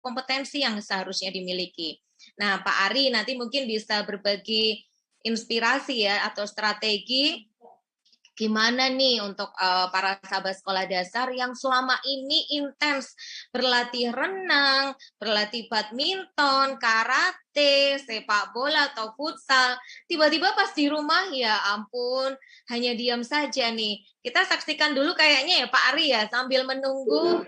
kompetensi yang seharusnya dimiliki. Nah, Pak Ari nanti mungkin bisa berbagi inspirasi ya atau strategi gimana nih untuk para sahabat sekolah dasar yang selama ini intens berlatih renang, berlatih badminton, karate, sepak bola atau futsal, tiba-tiba pas di rumah ya ampun, hanya diam saja nih. Kita saksikan dulu kayaknya ya Pak Ari ya sambil menunggu.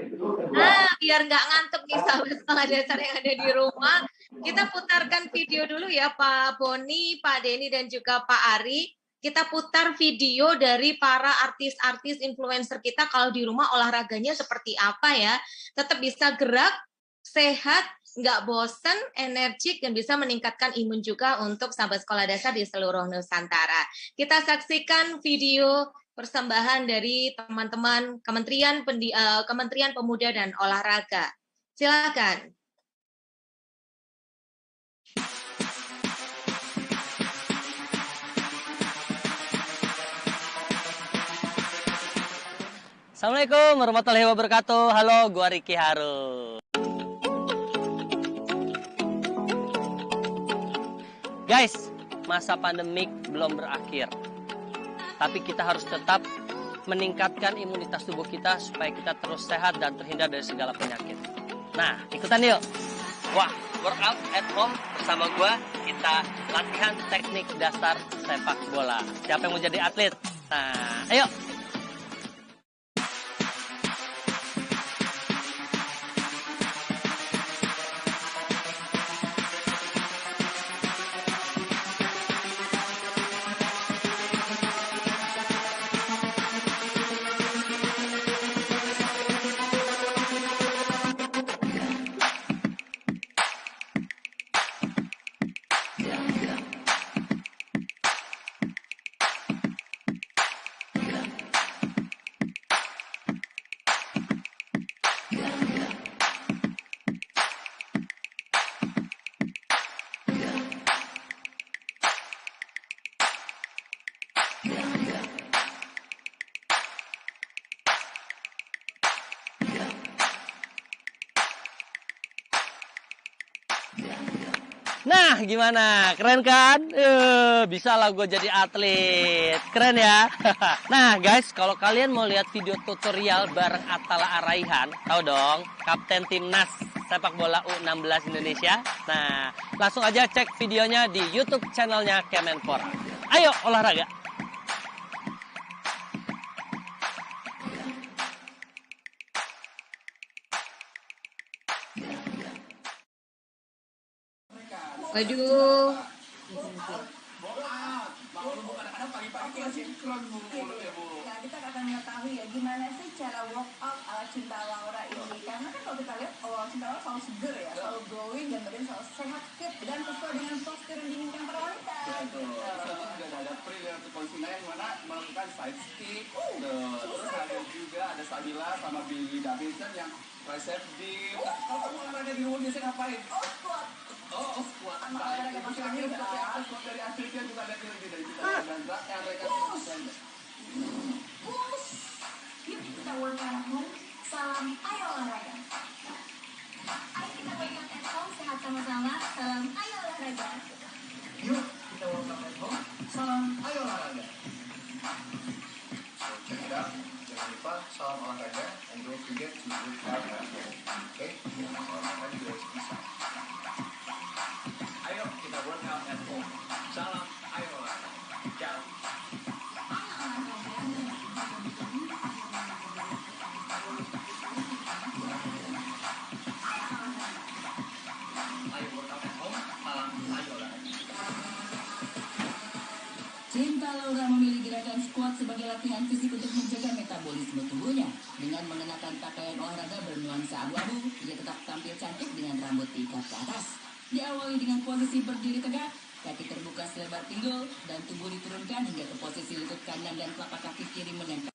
Nah, biar nggak ngantuk nih sahabat sekolah dasar yang ada di rumah, kita putarkan video dulu ya Pak Boni, Pak Denny dan juga Pak Ari. Kita putar video dari para artis-artis influencer kita kalau di rumah olahraganya seperti apa ya. Tetap bisa gerak, sehat, nggak bosen, energik, dan bisa meningkatkan imun juga untuk sahabat sekolah dasar di seluruh Nusantara. Kita saksikan video persembahan dari teman-teman Kementerian Pemuda dan Olahraga. Silakan. Assalamualaikum warahmatullahi wabarakatuh. Halo, gua Ricky Harun. Guys, masa pandemik belum berakhir. Tapi kita harus tetap meningkatkan imunitas tubuh kita supaya kita terus sehat dan terhindar dari segala penyakit. Nah, ikutan yuk. Wah, workout at home bersama gua. Kita latihan teknik dasar sepak bola. Siapa yang mau jadi atlet? Nah, ayo. Nah, gimana? Keren kan? Bisa lah gue jadi atlet. Keren ya? Nah, guys, kalau kalian mau lihat video tutorial bareng Atala Araihan, tahu dong, Kapten Timnas Sepak Bola U16 Indonesia. Nah, langsung aja cek videonya di YouTube channelnya Kemenpora. Ayo, olahraga! Waduh. Nah, kita akan mengetahui ya gimana sih cara workout ala Cinta Laura ini. Karena kan kalau kita lihat Cinta Laura selalu seger ya, selalu glowing dan badan selalu sehat, fit dan sesuai dengan postur yang diinginkan para wanita. Betul. Juga ada Prill untuk konsina yang mana melakukan side stick. Terus ada juga ada Sabila sama Billy Davidson yang tricep dip. Kalau kamu olahraga di rumah biasanya ngapain? Squat. Squat. Olahraga pasangnya juga squat dari Afrika juga ada lebih dari kita dan yang mereka Push. Yuk kita workout at home. Salam ayo olahraga. Ayo kita workout at home, sehat sama-sama. Salam ayo olahraga. Yuk kita workout at home. Salam ayo olahraga. So check it out. Jangan lupa salam olahraga and don't forget to work out at home. Okay? Olahraga juga bisa. Ayo kita workout at home. Salam ayo olahraga. Ciao. Cinta Laura memilih gerakan squat sebagai latihan fisik untuk menjaga metabolisme tubuhnya. Dengan mengenakan pakaian olahraga bernuansa abu-abu, ia tetap tampil cantik dengan rambut diikat ke atas. Diawali dengan posisi berdiri tegak, kaki terbuka selebar pinggul, dan tubuh diturunkan hingga ke posisi lutut kanan dan telapak kaki kiri menempel.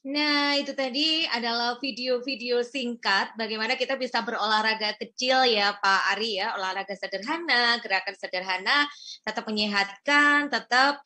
Nah, itu tadi adalah video-video singkat bagaimana kita bisa berolahraga kecil ya Pak Ari ya, olahraga sederhana, gerakan sederhana, tetap menyehatkan, tetap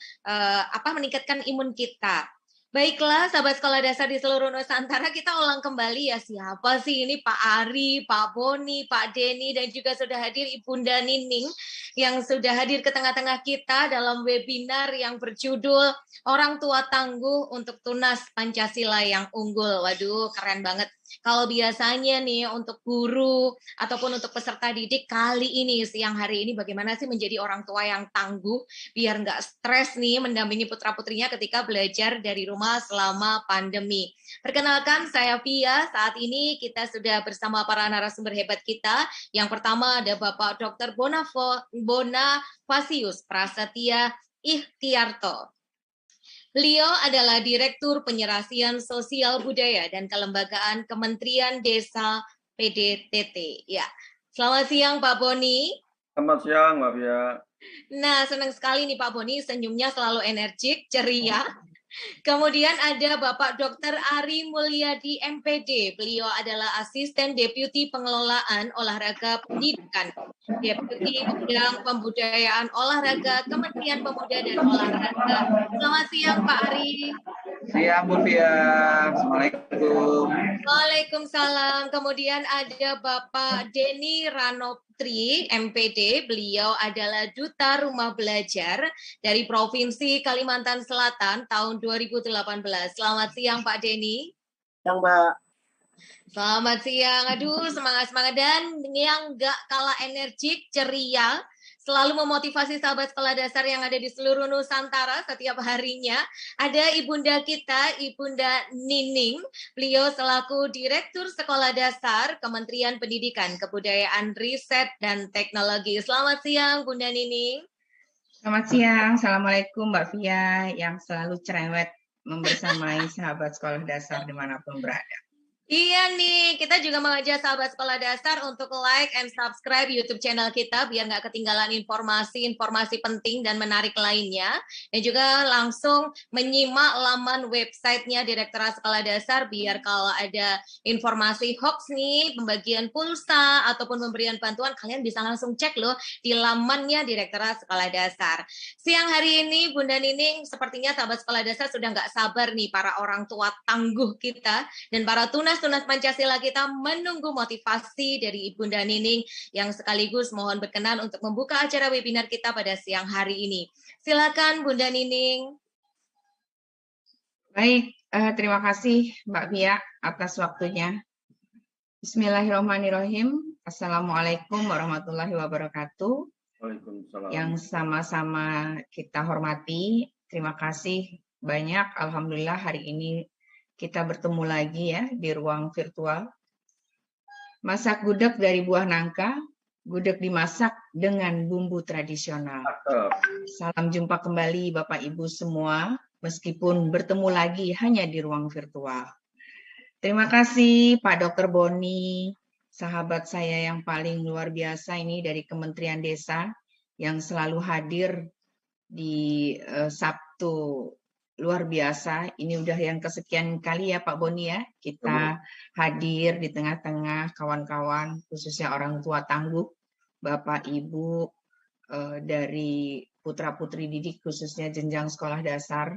meningkatkan imun kita. Baiklah, sahabat sekolah dasar di seluruh Nusantara, kita ulang kembali ya siapa sih ini Pak Ari, Pak Boni, Pak Denny, dan juga sudah hadir Ibunda Nining yang sudah hadir ke tengah-tengah kita dalam webinar yang berjudul Orang Tua Tangguh untuk Tunas Pancasila yang Unggul. Waduh, keren banget. Kalau biasanya nih untuk guru ataupun untuk peserta didik kali ini, siang hari ini bagaimana sih menjadi orang tua yang tangguh biar nggak stres nih mendampingi putra-putrinya ketika belajar dari rumah selama pandemi. Perkenalkan, saya Pia. Saat ini kita sudah bersama para narasumber hebat kita. Yang pertama ada Bapak Dr. Bonafasius Prasetya Ikhtiarto. Beliau adalah Direktur Penyerasian Sosial Budaya dan Kelembagaan Kementerian Desa PDTT. Ya, selamat siang Pak Boni. Selamat siang Mbak Pia. Nah, senang sekali nih Pak Boni, senyumnya selalu energik, ceria. Kemudian ada Bapak Dr. Ari Mulyadi MPD. Beliau adalah Asisten Deputi Pengelolaan Olahraga Pendidikan, Deputi Bidang Pembudayaan Olahraga Kementerian Pemuda dan Olahraga. Selamat siang Pak Ari. Siang Bu Pia. Assalamualaikum. Waalaikumsalam. Kemudian ada Bapak Denny Ranoptri, MPD. Beliau adalah Duta Rumah Belajar dari Provinsi Kalimantan Selatan tahun 2018. Selamat siang Pak Denny. Siang Mbak. Selamat siang. Aduh, semangat-semangat. Dan yang nggak kalah energik, ceria, selalu memotivasi sahabat sekolah dasar yang ada di seluruh Nusantara setiap harinya. Ada Ibunda kita, Ibunda Nining. Beliau selaku Direktur Sekolah Dasar Kementerian Pendidikan, Kebudayaan, Riset, dan Teknologi. Selamat siang, Bunda Nining. Selamat siang. Assalamualaikum Mbak Fia yang selalu cerewet membersamai sahabat sekolah dasar dimanapun berada. Iya nih, kita juga mengajak sahabat sekolah dasar untuk like and subscribe YouTube channel kita biar nggak ketinggalan informasi-informasi penting dan menarik lainnya. Dan juga langsung menyimak laman websitenya Direktorat Sekolah Dasar biar kalau ada informasi hoax nih, pembagian pulsa ataupun pemberian bantuan, kalian bisa langsung cek loh di lamannya Direktorat Sekolah Dasar. Siang hari ini Bunda Nining, sepertinya sahabat sekolah dasar sudah nggak sabar nih para orang tua tangguh kita dan para tunas Pancasila kita menunggu motivasi dari Ibunda Nining yang sekaligus mohon berkenan untuk membuka acara webinar kita pada siang hari ini. Silakan Bunda Nining. Baik, terima kasih Mbak Pia atas waktunya. Bismillahirrahmanirrahim. Assalamualaikum warahmatullahi wabarakatuh. Waalaikumsalam. Yang sama-sama kita hormati, terima kasih banyak. Alhamdulillah hari ini kita bertemu lagi ya di ruang virtual. Masak gudeg dari buah nangka, gudeg dimasak dengan bumbu tradisional. Salam jumpa kembali Bapak Ibu semua, meskipun bertemu lagi hanya di ruang virtual. Terima kasih Pak Dr. Boni, sahabat saya yang paling luar biasa ini dari Kementerian Desa, yang selalu hadir di Sabtu luar biasa. Ini udah yang kesekian kali ya Pak Boni ya, kita hadir di tengah-tengah kawan-kawan, khususnya orang tua tangguh, Bapak Ibu dari putra-putri didik khususnya jenjang sekolah dasar.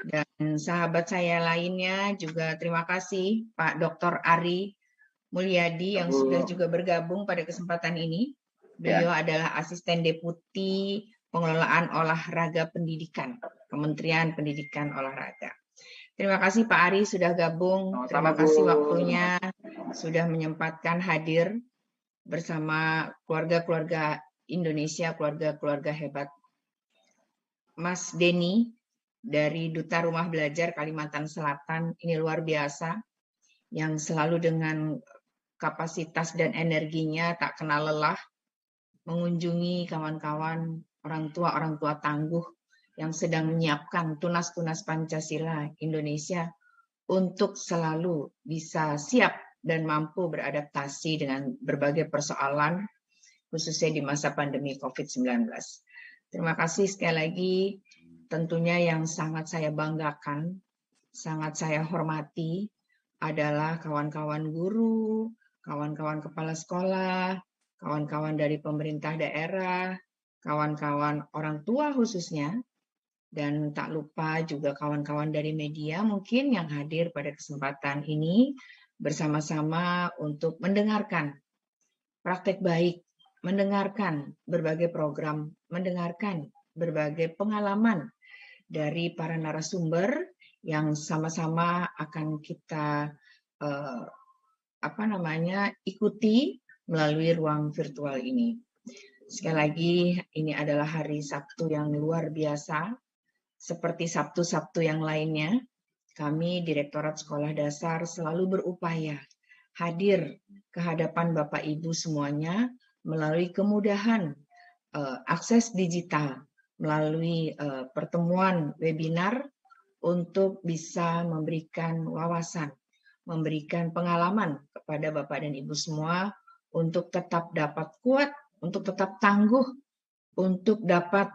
Dan sahabat saya lainnya juga terima kasih Pak Dr. Ari Mulyadi yang sudah juga bergabung pada kesempatan ini. Beliau adalah Asisten Deputi Pengelolaan Olahraga Pendidikan, Kementerian Pendidikan Olahraga. Terima kasih Pak Ari sudah gabung. Terima kasih waktunya sudah menyempatkan hadir bersama keluarga-keluarga Indonesia, keluarga-keluarga hebat. Mas Denny dari Duta Rumah Belajar Kalimantan Selatan, ini luar biasa, yang selalu dengan kapasitas dan energinya tak kenal lelah, mengunjungi kawan-kawan orang tua tangguh yang sedang menyiapkan tunas-tunas Pancasila Indonesia untuk selalu bisa siap dan mampu beradaptasi dengan berbagai persoalan, khususnya di masa pandemi COVID-19. Terima kasih sekali lagi. Tentunya yang sangat saya banggakan, sangat saya hormati adalah kawan-kawan guru, kawan-kawan kepala sekolah, kawan-kawan dari pemerintah daerah, kawan-kawan orang tua khususnya, Dan tak lupa juga kawan-kawan dari media mungkin yang hadir pada kesempatan ini bersama-sama untuk mendengarkan praktek baik, mendengarkan berbagai program, mendengarkan berbagai pengalaman dari para narasumber yang sama-sama akan kita ikuti melalui ruang virtual ini. Sekali lagi, ini adalah hari Sabtu yang luar biasa. Seperti Sabtu-Sabtu yang lainnya, kami Direktorat Sekolah Dasar selalu berupaya hadir ke hadapan Bapak Ibu semuanya melalui kemudahan akses digital, melalui pertemuan webinar untuk bisa memberikan wawasan, memberikan pengalaman kepada Bapak dan Ibu semua untuk tetap dapat kuat, untuk tetap tangguh, untuk dapat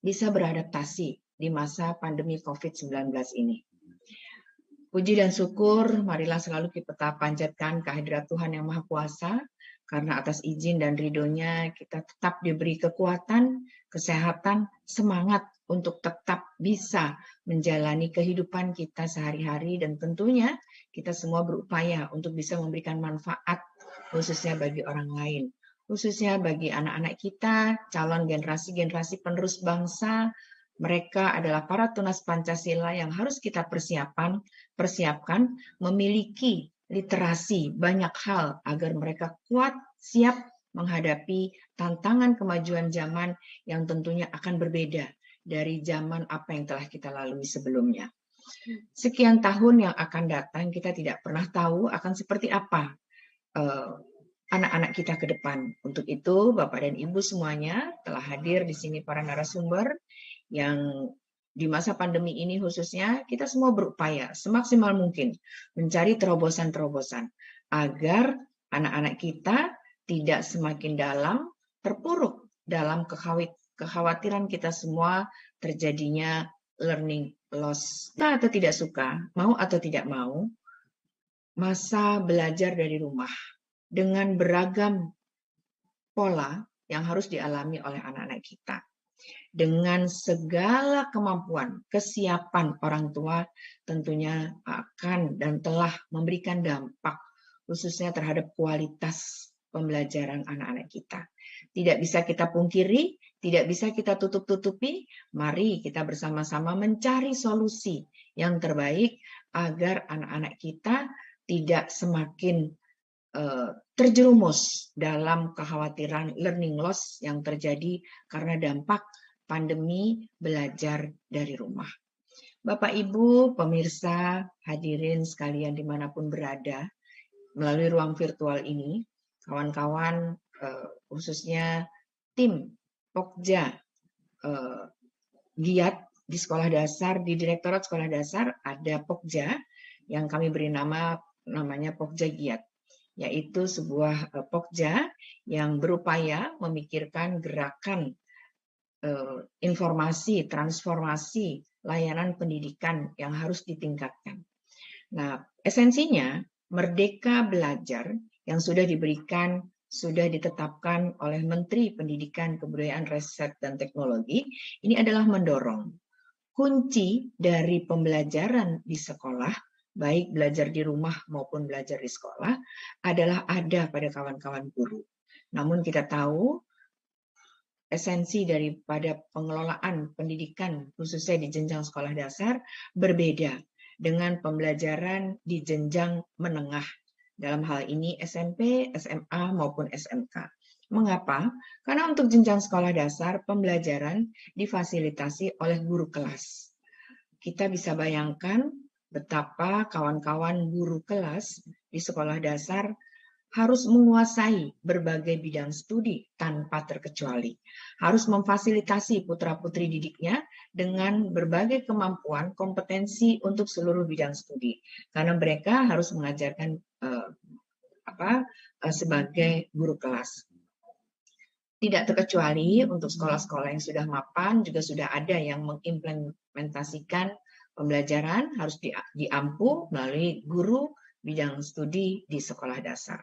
bisa beradaptasi di masa pandemi COVID-19 ini. Puji dan syukur, marilah selalu kita panjatkan kehadirat Tuhan Yang Maha Kuasa, karena atas izin dan ridhonya kita tetap diberi kekuatan, kesehatan, semangat untuk tetap bisa menjalani kehidupan kita sehari-hari, dan tentunya kita semua berupaya untuk bisa memberikan manfaat khususnya bagi orang lain, khususnya bagi anak-anak kita, calon generasi-generasi penerus bangsa. Mereka adalah para tunas Pancasila yang harus kita persiapkan memiliki literasi banyak hal agar mereka kuat, siap menghadapi tantangan kemajuan zaman yang tentunya akan berbeda dari zaman apa yang telah kita lalui sebelumnya. Sekian tahun yang akan datang, kita tidak pernah tahu akan seperti apa anak-anak kita ke depan. Untuk itu, Bapak dan Ibu semuanya telah hadir di sini para narasumber yang di masa pandemi ini khususnya kita semua berupaya semaksimal mungkin mencari terobosan-terobosan agar anak-anak kita tidak semakin dalam terpuruk dalam kekhawatiran kita semua terjadinya learning loss. Suka atau tidak suka, mau atau tidak mau, masa belajar dari rumah dengan beragam pola yang harus dialami oleh anak-anak kita. Dengan segala kemampuan, kesiapan orang tua tentunya akan dan telah memberikan dampak khususnya terhadap kualitas pembelajaran anak-anak kita. Tidak bisa kita pungkiri, tidak bisa kita tutup-tutupi. Mari kita bersama-sama mencari solusi yang terbaik agar anak-anak kita tidak semakin terjerumus dalam kekhawatiran learning loss yang terjadi karena dampak pandemi belajar dari rumah. Bapak, Ibu, pemirsa, hadirin sekalian dimanapun berada, melalui ruang virtual ini, kawan-kawan khususnya tim Pokja Giat di sekolah dasar, di Direktorat Sekolah Dasar ada Pokja yang kami beri namanya Pokja Giat, yaitu sebuah Pokja yang berupaya memikirkan gerakan informasi, transformasi, layanan pendidikan yang harus ditingkatkan. Nah, esensinya Merdeka Belajar yang sudah diberikan, sudah ditetapkan oleh Menteri Pendidikan, Kebudayaan, Riset, dan Teknologi, ini adalah mendorong kunci dari pembelajaran di sekolah, baik belajar di rumah maupun belajar di sekolah, adalah ada pada kawan-kawan guru. Namun kita tahu esensi daripada pengelolaan pendidikan khususnya di jenjang sekolah dasar berbeda dengan pembelajaran di jenjang menengah. Dalam hal ini SMP, SMA maupun SMK. Mengapa? Karena untuk jenjang sekolah dasar pembelajaran difasilitasi oleh guru kelas. Kita bisa bayangkan betapa kawan-kawan guru kelas di sekolah dasar harus menguasai berbagai bidang studi tanpa terkecuali. Harus memfasilitasi putra-putri didiknya dengan berbagai kemampuan, kompetensi untuk seluruh bidang studi. Karena mereka harus mengajarkan sebagai guru kelas. Tidak terkecuali untuk sekolah-sekolah yang sudah mapan juga sudah ada yang mengimplementasikan pembelajaran harus diampu melalui guru bidang studi di sekolah dasar.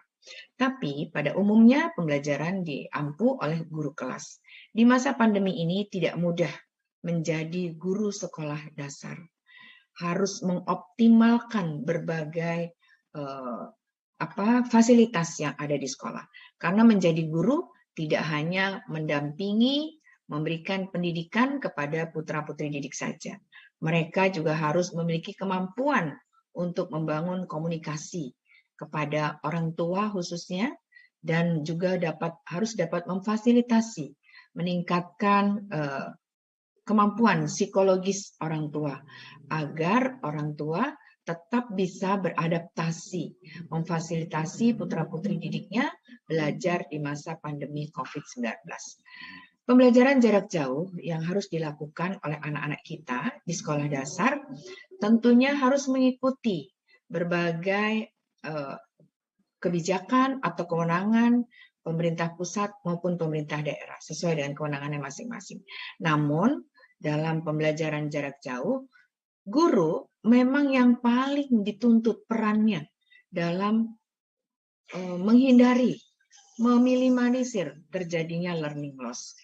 Tapi pada umumnya pembelajaran diampu oleh guru kelas. Di masa pandemi ini tidak mudah menjadi guru sekolah dasar, harus mengoptimalkan berbagai fasilitas yang ada di sekolah. Karena menjadi guru tidak hanya mendampingi, memberikan pendidikan kepada putra-putri didik saja. Mereka juga harus memiliki kemampuan untuk membangun komunikasi kepada orang tua khususnya, dan juga harus dapat memfasilitasi, meningkatkan kemampuan psikologis orang tua agar orang tua tetap bisa beradaptasi, memfasilitasi putra-putri didiknya belajar di masa pandemi COVID-19. Pembelajaran jarak jauh yang harus dilakukan oleh anak-anak kita di sekolah dasar tentunya harus mengikuti berbagai kebijakan atau kewenangan pemerintah pusat maupun pemerintah daerah sesuai dengan kewenangannya masing-masing. Namun, dalam pembelajaran jarak jauh, guru memang yang paling dituntut perannya dalam menghindari, meminimalisir terjadinya learning loss.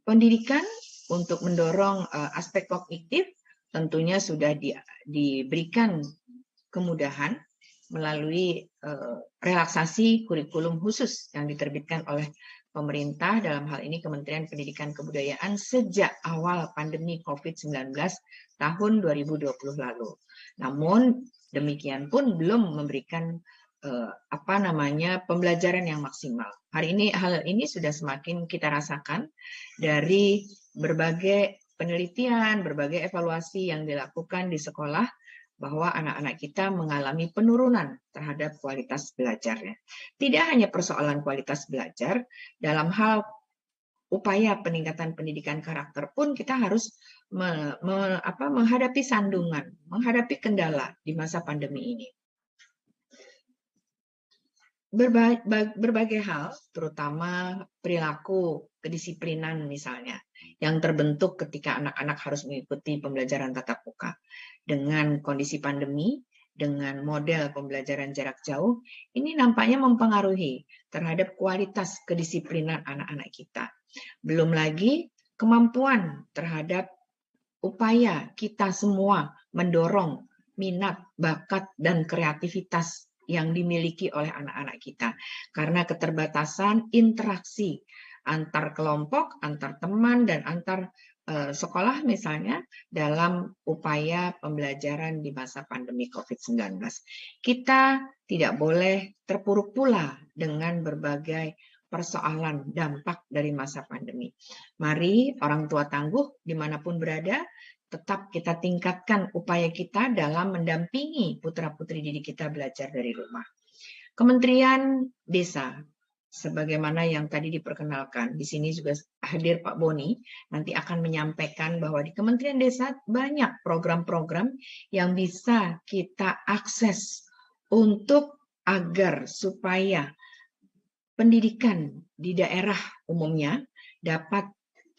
Pendidikan untuk mendorong aspek kognitif tentunya sudah diberikan kemudahan melalui relaksasi kurikulum khusus yang diterbitkan oleh pemerintah, dalam hal ini Kementerian Pendidikan Kebudayaan sejak awal pandemi COVID-19 tahun 2020 lalu. Namun demikian pun belum memberikan pembelajaran yang maksimal. Hal ini sudah semakin kita rasakan dari berbagai penelitian, berbagai evaluasi yang dilakukan di sekolah, bahwa anak-anak kita mengalami penurunan terhadap kualitas belajarnya. Tidak hanya persoalan kualitas belajar, dalam hal upaya peningkatan pendidikan karakter pun kita harus menghadapi sandungan, menghadapi kendala di masa pandemi ini. Berbagai hal, terutama perilaku kedisiplinan misalnya, yang terbentuk ketika anak-anak harus mengikuti pembelajaran tatap muka. Dengan kondisi pandemi, dengan model pembelajaran jarak jauh, ini nampaknya mempengaruhi terhadap kualitas kedisiplinan anak-anak kita. Belum lagi kemampuan terhadap upaya kita semua mendorong minat, bakat, dan kreativitas yang dimiliki oleh anak-anak kita. Karena keterbatasan interaksi antar kelompok, antar teman, dan antar sekolah misalnya dalam upaya pembelajaran di masa pandemi COVID-19. Kita tidak boleh terpuruk pula dengan berbagai persoalan dampak dari masa pandemi. Mari orang tua tangguh dimanapun berada, tetap kita tingkatkan upaya kita dalam mendampingi putra-putri didik kita belajar dari rumah. Kementerian Desa, sebagaimana yang tadi diperkenalkan, di sini juga hadir Pak Boni, nanti akan menyampaikan bahwa di Kementerian Desa banyak program-program yang bisa kita akses untuk agar supaya pendidikan di daerah umumnya dapat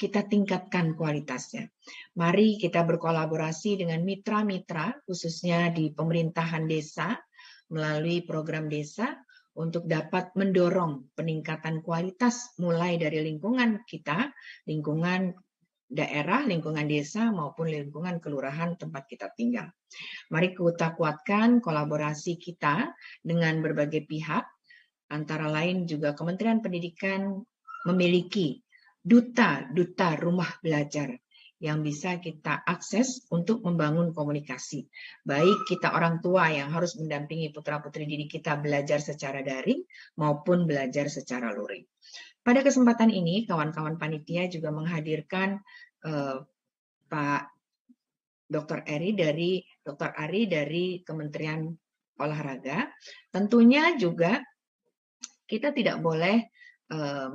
kita tingkatkan kualitasnya. Mari kita berkolaborasi dengan mitra-mitra, khususnya di pemerintahan desa, melalui program desa, untuk dapat mendorong peningkatan kualitas mulai dari lingkungan kita, lingkungan daerah, lingkungan desa, maupun lingkungan kelurahan tempat kita tinggal. Mari kita kuatkan kolaborasi kita dengan berbagai pihak, antara lain juga Kementerian Pendidikan memiliki duta rumah belajar yang bisa kita akses untuk membangun komunikasi. Baik kita orang tua yang harus mendampingi putra-putri didik kita belajar secara daring maupun belajar secara luring. Pada kesempatan ini, kawan-kawan panitia juga menghadirkan Pak Dr. Ari dari Kementerian Olahraga. Tentunya juga kita tidak boleh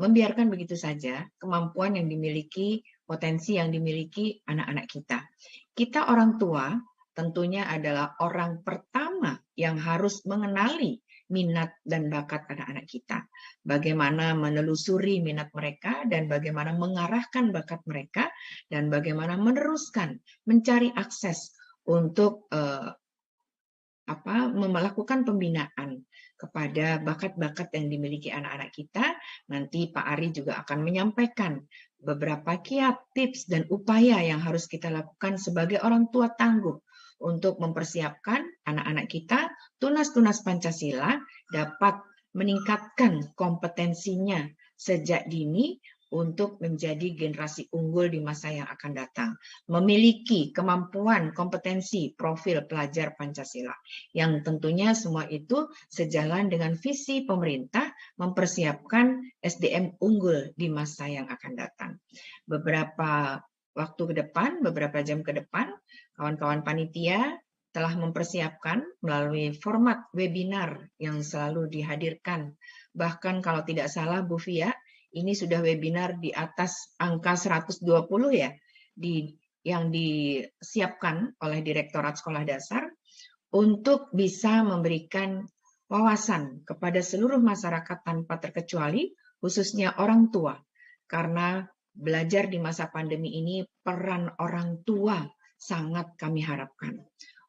membiarkan begitu saja kemampuan yang dimiliki, potensi yang dimiliki anak-anak kita. Kita orang tua tentunya adalah orang pertama yang harus mengenali minat dan bakat anak-anak kita. Bagaimana menelusuri minat mereka dan bagaimana mengarahkan bakat mereka dan bagaimana meneruskan mencari akses untuk melakukan pembinaan kepada bakat-bakat yang dimiliki anak-anak kita. Nanti Pak Ari juga akan menyampaikan beberapa kiat, tips, dan upaya yang harus kita lakukan sebagai orang tua tangguh untuk mempersiapkan anak-anak kita tunas-tunas Pancasila dapat meningkatkan kompetensinya sejak dini untuk menjadi generasi unggul di masa yang akan datang. Memiliki kemampuan, kompetensi, profil pelajar Pancasila. Yang tentunya semua itu sejalan dengan visi pemerintah mempersiapkan SDM unggul di masa yang akan datang. Beberapa waktu ke depan, beberapa jam ke depan, kawan-kawan panitia telah mempersiapkan melalui format webinar yang selalu dihadirkan. Bahkan kalau tidak salah Bu Fia, ini sudah webinar di atas angka 120 ya, yang disiapkan oleh Direktorat Sekolah Dasar untuk bisa memberikan wawasan kepada seluruh masyarakat tanpa terkecuali, khususnya orang tua. Karena belajar di masa pandemi ini, peran orang tua sangat kami harapkan.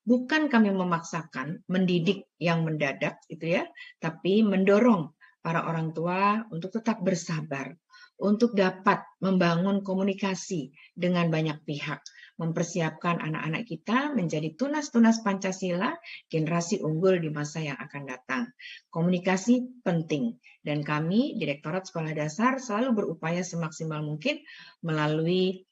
Bukan kami memaksakan mendidik yang mendadak, gitu ya, tapi mendorong para orang tua untuk tetap bersabar, untuk dapat membangun komunikasi dengan banyak pihak, mempersiapkan anak-anak kita menjadi tunas-tunas Pancasila, generasi unggul di masa yang akan datang. Komunikasi penting, dan kami, Direktorat Sekolah Dasar, selalu berupaya semaksimal mungkin melalui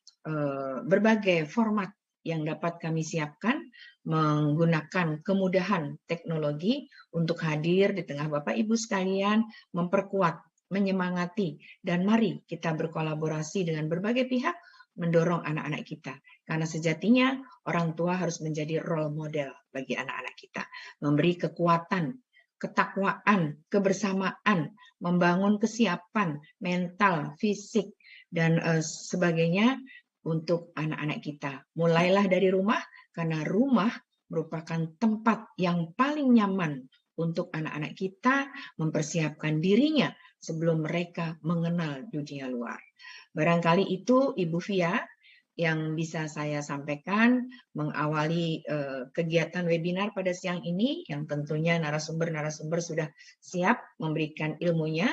berbagai format yang dapat kami siapkan, menggunakan kemudahan teknologi untuk hadir di tengah Bapak Ibu sekalian, memperkuat, menyemangati, dan mari kita berkolaborasi dengan berbagai pihak mendorong anak-anak kita. Karena sejatinya orang tua harus menjadi role model bagi anak-anak kita. Memberi kekuatan, ketakwaan, kebersamaan, membangun kesiapan mental, fisik, dan sebagainya untuk anak-anak kita. Mulailah dari rumah, karena rumah merupakan tempat yang paling nyaman untuk anak-anak kita mempersiapkan dirinya sebelum mereka mengenal dunia luar. Barangkali itu Ibu Fia yang bisa saya sampaikan mengawali kegiatan webinar pada siang ini, yang tentunya narasumber-narasumber sudah siap memberikan ilmunya.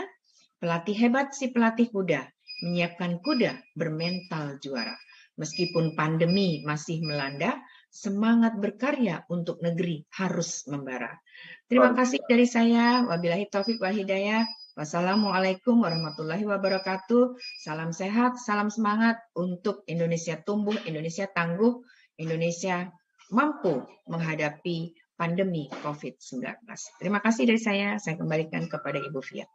Pelatih hebat si pelatih kuda, menyiapkan kuda bermental juara. Meskipun pandemi masih melanda, semangat berkarya untuk negeri harus membara. Terima kasih dari saya. Wabillahi taufik wal hidayah. Wassalamualaikum warahmatullahi wabarakatuh. Salam sehat, salam semangat untuk Indonesia tumbuh, Indonesia tangguh, Indonesia mampu menghadapi pandemi COVID-19. Terima kasih dari saya kembalikan kepada Ibu Fia.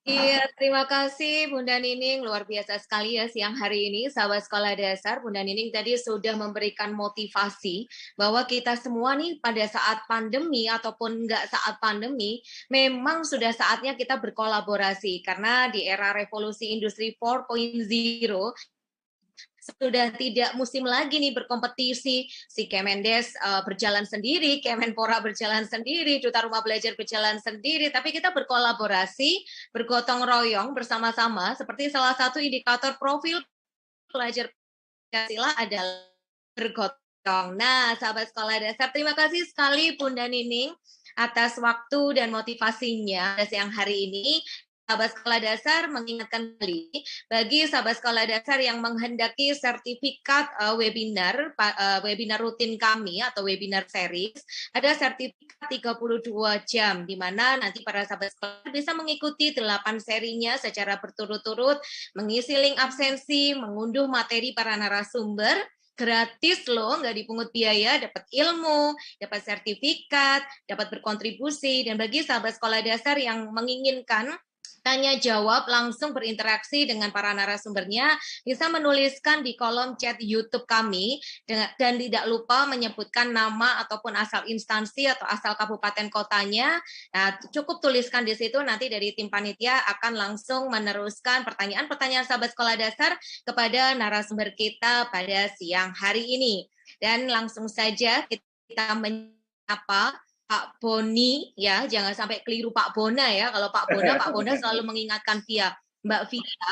Iya, terima kasih Bunda Nining. Luar biasa sekali ya siang hari ini, sahabat sekolah dasar. Bunda Nining tadi sudah memberikan motivasi bahwa kita semua nih pada saat pandemi ataupun enggak saat pandemi, memang sudah saatnya kita berkolaborasi. Karena di era revolusi industri 4.0, sudah tidak musim lagi nih berkompetisi, si Kemendes berjalan sendiri, Kemenpora berjalan sendiri, Duta Rumah Belajar berjalan sendiri, tapi kita berkolaborasi, bergotong royong bersama-sama, seperti salah satu indikator profil pelajar Pancasila adalah bergotong. Nah, sahabat sekolah dasar, terima kasih sekali Bunda Nining atas waktu dan motivasinya siang hari ini. Sahabat sekolah dasar mengingatkan kembali bagi sahabat sekolah dasar yang menghendaki sertifikat webinar rutin kami atau webinar series, ada sertifikat 32 jam di mana nanti para sahabat sekolah bisa mengikuti 8 serinya secara berturut-turut, mengisi link absensi, mengunduh materi para narasumber, gratis loh, nggak dipungut biaya, dapat ilmu, dapat sertifikat, dapat berkontribusi. Dan bagi sahabat sekolah dasar yang menginginkan tanya jawab langsung berinteraksi dengan para narasumbernya, bisa menuliskan di kolom chat YouTube kami dan tidak lupa menyebutkan nama ataupun asal instansi atau asal kabupaten kotanya. Nah, cukup tuliskan di situ, nanti dari tim panitia akan langsung meneruskan pertanyaan-pertanyaan sahabat sekolah dasar kepada narasumber kita pada siang hari ini. Dan langsung saja kita menyapa Pak Boni, ya, jangan sampai keliru Pak Bona ya. Kalau Pak Bona selalu mengingatkan via Mbak Via.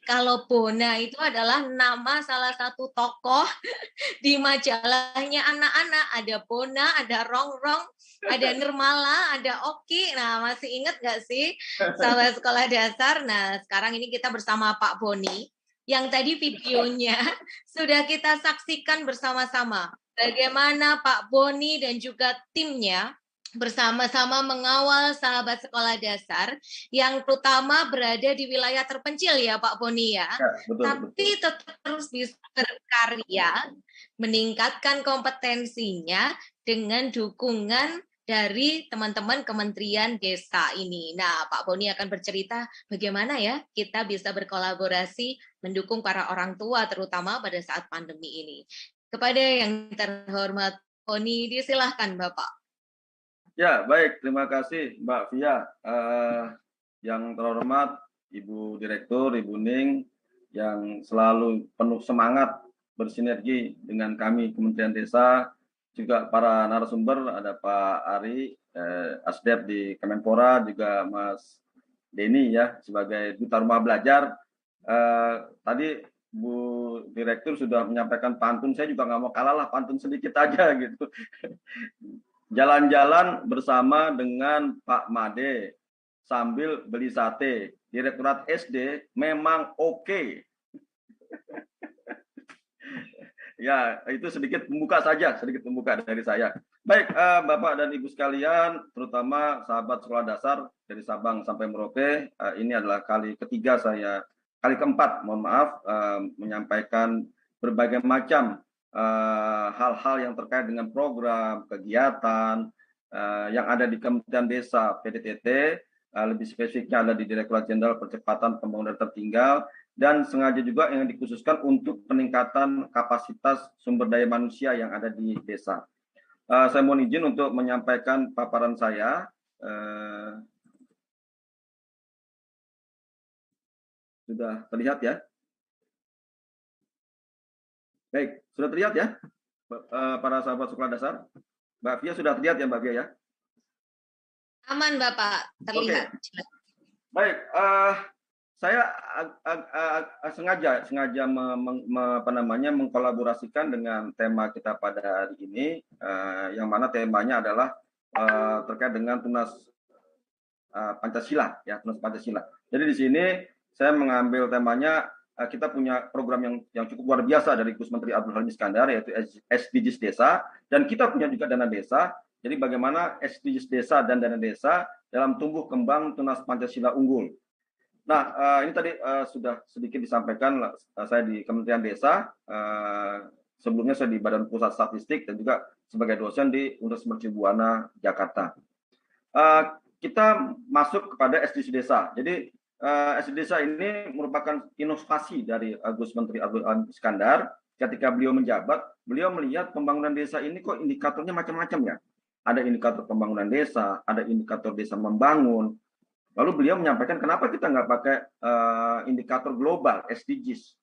kalau Bona itu adalah nama salah satu tokoh di majalahnya anak-anak. Ada Bona, ada Rongrong, ada Nirmala, ada Oki. Nah, masih ingat nggak sih sahabat sekolah dasar? Nah, sekarang ini kita bersama Pak Boni, yang tadi videonya sudah kita saksikan bersama-sama. Bagaimana Pak Boni dan juga timnya bersama-sama mengawal sahabat sekolah dasar yang terutama berada di wilayah terpencil ya Pak Boni ya. Betul, Tapi tetap terus bisa berkarya, meningkatkan kompetensinya dengan dukungan dari teman-teman Kementerian Desa ini. Nah, Pak Boni akan bercerita bagaimana ya kita bisa berkolaborasi mendukung para orang tua terutama pada saat pandemi ini. Kepada yang terhormat Boni, disilahkan Bapak. Ya, baik. Terima kasih Mbak Via. Yang terhormat Ibu Direktur, Ibu Ning, yang selalu penuh semangat bersinergi dengan kami Kementerian Desa, juga para narasumber, ada Pak Ari, Asdep di Kemenpora, juga Mas Denny ya sebagai Duta Rumah Belajar. Tadi Bu Direktur sudah menyampaikan pantun, saya juga nggak mau kalah lah, pantun sedikit aja gitu. Jalan-jalan bersama dengan Pak Made sambil beli sate. Direktorat SD memang oke. Ya, itu sedikit pembuka saja, sedikit pembuka dari saya. Baik, Bapak dan Ibu sekalian, terutama sahabat sekolah dasar dari Sabang sampai Merauke, ini adalah kali keempat, mohon maaf, menyampaikan berbagai macam hal-hal yang terkait dengan program, kegiatan yang ada di Kementerian Desa PDTT, lebih spesifiknya ada di Direktorat Jenderal Percepatan Pembangunan Tertinggal, dan sengaja juga yang dikhususkan untuk peningkatan kapasitas sumber daya manusia yang ada di desa. Saya mohon izin untuk menyampaikan paparan saya. Sudah terlihat ya? Baik, sudah terlihat ya, para sahabat sekolah dasar? Mbak Via sudah terlihat ya, Mbak Via ya? Aman, Bapak, terlihat. Oke. Baik, saya sengaja mengkolaborasikan dengan tema kita pada hari ini, yang mana temanya adalah terkait dengan tunas Pancasila, ya, tunas Pancasila. Jadi di sini saya mengambil temanya. Kita punya program yang cukup luar biasa dari Gus Menteri Abdul Halim Iskandar, yaitu SDGs Desa, dan kita punya juga dana desa. Jadi bagaimana SDGs Desa dan dana desa dalam tumbuh kembang tunas Pancasila unggul. Nah, ini tadi sudah sedikit disampaikan saya di Kementerian Desa, sebelumnya saya di Badan Pusat Statistik dan juga sebagai dosen di Universitas Mercubuana, Jakarta. Kita masuk kepada SDGs Desa. Jadi SDGs Desa ini merupakan inovasi dari Gus Menteri Abdul Halim Iskandar. Ketika beliau menjabat, beliau melihat pembangunan desa ini kok indikatornya macam-macam ya. Ada indikator pembangunan desa, ada indikator desa membangun. Lalu beliau menyampaikan kenapa kita nggak pakai indikator global SDGs.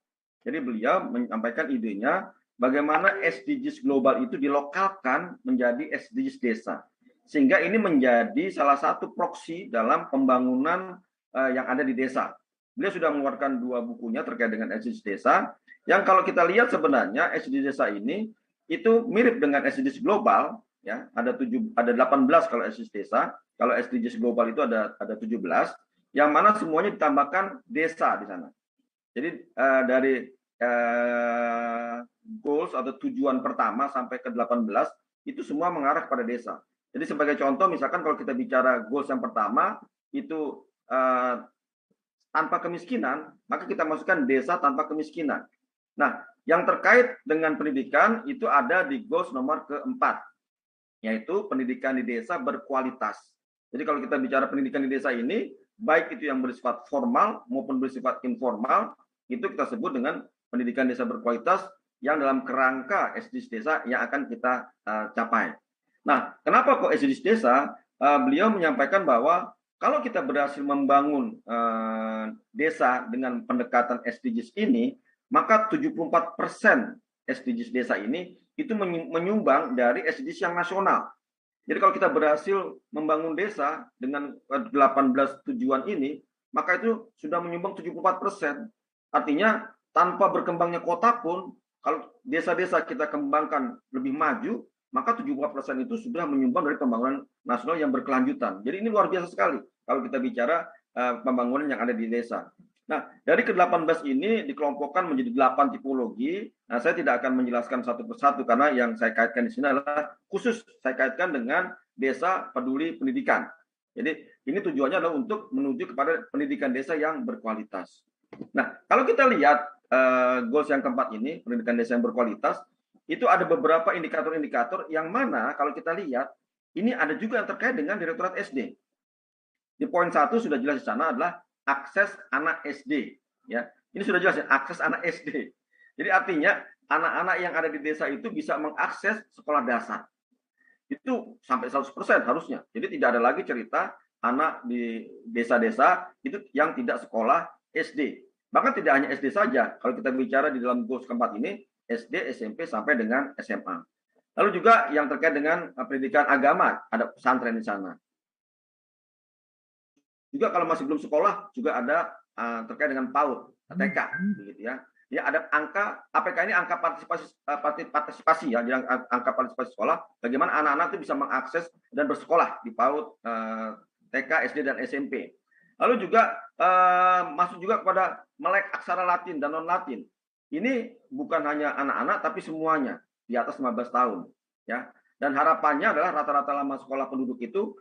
Jadi beliau menyampaikan idenya bagaimana SDGs global itu dilokalkan menjadi SDGs desa. Sehingga ini menjadi salah satu proksi dalam pembangunan yang ada di desa. Beliau sudah mengeluarkan 2 bukunya terkait dengan SDGs desa, yang kalau kita lihat sebenarnya SDGs desa ini itu mirip dengan SDGs global, ya. Ada 18 kalau SDGs desa, kalau SDGs global itu ada 17, yang mana semuanya ditambahkan desa di sana. Jadi dari goals atau tujuan pertama sampai ke 18 itu semua mengarah kepada desa. Jadi sebagai contoh, misalkan kalau kita bicara goals yang pertama itu tanpa kemiskinan, maka kita masukkan desa tanpa kemiskinan. Nah, yang terkait dengan pendidikan itu ada di goals nomor keempat, yaitu pendidikan di desa berkualitas. Jadi kalau kita bicara pendidikan di desa ini, baik itu yang bersifat formal maupun bersifat informal, itu kita sebut dengan pendidikan desa berkualitas yang dalam kerangka SDGs desa yang akan kita capai. Nah, kenapa kok SDGs desa? Beliau menyampaikan bahwa kalau kita berhasil membangun desa dengan pendekatan SDGs ini, maka 74% SDGs desa ini itu menyumbang dari SDGs yang nasional. Jadi kalau kita berhasil membangun desa dengan 18 tujuan ini, maka itu sudah menyumbang 74%. Artinya tanpa berkembangnya kota pun, kalau desa-desa kita kembangkan lebih maju, maka 70% itu sudah menyumbang dari pembangunan nasional yang berkelanjutan. Jadi ini luar biasa sekali kalau kita bicara pembangunan yang ada di desa. Nah, dari ke-18 ini dikelompokkan menjadi 8 tipologi. Nah, saya tidak akan menjelaskan satu persatu karena yang saya kaitkan di sini adalah khusus saya kaitkan dengan desa peduli pendidikan. Jadi ini tujuannya adalah untuk menuju kepada pendidikan desa yang berkualitas. Nah, kalau kita lihat goals yang keempat ini, pendidikan desa yang berkualitas, itu ada beberapa indikator-indikator yang mana kalau kita lihat, ini ada juga yang terkait dengan Direktorat SD. Di poin 1 sudah jelas di sana adalah akses anak SD. Ya, ini sudah jelas ya, akses anak SD. Jadi artinya anak-anak yang ada di desa itu bisa mengakses sekolah dasar. Itu sampai 100% harusnya. Jadi tidak ada lagi cerita anak di desa-desa itu yang tidak sekolah SD. Bahkan tidak hanya SD saja. Kalau kita bicara di dalam goals keempat ini, SD, SMP sampai dengan SMA. Lalu juga yang terkait dengan pendidikan agama, ada pesantren di sana. Juga kalau masih belum sekolah, juga ada terkait dengan PAUD, TK, begitu ya. Ya ada angka APK ini angka partisipasi ya, jadi angka partisipasi sekolah. Bagaimana anak-anak itu bisa mengakses dan bersekolah di PAUD, TK, SD dan SMP. Lalu juga masuk juga kepada melek aksara Latin dan non Latin. Ini bukan hanya anak-anak tapi semuanya di atas 15 tahun, ya. Dan harapannya adalah rata-rata lama sekolah penduduk itu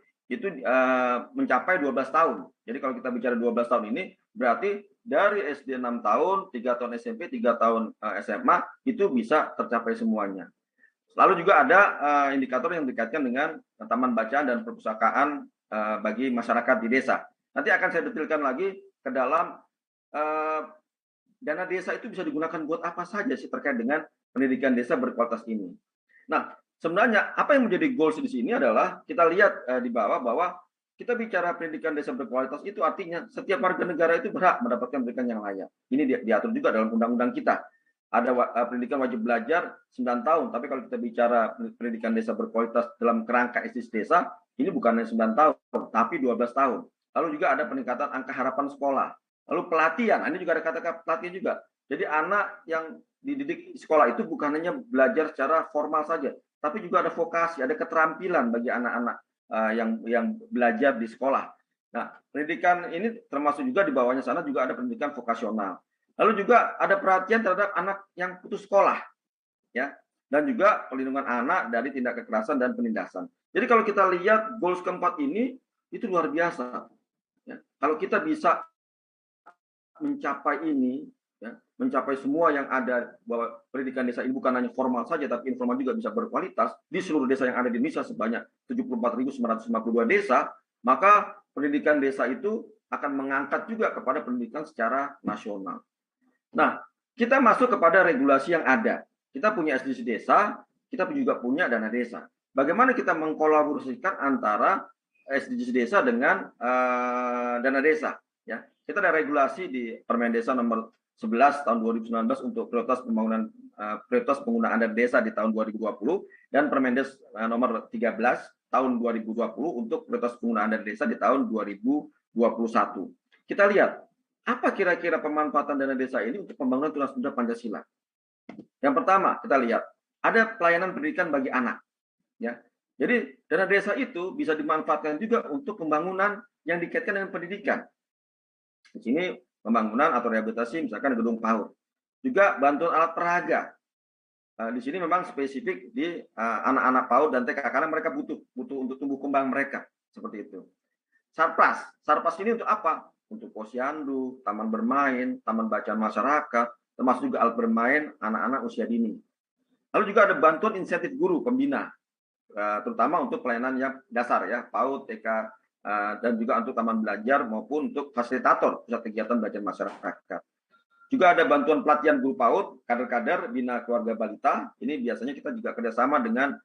mencapai 12 tahun. Jadi kalau kita bicara 12 tahun ini berarti dari SD 6 tahun, 3 tahun SMP, 3 tahun SMA itu bisa tercapai semuanya. Lalu juga ada indikator yang dikaitkan dengan taman bacaan dan perpustakaan bagi masyarakat di desa. Nanti akan saya detailkan lagi ke dalam dana desa itu bisa digunakan buat apa saja sih terkait dengan pendidikan desa berkualitas ini. Nah, sebenarnya apa yang menjadi goals di sini adalah kita lihat di bawah bahwa kita bicara pendidikan desa berkualitas itu artinya setiap warga negara itu berhak mendapatkan pendidikan yang layak. Ini diatur juga dalam undang-undang kita. Ada pendidikan wajib belajar 9 tahun, tapi kalau kita bicara pendidikan desa berkualitas dalam kerangka SDGs desa, ini bukan hanya 9 tahun, tapi 12 tahun. Lalu juga ada peningkatan angka harapan sekolah. Lalu pelatihan, ini juga ada kata-kata pelatihan juga. Jadi anak yang dididik di sekolah itu bukan hanya belajar secara formal saja, tapi juga ada vokasi, ada keterampilan bagi anak-anak yang belajar di sekolah. Nah, pendidikan ini termasuk juga di bawahnya sana juga ada pendidikan vokasional. Lalu juga ada perhatian terhadap anak yang putus sekolah, ya, dan juga perlindungan anak dari tindak kekerasan dan penindasan. Jadi kalau kita lihat goals keempat ini itu luar biasa. Ya. Kalau kita bisa mencapai ini, ya, mencapai semua yang ada bahwa pendidikan desa ini bukan hanya formal saja, tapi informal juga bisa berkualitas di seluruh desa yang ada di Indonesia sebanyak 74.952 desa, maka pendidikan desa itu akan mengangkat juga kepada pendidikan secara nasional. Nah, kita masuk kepada regulasi yang ada. Kita punya SDGs desa, kita juga punya dana desa. Bagaimana kita mengkolaborasikan antara SDGs desa dengan dana desa? Ya, kita ada regulasi di Permen Desa nomor 11 tahun 2019 untuk prioritas penggunaan dana desa di tahun 2020 dan Permendes nomor 13 tahun 2020 untuk prioritas penggunaan dana desa di tahun 2021. Kita lihat apa kira-kira pemanfaatan dana desa ini untuk pembangunan tunas-tunda Pancasila. Yang pertama, kita lihat ada pelayanan pendidikan bagi anak, ya. Jadi dana desa itu bisa dimanfaatkan juga untuk pembangunan yang dikaitkan dengan pendidikan. Di sini pembangunan atau rehabilitasi misalkan gedung PAUD. Juga bantuan alat peraga. Di sini memang spesifik di anak-anak PAUD dan TK karena mereka butuh untuk tumbuh kembang mereka seperti itu. Sarpras ini untuk apa? Untuk posyandu, taman bermain, taman bacaan masyarakat, termasuk juga alat bermain anak-anak usia dini. Lalu juga ada bantuan insentif guru pembina, terutama untuk pelayanan yang dasar ya, PAUD, TK, dan juga untuk taman belajar maupun untuk fasilitator pusat kegiatan belajar masyarakat. Juga ada bantuan pelatihan guru PAUD, kader-kader bina keluarga balita. Ini biasanya kita juga kerjasama dengan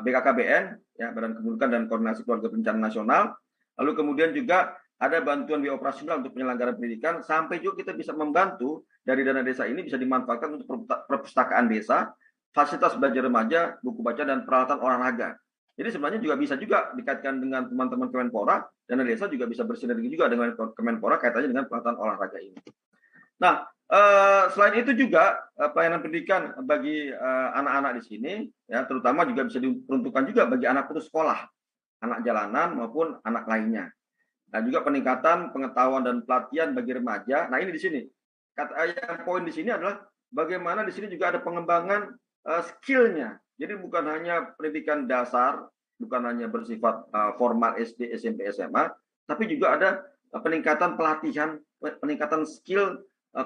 BKKBN, ya, Badan Kependudukan dan Koordinasi Keluarga Berencana Nasional. Lalu kemudian juga ada bantuan biaya operasional untuk penyelenggaraan pendidikan, sampai juga kita bisa membantu dari dana desa ini bisa dimanfaatkan untuk perpustakaan desa, fasilitas belajar remaja, buku baca, dan peralatan olahraga. Jadi sebenarnya juga bisa juga dikaitkan dengan teman-teman Kemenpora, dana desa juga bisa bersinergi juga dengan Kemenpora kaitannya dengan peralatan olahraga ini. Nah, selain itu juga pelayanan pendidikan bagi anak-anak di sini, ya terutama juga bisa diperuntukkan juga bagi anak putus sekolah, anak jalanan maupun anak lainnya. Nah, juga peningkatan pengetahuan dan pelatihan bagi remaja. Nah, ini di sini. Yang poin di sini adalah bagaimana di sini juga ada pengembangan skill-nya. Jadi bukan hanya pendidikan dasar, bukan hanya bersifat formal SD, SMP, SMA, tapi juga ada peningkatan pelatihan, peningkatan skill,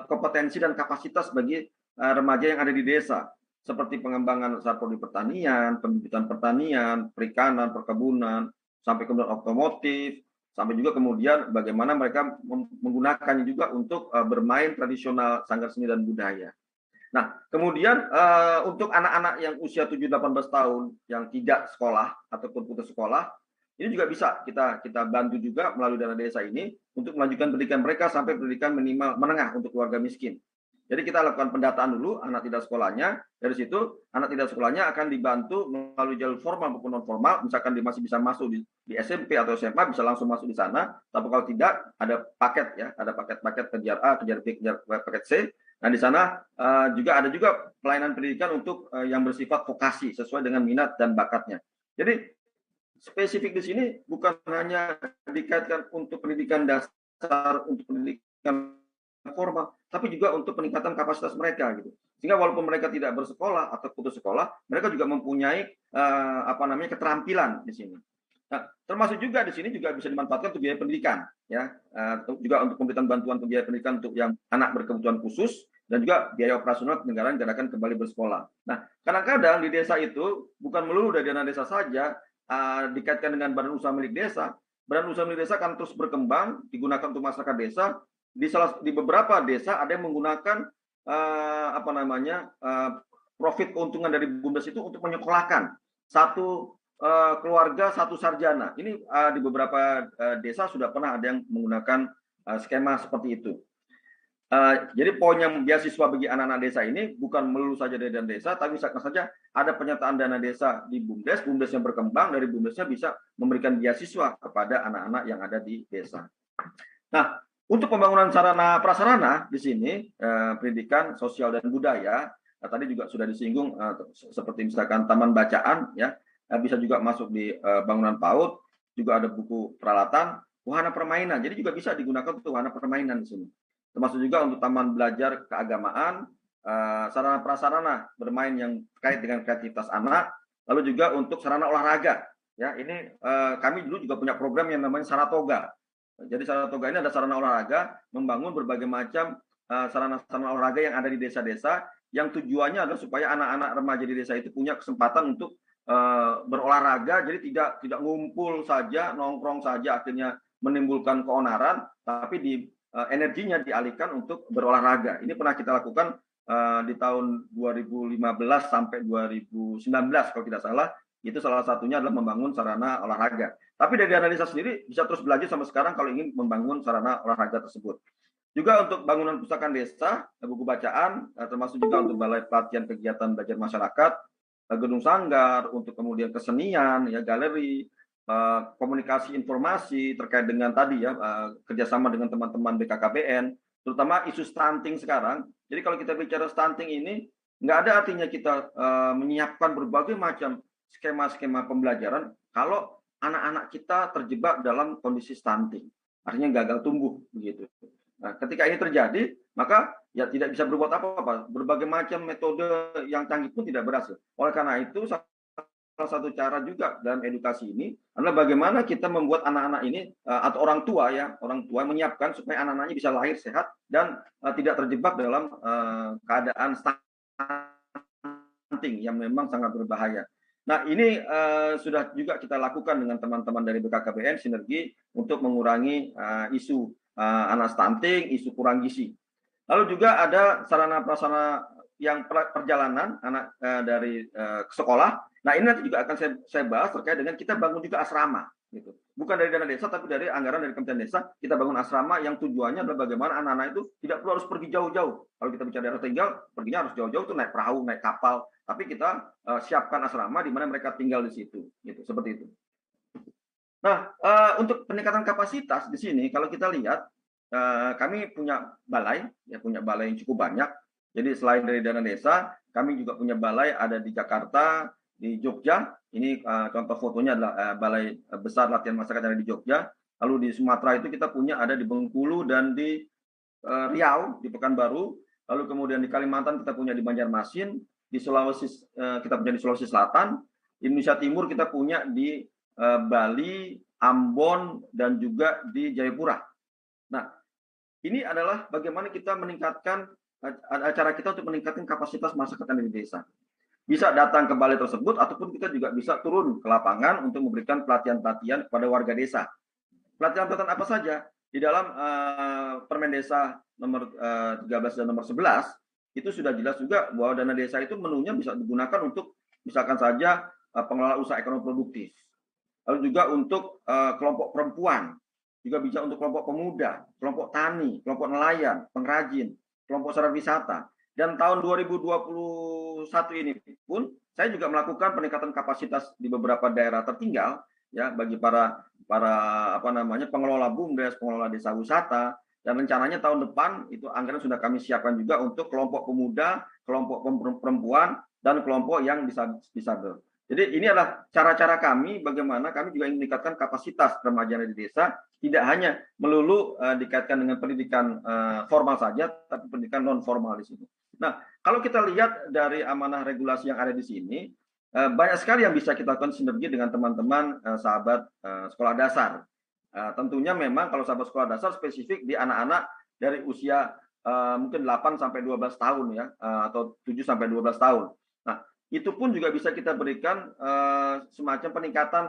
kompetensi dan kapasitas bagi remaja yang ada di desa, seperti pengembangan sarpodi pertanian, pembibitan pertanian, perikanan, perkebunan, sampai kemudian otomotif, sampai juga kemudian bagaimana mereka menggunakannya juga untuk bermain tradisional sanggar seni dan budaya. Nah, kemudian untuk anak-anak yang usia 7-18 tahun yang tidak sekolah ataupun putus sekolah, ini juga bisa kita bantu juga melalui dana desa ini untuk melanjutkan pendidikan mereka sampai pendidikan minimal menengah untuk keluarga miskin. Jadi kita lakukan pendataan dulu anak tidak sekolahnya, dari situ anak tidak sekolahnya akan dibantu melalui jalur formal maupun non formal, misalkan dia masih bisa masuk di SMP atau SMA bisa langsung masuk di sana, tapi kalau tidak ada paket ya, ada paket-paket kejar A, kejar B, kejar paket C. Nah di sana juga ada juga pelayanan pendidikan untuk yang bersifat vokasi sesuai dengan minat dan bakatnya. Jadi spesifik di sini bukan hanya dikaitkan untuk pendidikan dasar, untuk pendidikan formal, tapi juga untuk peningkatan kapasitas mereka gitu. Sehingga walaupun mereka tidak bersekolah atau putus sekolah, mereka juga mempunyai keterampilan di sini. Nah, termasuk juga di sini juga bisa dimanfaatkan untuk biaya pendidikan, ya, juga untuk pemberian bantuan untuk biaya pendidikan untuk yang anak berkebutuhan khusus dan juga biaya operasional penyelenggaraan gerakan kembali bersekolah. Nah, kadang-kadang di desa itu bukan melulu dari dana desa saja dikaitkan dengan badan usaha milik desa. Badan usaha milik desa akan terus berkembang, digunakan untuk masyarakat desa. Di beberapa desa ada yang menggunakan profit keuntungan dari BUMDes itu untuk menyekolahkan satu keluarga satu sarjana. Ini di beberapa desa sudah pernah ada yang menggunakan skema seperti itu. Jadi poin yang beasiswa bagi anak-anak desa ini bukan melulu saja dari dana desa, tapi misalkan saja ada penyertaan dana desa di BUMDes, BUMDes yang berkembang, dari BUMDesnya bisa memberikan beasiswa kepada anak-anak yang ada di desa. Nah, untuk pembangunan sarana prasarana di sini, pendidikan, sosial dan budaya, tadi juga sudah disinggung seperti misalkan taman bacaan, ya, bisa juga masuk di bangunan PAUD, juga ada buku peralatan, wahana permainan, jadi juga bisa digunakan untuk wahana permainan di sini. Termasuk juga untuk taman belajar keagamaan, sarana prasarana bermain yang terkait dengan kreativitas anak, lalu juga untuk sarana olahraga. Ya, ini kami dulu juga punya program yang namanya Saratoga. Jadi Saratoga ini ada sarana olahraga, membangun berbagai macam sarana-sarana olahraga yang ada di desa-desa, yang tujuannya adalah supaya anak-anak remaja di desa itu punya kesempatan untuk berolahraga, jadi tidak ngumpul saja, nongkrong saja, akhirnya menimbulkan keonaran, tapi energinya dialihkan untuk berolahraga. Ini pernah kita lakukan di tahun 2015 sampai 2019 kalau tidak salah. Itu salah satunya adalah membangun sarana olahraga. Tapi dari dana desa sendiri bisa terus belajar sampai sekarang kalau ingin membangun sarana olahraga tersebut. Juga untuk bangunan pustakaan desa, buku bacaan, termasuk juga untuk balai pelatihan kegiatan belajar masyarakat, gedung sanggar, untuk kemudian kesenian, ya, galeri, komunikasi informasi terkait dengan tadi ya, kerjasama dengan teman-teman BKKBN, terutama isu stunting sekarang. Jadi kalau kita bicara stunting ini, nggak ada artinya kita menyiapkan berbagai macam skema-skema pembelajaran kalau anak-anak kita terjebak dalam kondisi stunting, artinya gagal tumbuh begitu. Nah, ketika ini terjadi, maka ya tidak bisa berbuat apa-apa. Berbagai macam metode yang canggih pun tidak berhasil. Oleh karena itu, salah satu cara juga dalam edukasi ini adalah bagaimana kita membuat anak-anak ini atau orang tua menyiapkan supaya anak-anaknya bisa lahir sehat dan tidak terjebak dalam keadaan stunting yang memang sangat berbahaya. Nah, ini sudah juga kita lakukan dengan teman-teman dari BKKBN sinergi untuk mengurangi isu anak stunting, isu kurang gizi. Lalu juga ada sarana prasarana yang perjalanan anak dari sekolah. Nah, ini nanti juga akan saya bahas terkait dengan kita bangun juga asrama, gitu. Bukan dari dana desa, tapi dari anggaran dari Kementerian Desa kita bangun asrama yang tujuannya adalah bagaimana anak-anak itu tidak perlu harus pergi jauh-jauh. Kalau kita bicara daerah tinggal, perginya harus jauh-jauh tuh naik perahu, naik kapal. Tapi kita siapkan asrama di mana mereka tinggal di situ, gitu, seperti itu. Nah, untuk peningkatan kapasitas di sini, kalau kita lihat kami punya balai yang cukup banyak. Jadi selain dari dana desa, kami juga punya balai ada di Jakarta, di Jogja. Ini contoh fotonya adalah balai besar latihan masyarakat yang ada di Jogja. Lalu di Sumatera itu kita punya ada di Bengkulu dan di Riau, di Pekanbaru. Lalu kemudian di Kalimantan kita punya di Banjarmasin, di Sulawesi kita punya di Sulawesi Selatan, di Indonesia Timur kita punya di Bali, Ambon, dan juga di Jayapura. Nah, ini adalah bagaimana kita meningkatkan cara kita untuk meningkatkan kapasitas masyarakat yang di desa. Bisa datang ke balai tersebut ataupun kita juga bisa turun ke lapangan untuk memberikan pelatihan-pelatihan kepada warga desa. Pelatihan-pelatihan apa saja? Di dalam Permen Desa nomor 13 dan nomor 11 itu sudah jelas juga bahwa dana desa itu menunya bisa digunakan untuk misalkan saja pengelola usaha ekonomi produktif. Lalu juga untuk kelompok perempuan, juga bisa untuk kelompok pemuda, kelompok tani, kelompok nelayan, pengrajin, kelompok usaha wisata. Dan tahun 2021 ini pun saya juga melakukan peningkatan kapasitas di beberapa daerah tertinggal ya bagi para pengelola BUMDes, pengelola desa wisata, dan rencananya tahun depan itu anggaran sudah kami siapkan juga untuk kelompok pemuda, kelompok perempuan, dan kelompok yang disabel. Jadi ini adalah cara-cara kami bagaimana kami juga ingin meningkatkan kapasitas remaja di desa, tidak hanya melulu dikaitkan dengan pendidikan formal saja, tapi pendidikan non formal di sini. Nah, kalau kita lihat dari amanah regulasi yang ada di sini, banyak sekali yang bisa kita lakukan sinergi dengan teman-teman sahabat sekolah dasar. Tentunya memang kalau sahabat sekolah dasar spesifik di anak-anak dari usia mungkin 8 sampai 12 tahun ya, atau 7 sampai 12 tahun. Nah, itu pun juga bisa kita berikan semacam peningkatan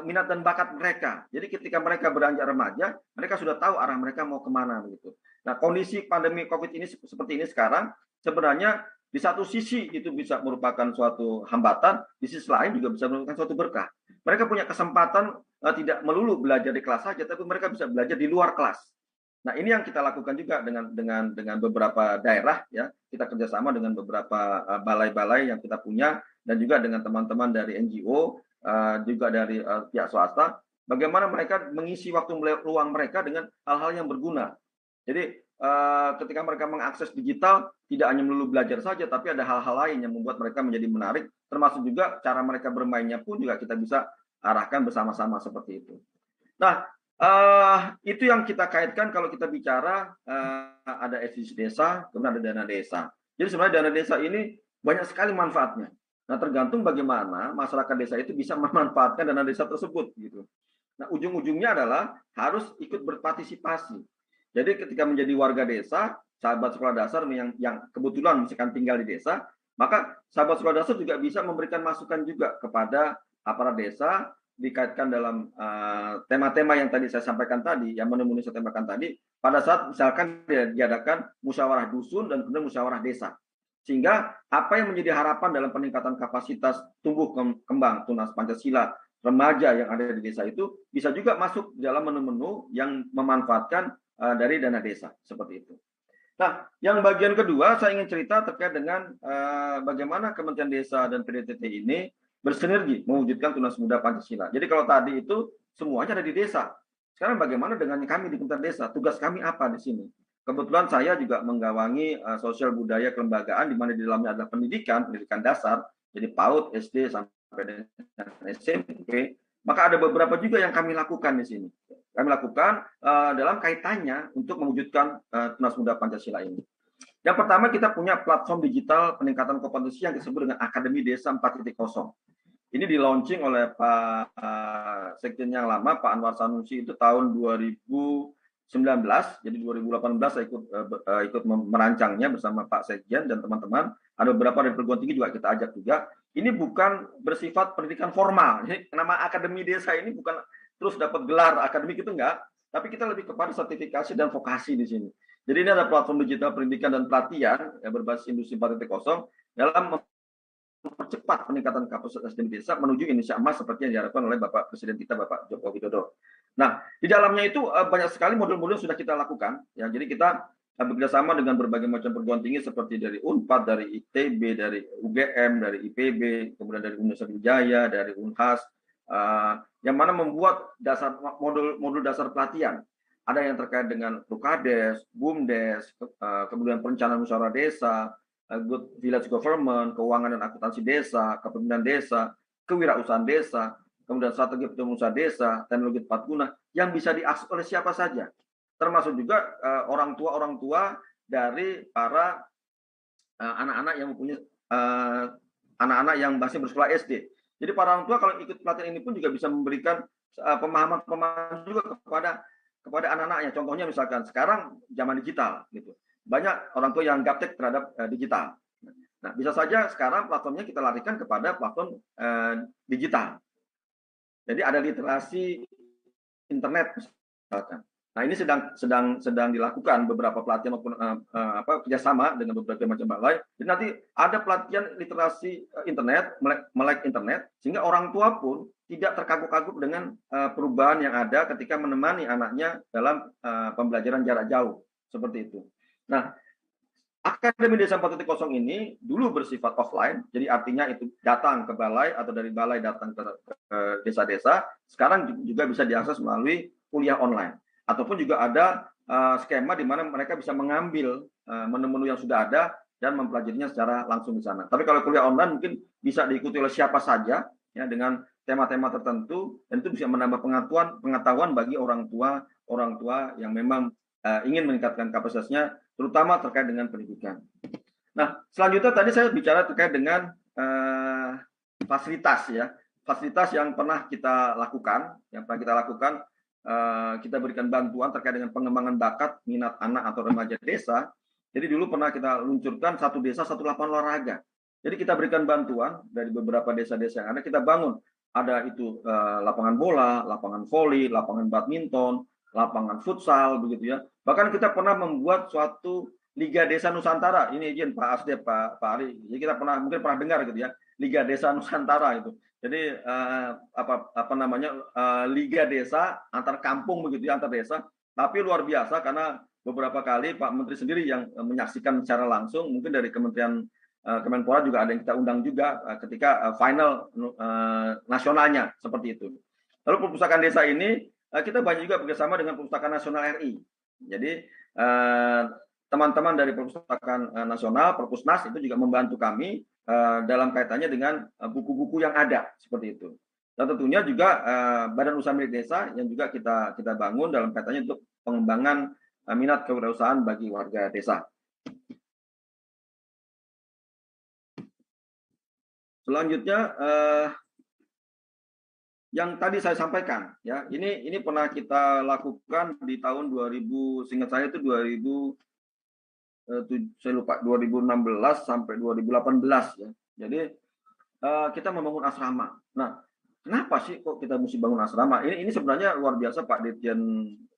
minat dan bakat mereka. Jadi ketika mereka beranjak remaja, mereka sudah tahu arah mereka mau kemana begitu. Nah, kondisi pandemi COVID ini seperti ini sekarang, sebenarnya di satu sisi itu bisa merupakan suatu hambatan, di sisi lain juga bisa merupakan suatu berkah. Mereka punya kesempatan tidak melulu belajar di kelas saja, tapi mereka bisa belajar di luar kelas. Nah, ini yang kita lakukan juga dengan beberapa daerah ya. Kita kerjasama dengan beberapa balai-balai yang kita punya dan juga dengan teman-teman dari NGO, juga dari pihak swasta. Bagaimana mereka mengisi waktu luang mereka dengan hal-hal yang berguna. Jadi ketika mereka mengakses digital, tidak hanya melulu belajar saja, tapi ada hal-hal lain yang membuat mereka menjadi menarik. Termasuk juga cara mereka bermainnya pun juga kita bisa arahkan bersama-sama seperti itu. Nah, itu yang kita kaitkan kalau kita bicara ada SDGs desa, kemudian ada dana desa. Jadi sebenarnya dana desa ini banyak sekali manfaatnya. Nah, tergantung bagaimana masyarakat desa itu bisa memanfaatkan dana desa tersebut gitu. Nah, ujung-ujungnya adalah harus ikut berpartisipasi. Jadi ketika menjadi warga desa, sahabat sekolah dasar yang kebetulan misalkan tinggal di desa, maka sahabat sekolah dasar juga bisa memberikan masukan juga kepada aparat desa dikaitkan dalam tema-tema yang tadi saya sampaikan tadi, yang menu-menu saya sampaikan tadi, pada saat misalkan diadakan musyawarah dusun dan kemudian musyawarah desa. Sehingga apa yang menjadi harapan dalam peningkatan kapasitas tumbuh kembang tunas Pancasila remaja yang ada di desa itu bisa juga masuk dalam menu-menu yang memanfaatkan dari dana desa, seperti itu. Nah, yang bagian kedua saya ingin cerita terkait dengan bagaimana Kementerian Desa dan PDTT ini bersinergi mewujudkan tunas muda Pancasila. Jadi kalau tadi itu semuanya ada di desa. Sekarang bagaimana dengan kami di Kementerian Desa? Tugas kami apa di sini? Kebetulan saya juga menggawangi sosial budaya kelembagaan di mana di dalamnya adalah pendidikan dasar, jadi PAUD, SD sampai dengan SMP. Maka ada beberapa juga yang kami lakukan di sini. Kami lakukan dalam kaitannya untuk mewujudkan tunas muda Pancasila ini. Yang pertama kita punya platform digital peningkatan kompetensi yang disebut dengan Akademi Desa 4.0. Ini di-launching oleh Pak Sekjen yang lama, Pak Anwar Sanusi itu tahun 2019. Jadi 2018 saya ikut merancangnya bersama Pak Sekjen dan teman-teman. Ada beberapa dari perguruan tinggi juga kita ajak juga. Ini bukan bersifat pendidikan formal. Jadi nama Akademi Desa ini bukan terus dapat gelar akademik itu enggak, tapi kita lebih kepada sertifikasi dan vokasi di sini. Jadi ini ada platform digital pendidikan dan pelatihan yang berbasis industri 4.0 dalam mempercepat peningkatan kapasitas SDM desa menuju Indonesia emas seperti yang diharapkan oleh Bapak Presiden kita, Bapak Joko Widodo. Nah, di dalamnya itu banyak sekali modul-modul sudah kita lakukan. Ya, jadi kita bekerjasama dengan berbagai macam perguruan tinggi seperti dari UNPAD, dari ITB, dari UGM, dari IPB, kemudian dari Universitas Wijaya, dari Unhas, yang mana membuat modul dasar pelatihan. ada yang terkait dengan Prukades, BUMDes, kemudian perencanaan musyawarah desa, good village government, keuangan dan akuntansi desa, kepemimpinan desa, kewirausahaan desa, kemudian strategi usaha desa, teknologi tepat guna yang bisa diakses oleh siapa saja, termasuk juga orang tua dari para anak-anak yang mempunyai anak-anak yang masih bersekolah SD. Jadi para orang tua kalau ikut pelatihan ini pun juga bisa memberikan pemahaman juga kepada anak-anaknya. Contohnya misalkan sekarang zaman digital gitu. Banyak orang tua yang gaptek terhadap digital. Nah, bisa saja sekarang platformnya kita larikan kepada platform digital. Jadi ada literasi internet misalkan. Nah, ini sedang dilakukan beberapa pelatihan maupun kerjasama dengan beberapa macam balai. Jadi nanti ada pelatihan literasi internet, melek internet, sehingga orang tua pun tidak terkagum-kagum dengan perubahan yang ada ketika menemani anaknya dalam pembelajaran jarak jauh seperti itu. Nah, Akademi Desa 4.0 ini dulu bersifat offline, jadi artinya itu datang ke balai atau dari balai datang ke desa-desa. Sekarang juga bisa diakses melalui kuliah online. Ataupun juga ada skema di mana mereka bisa mengambil menu-menu yang sudah ada dan mempelajarinya secara langsung di sana. Tapi kalau kuliah online mungkin bisa diikuti oleh siapa saja ya dengan tema-tema tertentu, dan itu bisa menambah pengetahuan bagi orang tua yang memang ingin meningkatkan kapasitasnya, terutama terkait dengan pendidikan. Nah, selanjutnya tadi saya bicara terkait dengan fasilitas ya, fasilitas yang pernah kita lakukan, kita berikan bantuan terkait dengan pengembangan bakat minat anak atau remaja desa. Jadi dulu pernah kita luncurkan satu desa satu lapangan olahraga. Jadi kita berikan bantuan dari beberapa desa-desa yang ada, kita bangun. Ada itu lapangan bola, lapangan voli, lapangan badminton, lapangan futsal, begitu ya. Bahkan kita pernah membuat suatu Liga Desa Nusantara. Ini izin Pak Asdep, Pak Ari. Jadi kita mungkin pernah dengar gitu ya, Liga Desa Nusantara itu. Jadi Liga Desa antar kampung begitu ya, antar desa. Tapi luar biasa karena beberapa kali Pak Menteri sendiri yang menyaksikan secara langsung, mungkin dari Kementerian Kemenpora juga ada yang kita undang juga ketika final nasionalnya seperti itu. Lalu perpustakaan desa ini kita banyak juga bekerjasama dengan Perpustakaan Nasional RI. Jadi teman-teman dari Perpustakaan Nasional, Perpusnas itu juga membantu kami dalam kaitannya dengan buku-buku yang ada seperti itu. Dan tentunya juga Badan Usaha Milik Desa yang juga kita bangun dalam kaitannya untuk pengembangan minat kewirausahaan bagi warga desa. Selanjutnya yang tadi saya sampaikan ya, ini pernah kita lakukan di tahun 2000, seingat saya itu 2016 sampai 2018 ya. Jadi kita membangun asrama. Nah, kenapa sih kok kita mesti bangun asrama? Ini sebenarnya luar biasa Pak Dirjen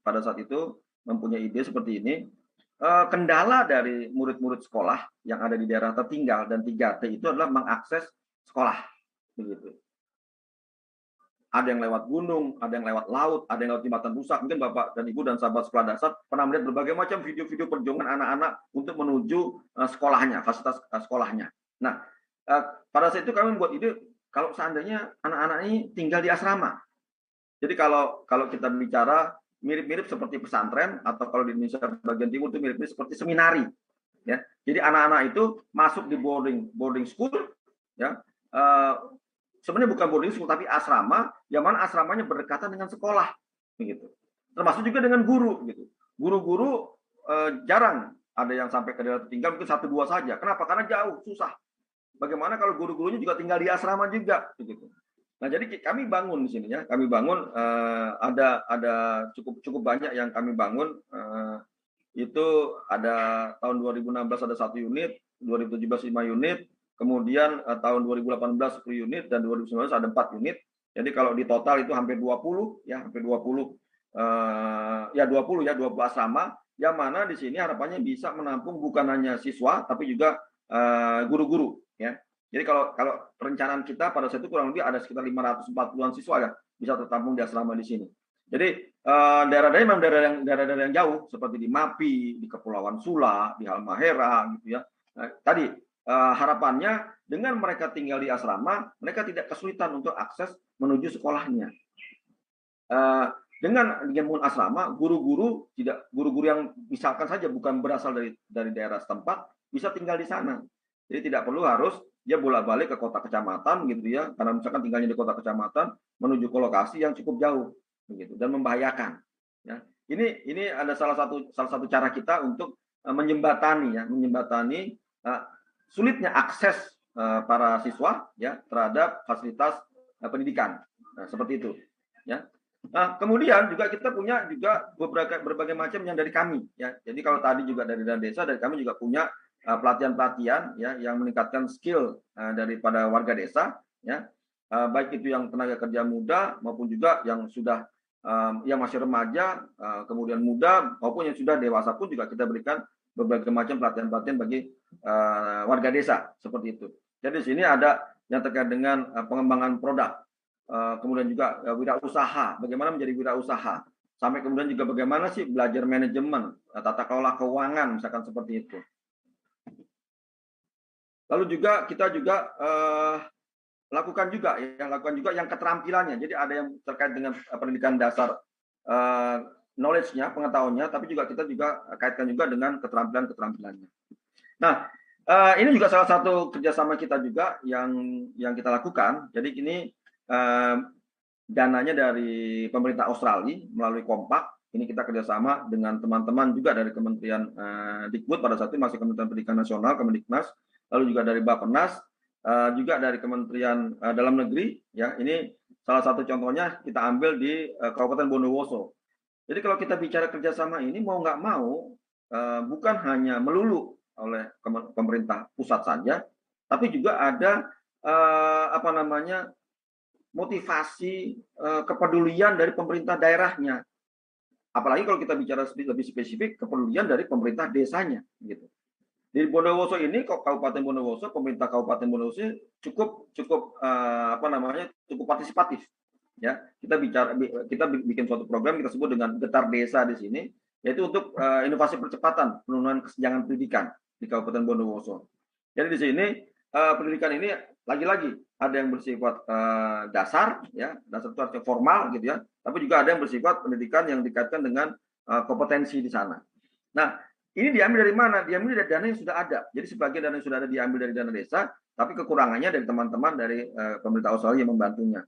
pada saat itu mempunyai ide seperti ini. Kendala dari murid-murid sekolah yang ada di daerah tertinggal dan 3T itu adalah mengakses sekolah, begitu. Ada yang lewat gunung, ada yang lewat laut, ada yang lewat jembatan rusak. Mungkin Bapak dan Ibu dan sahabat sekolah dasar pernah melihat berbagai macam video-video perjuangan anak-anak untuk menuju sekolahnya, fasilitas sekolahnya. Nah, pada saat itu kami membuat ide kalau seandainya anak-anak ini tinggal di asrama. Jadi kalau kita bicara mirip-mirip seperti pesantren, atau kalau di Indonesia bagian timur itu mirip-mirip seperti seminari. Ya, jadi anak-anak itu masuk di boarding school, ya. Sebenarnya bukan boarding school tapi asrama, yang mana asramanya berdekatan dengan sekolah, begitu. Termasuk juga dengan guru, gitu. Guru-guru jarang ada yang sampai ke daerah tertinggal, mungkin 1-2 saja. Kenapa? Karena jauh, susah. Bagaimana kalau guru-gurunya juga tinggal di asrama juga, begitu. Nah, jadi kami bangun di sini ya, kami bangun ada cukup banyak yang kami bangun. Itu ada tahun 2016 ada 1 unit, 2017 5 unit. Kemudian tahun 2018 10 unit dan 2019 ada 4 unit. Jadi kalau di total itu hampir 20 ya, hampir 20 20 asrama, yang mana di sini harapannya bisa menampung bukan hanya siswa tapi juga guru-guru ya. Jadi kalau perencanaan kita pada saat itu kurang lebih ada sekitar 540-an siswa ya bisa tertampung di asrama di sini. Jadi daerah-daerah memang daerah-daerah yang jauh seperti di Mapi, di Kepulauan Sula, di Halmahera gitu ya. Nah, tadi harapannya dengan mereka tinggal di asrama, mereka tidak kesulitan untuk akses menuju sekolahnya. dengan membangun asrama, guru-guru yang misalkan saja bukan berasal dari daerah setempat bisa tinggal di sana. Jadi tidak perlu harus dia bolak-balik ke kota kecamatan gitu ya, karena misalkan tinggalnya di kota kecamatan menuju ke lokasi yang cukup jauh begitu dan membahayakan. Ya. Ini ada salah satu cara kita untuk menjembatani sulitnya akses para siswa ya terhadap fasilitas pendidikan. Nah, seperti itu ya. Nah, kemudian juga kita punya juga berbagai macam yang dari kami ya. Jadi kalau tadi juga dari dana desa, dari kami juga punya pelatihan-pelatihan ya yang meningkatkan skill daripada warga desa ya. Baik itu yang tenaga kerja muda maupun juga yang sudah yang masih remaja, kemudian muda maupun yang sudah dewasa pun juga kita berikan berbagai macam pelatihan-pelatihan bagi warga desa seperti itu. Jadi di sini ada yang terkait dengan pengembangan produk. Kemudian juga wirausaha, bagaimana menjadi wirausaha, sampai kemudian juga bagaimana sih belajar manajemen, tata kelola keuangan, misalkan seperti itu. Lalu juga kita juga lakukan juga yang keterampilannya. Jadi ada yang terkait dengan pendidikan dasar, knowledge-nya, pengetahuannya, tapi juga kita juga kaitkan juga dengan keterampilannya. Nah, ini juga salah satu kerjasama kita juga yang kita lakukan. Jadi ini dananya dari pemerintah Australia melalui Kompak. Ini kita kerjasama dengan teman-teman juga dari Kementerian Dikbud, pada saat itu masih Kementerian Pendidikan Nasional, Kemendiknas, lalu juga dari Bappenas, juga dari Kementerian Dalam Negeri. Ya, ini salah satu contohnya kita ambil di Kabupaten Bondowoso. Jadi kalau kita bicara kerjasama ini mau nggak mau bukan hanya melulu oleh pemerintah pusat saja, tapi juga ada motivasi kepedulian dari pemerintah daerahnya. Apalagi kalau kita bicara lebih spesifik, kepedulian dari pemerintah desanya gitu. Di Bondowoso ini, Kabupaten Bondowoso, pemerintah Kabupaten Bondowoso cukup partisipatif. Ya, kita bikin suatu program kita sebut dengan Getar Desa di sini, yaitu untuk inovasi percepatan penurunan kesenjangan pendidikan di Kabupaten Bondowoso. Jadi di sini pendidikan ini lagi-lagi ada yang bersifat dasar, ya, dasar itu artinya formal gitu ya, tapi juga ada yang bersifat pendidikan yang dikaitkan dengan kompetensi di sana. Nah, ini diambil dari mana? Diambil dari dana yang sudah ada. Jadi sebagian dana yang sudah ada diambil dari dana desa, tapi kekurangannya dari teman-teman dari pemerintah Australia yang membantunya.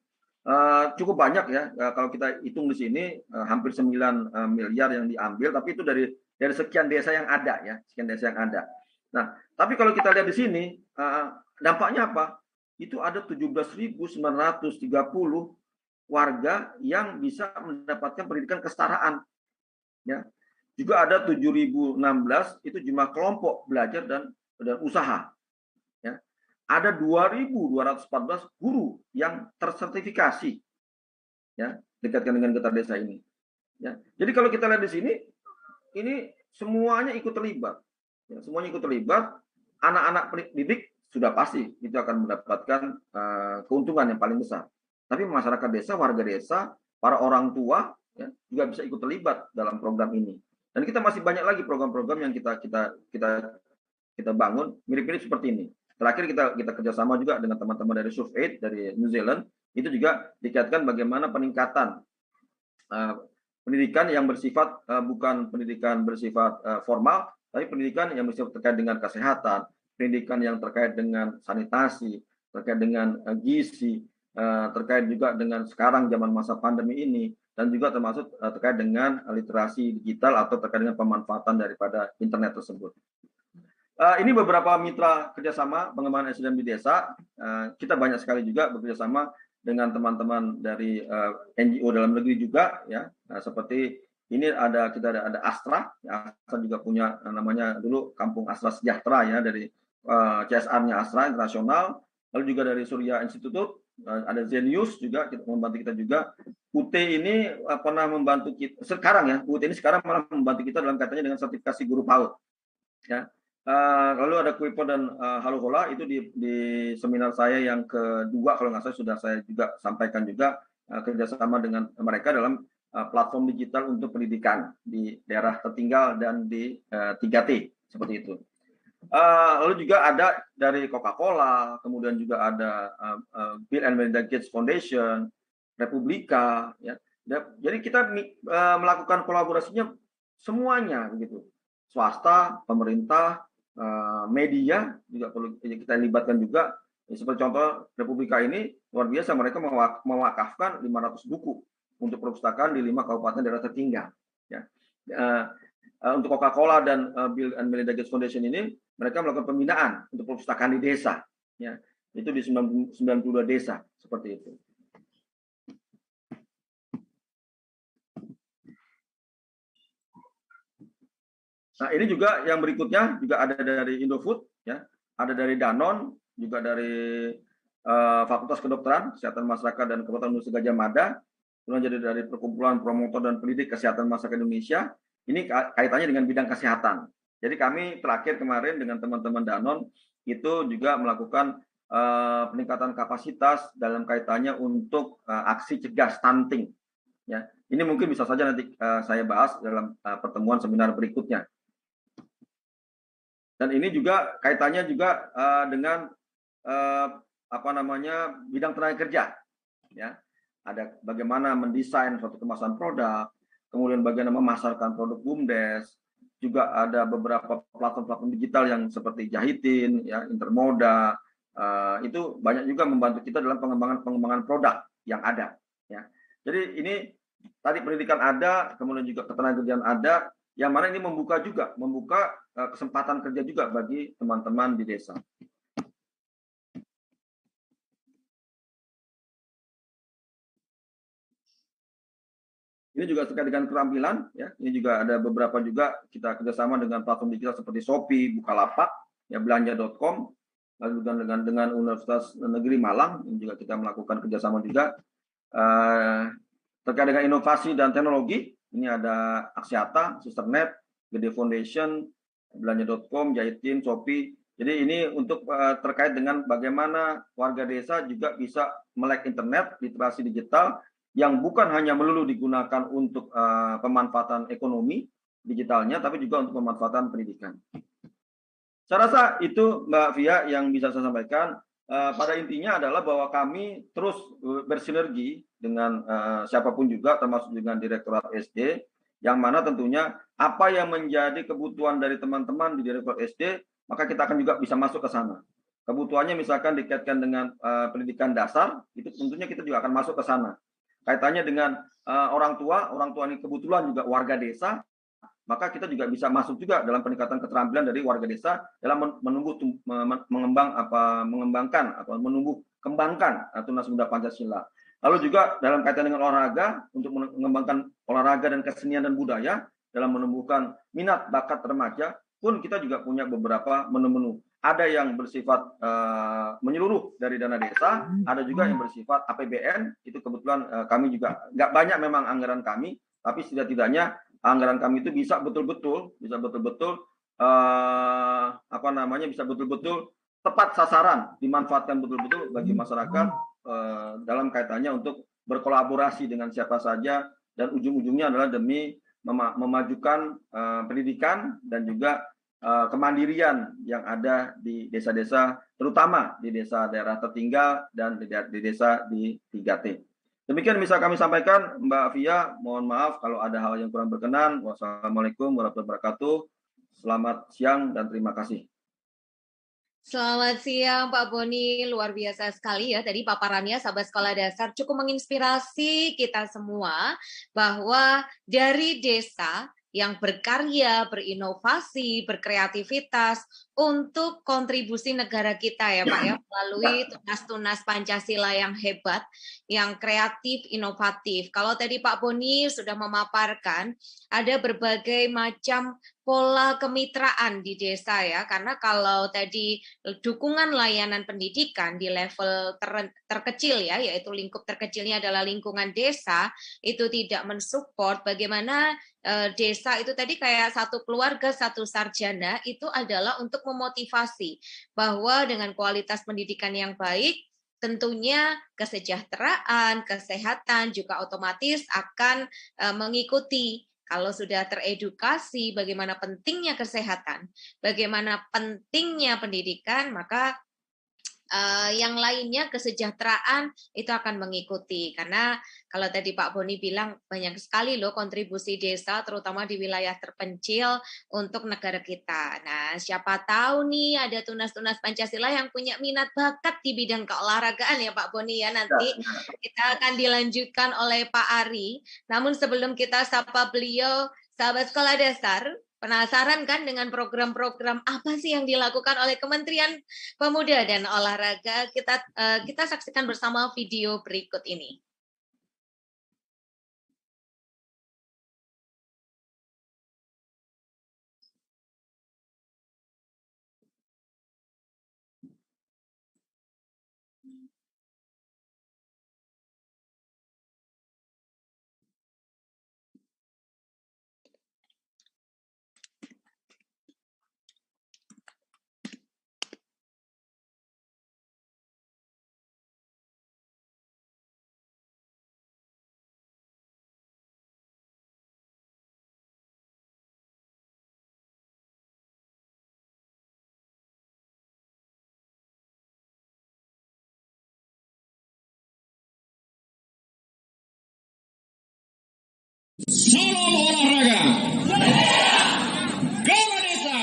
Cukup banyak ya, kalau kita hitung di sini hampir 9 miliar yang diambil, tapi itu dari sekian desa yang ada ya, sekian desa yang ada. Nah, tapi kalau kita lihat di sini dampaknya apa? Itu ada 17.930 warga yang bisa mendapatkan pendidikan kesetaraan. Ya. Juga ada 7.016 itu jumlah kelompok belajar dan usaha. Ya. Ada 2.214 guru yang tersertifikasi. Ya, dikaitkan dengan Getar Desa ini. Ya. Jadi kalau kita lihat di sini, ini semuanya ikut terlibat. Ya, semuanya ikut terlibat. Anak-anak pendidik sudah pasti itu akan mendapatkan keuntungan yang paling besar. Tapi masyarakat desa, warga desa, para orang tua ya, juga bisa ikut terlibat dalam program ini. Dan kita masih banyak lagi program-program yang kita bangun mirip-mirip seperti ini. Terakhir kita kerjasama juga dengan teman-teman dari SurfAid dari New Zealand. Itu juga dikaitkan bagaimana peningkatan pendidikan yang bersifat bukan pendidikan bersifat formal, tapi pendidikan yang bersifat terkait dengan kesehatan, pendidikan yang terkait dengan sanitasi, terkait dengan gizi, terkait juga dengan sekarang zaman masa pandemi ini, dan juga termasuk terkait dengan literasi digital atau terkait dengan pemanfaatan daripada internet tersebut. Ini beberapa mitra kerjasama pengembangan SDM di desa. Kita banyak sekali juga bekerjasama dengan teman-teman dari NGO dalam negeri juga, ya. Seperti ini kita ada Astra. Astra juga punya namanya dulu Kampung Astra Sejahtera ya, dari CSR-nya Astra Internasional. Lalu juga dari Surya Institute, ada Zenius juga membantu kita juga. UT ini pernah membantu kita sekarang ya. UT ini sekarang malah membantu kita dalam kaitannya dengan sertifikasi guru PAUD. Ya. Lalu ada Kuiper dan Halohola itu di seminar saya yang kedua kalau nggak salah sudah saya juga sampaikan juga kerjasama dengan mereka dalam platform digital untuk pendidikan di daerah tertinggal dan di 3T seperti itu. Lalu juga ada dari Coca-Cola, kemudian juga ada Bill and Melinda Gates Foundation, Republika, ya. Jadi kita melakukan kolaborasinya semuanya begitu. Swasta, pemerintah, media juga perlu kita libatkan juga. Seperti contoh Republika ini luar biasa, mereka mewakafkan 500 buku untuk perpustakaan di 5 kabupaten daerah tertinggal. Ya. Untuk Coca-Cola dan Bill and Melinda Gates Foundation ini, mereka melakukan pembinaan untuk perpustakaan di desa. Ya. Itu di 92 desa seperti itu. Nah, ini juga yang berikutnya juga ada dari Indofood, ya, ada dari Danone, juga dari Fakultas Kedokteran, Kesehatan Masyarakat dan Kepulauan Universitas Gadjah Mada, kemudian jadi dari Perkumpulan Promotor dan Pendidik Kesehatan Masyarakat Indonesia. Ini kaitannya dengan bidang kesehatan. Jadi kami terakhir kemarin dengan teman-teman Danone itu juga melakukan peningkatan kapasitas dalam kaitannya untuk aksi cegah stunting. Ya, ini mungkin bisa saja nanti saya bahas dalam pertemuan seminar berikutnya. Dan ini juga kaitannya juga dengan bidang tenaga kerja, ya. Ada bagaimana mendesain suatu kemasan produk, kemudian bagaimana memasarkan produk BUMDes, juga ada beberapa platform-platform digital yang seperti Jahitin, ya, Intermoda, itu banyak juga membantu kita dalam pengembangan produk yang ada, ya. Jadi ini tadi pendidikan ada, kemudian juga ketenagakerjaan ada, yang mana ini membuka kesempatan kerja juga bagi teman-teman di desa. Ini juga terkait dengan keterampilan, ya. Ini juga ada beberapa juga kita kerjasama dengan platform digital seperti Shopee, Bukalapak, ya, belanja.com, lalu dengan Universitas Negeri Malang, ini juga kita melakukan kerjasama juga terkait dengan inovasi dan teknologi. Ini ada Aksiata, Sisternet, Gede Foundation, belanja.com, Jahitin, Shopee. Jadi ini untuk terkait dengan bagaimana warga desa juga bisa melek internet, literasi digital, yang bukan hanya melulu digunakan untuk pemanfaatan ekonomi digitalnya, tapi juga untuk pemanfaatan pendidikan. Saya rasa itu Mbak Via yang bisa saya sampaikan. Pada intinya adalah bahwa kami terus bersinergi dengan siapapun juga, termasuk dengan Direktorat SD, yang mana tentunya apa yang menjadi kebutuhan dari teman-teman di Direktorat SD, maka kita akan juga bisa masuk ke sana. Kebutuhannya misalkan dikaitkan dengan pendidikan dasar, itu tentunya kita juga akan masuk ke sana. Kaitannya dengan orang tua ini kebetulan juga warga desa, maka kita juga bisa masuk juga dalam peningkatan keterampilan dari warga desa dalam kembangkan Tunas Muda Pancasila. Lalu juga dalam kaitan dengan olahraga, untuk mengembangkan olahraga dan kesenian dan budaya, dalam menumbuhkan minat bakat remaja pun kita juga punya beberapa menu-menu. Ada yang bersifat menyeluruh dari dana desa, ada juga yang bersifat APBN. Itu kebetulan kami juga nggak banyak memang anggaran kami, tapi setidaknya anggaran kami itu bisa betul-betul bisa betul-betul tepat sasaran, dimanfaatkan betul-betul bagi masyarakat dalam kaitannya untuk berkolaborasi dengan siapa saja, dan ujung-ujungnya adalah demi memajukan pendidikan dan juga kemandirian yang ada di desa-desa, terutama di desa daerah tertinggal dan di desa di 3T. Demikian bisa kami sampaikan, Mbak Via. Mohon maaf kalau ada hal yang kurang berkenan. Wassalamualaikum warahmatullahi wabarakatuh. Selamat siang dan terima kasih. Selamat siang Pak Boni, luar biasa sekali ya tadi paparannya sahabat sekolah dasar, cukup menginspirasi kita semua bahwa dari desa yang berkarya, berinovasi, berkreativitas untuk kontribusi negara kita ya Pak ya, melalui tunas-tunas Pancasila yang hebat, yang kreatif, inovatif. Kalau tadi Pak Boni sudah memaparkan ada berbagai macam pola kemitraan di desa ya, karena kalau tadi dukungan layanan pendidikan di level terkecil ya, yaitu lingkup terkecilnya adalah lingkungan desa, itu tidak mensupport bagaimana desa itu tadi kayak satu keluarga, satu sarjana, itu adalah untuk memotivasi bahwa dengan kualitas pendidikan yang baik, tentunya kesejahteraan, kesehatan juga otomatis akan mengikuti. Kalau sudah teredukasi bagaimana pentingnya kesehatan, bagaimana pentingnya pendidikan, maka yang lainnya kesejahteraan itu akan mengikuti. Karena kalau tadi Pak Boni bilang banyak sekali loh kontribusi desa terutama di wilayah terpencil untuk negara kita. Nah, siapa tahu nih ada tunas-tunas Pancasila yang punya minat bakat di bidang keolahragaan ya Pak Boni ya. Nanti kita akan dilanjutkan oleh Pak Ari. Namun sebelum kita sapa beliau, sahabat sekolah dasar, penasaran kan dengan program-program apa sih yang dilakukan oleh Kementerian Pemuda dan Olahraga? Kita saksikan bersama video berikut ini. Salam olahraga. Gala Desa.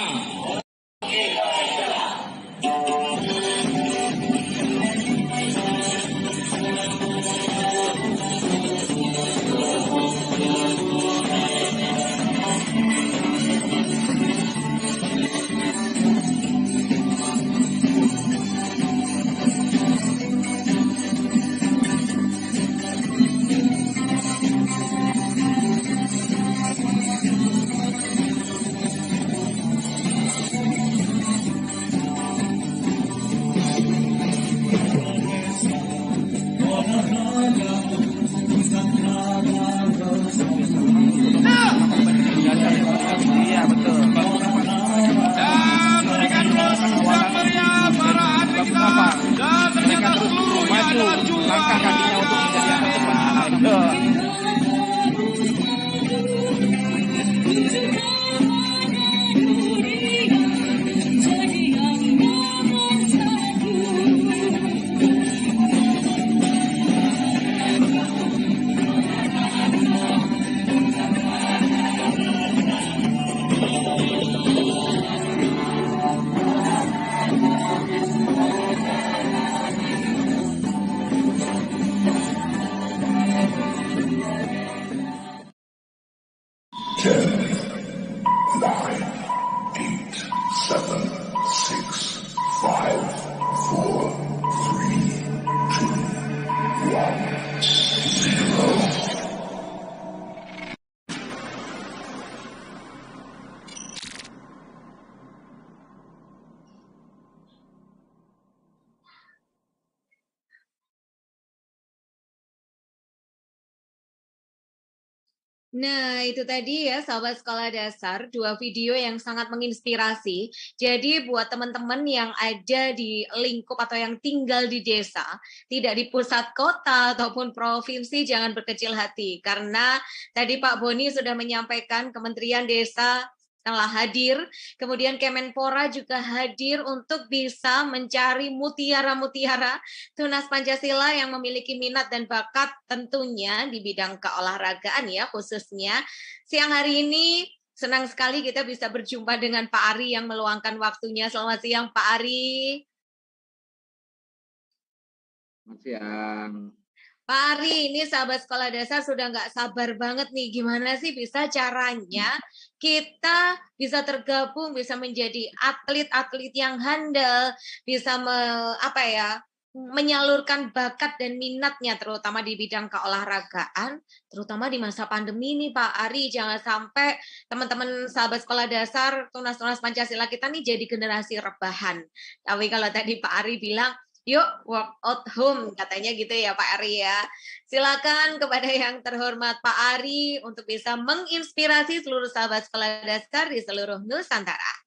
Iya betul. Dan berikan yang meriah para atlet kita. Dan ternyata seluruhnya adalah juara. Langkah kakinya untuk menjadi yang terdepan. Nah, itu tadi ya sahabat sekolah dasar, dua video yang sangat menginspirasi. Jadi buat teman-teman yang ada di lingkup atau yang tinggal di desa, tidak di pusat kota ataupun provinsi, jangan berkecil hati. Karena tadi Pak Boni sudah menyampaikan Kementerian Desa telah hadir, kemudian Kemenpora juga hadir untuk bisa mencari mutiara-mutiara tunas Pancasila yang memiliki minat dan bakat tentunya di bidang keolahragaan ya khususnya. Siang hari ini senang sekali kita bisa berjumpa dengan Pak Ari yang meluangkan waktunya. Selamat siang Pak Ari. Selamat siang. Pak Ari, ini sahabat sekolah dasar sudah nggak sabar banget nih, gimana sih bisa caranya kita bisa tergabung, bisa menjadi atlet-atlet yang handal, bisa menyalurkan bakat dan minatnya, terutama di bidang keolahragaan, terutama di masa pandemi nih Pak Ari. Jangan sampai teman-teman sahabat sekolah dasar, tunas-tunas Pancasila kita nih jadi generasi rebahan. Tapi kalau tadi Pak Ari bilang, yuk work out home, katanya gitu ya Pak Ari ya. Silakan kepada yang terhormat Pak Ari untuk bisa menginspirasi seluruh sahabat sekolah dasar di seluruh Nusantara.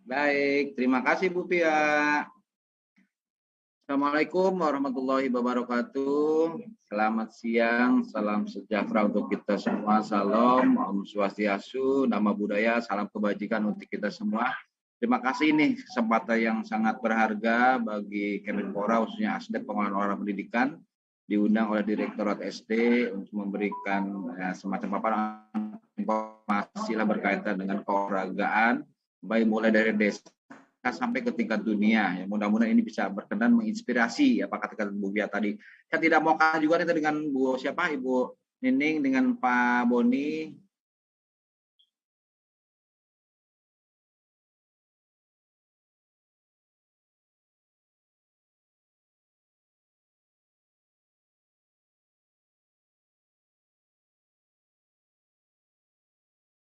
Baik, terima kasih Bu Pia. Assalamualaikum warahmatullahi wabarakatuh. Selamat siang, salam sejahtera untuk kita semua. Salam, Om Swastiastu, nama budaya, salam kebajikan untuk kita semua. Terima kasih nih kesempatan yang sangat berharga bagi Kemenpora, khususnya Asdep Pengelolaan Olahraga Pendidikan, diundang oleh Direktorat SD untuk memberikan semacam paparan informasi lah berkaitan dengan keolahragaan, baik mulai dari desa sampai ke tingkat dunia. Ya, mudah-mudahan ini bisa berkenan menginspirasi apa kata Bu Bia tadi. Saya tidak mau kalah juga nih dengan Bu siapa Ibu Nining dengan Pak Boni.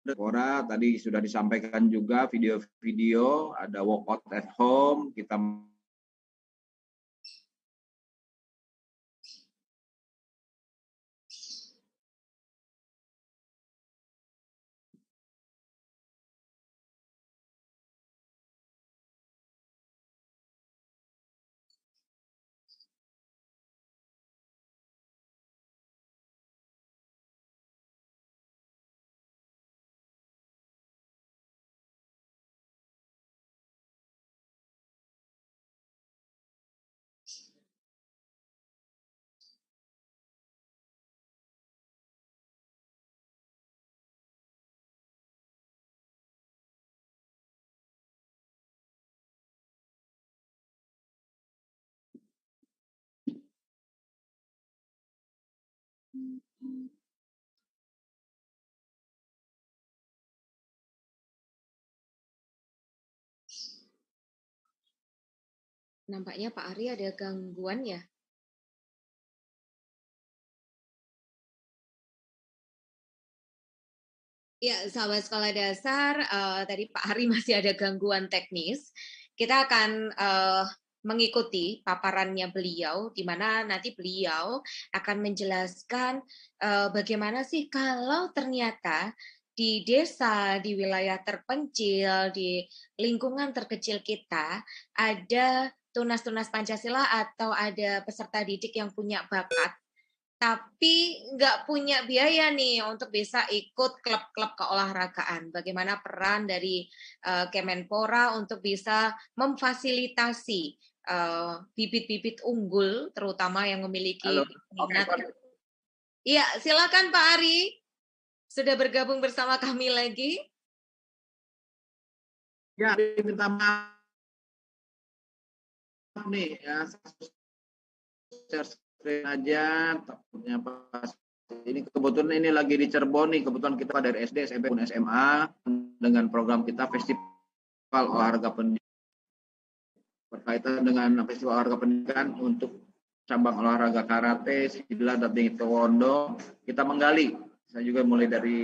Kemenpora tadi sudah disampaikan juga video-video, ada walkout at home, kita Nampaknya Pak Ari ada gangguan ya? Ya, sahabat sekolah dasar, tadi Pak Ari masih ada gangguan teknis. Kita akan mengikuti paparannya beliau, di mana nanti beliau akan menjelaskan bagaimana sih kalau ternyata di desa, di wilayah terpencil, di lingkungan terkecil kita, ada tunas-tunas Pancasila atau ada peserta didik yang punya bakat, tapi nggak punya biaya nih untuk bisa ikut klub-klub keolahragaan. Bagaimana peran dari Kemenpora untuk bisa memfasilitasi bibit-bibit unggul, terutama yang memiliki minat. Iya, silakan Pak Ari. Sudah bergabung bersama kami lagi. Ya, minta maaf nih ya, share screen aja, takutnya pas ini kebetulan ini lagi di Cirebon nih, kebetulan kita dari SD, SMP, dan SMA dengan program kita Festival Olahraga Pendidikan berkaitan dengan Festival Olahraga Pendidikan untuk cabang olahraga karate, silat, dan taekwondo. Kita menggali, saya juga mulai dari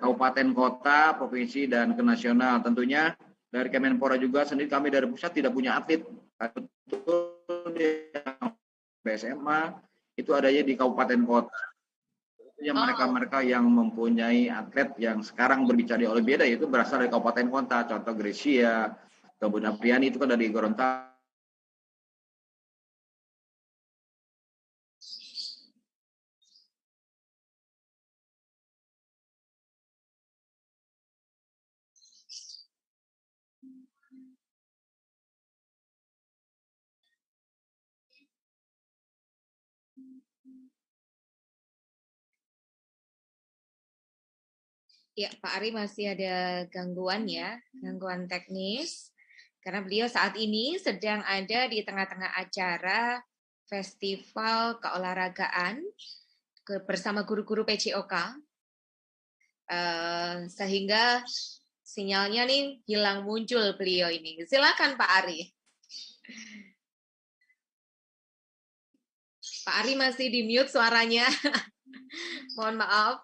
kabupaten, kota, provinsi, dan ke nasional. Tentunya dari Kemenpora juga sendiri, kami dari pusat tidak punya atlet. Betul di SMA itu adanya di kabupaten kota. Yang mereka-mereka yang mempunyai atlet yang sekarang berbicara di Olimpiade itu berasal dari kabupaten kota. Contoh Grecia, kemudian Priani itu kan dari Gorontalo. Ya, Pak Ari masih ada gangguan ya, gangguan teknis. Karena beliau saat ini sedang ada di tengah-tengah acara festival keolahragaan bersama guru-guru PCOK. Sehingga sinyalnya nih hilang muncul beliau ini. Silakan Pak Ari. Pak Ari masih di mute suaranya. Mohon maaf.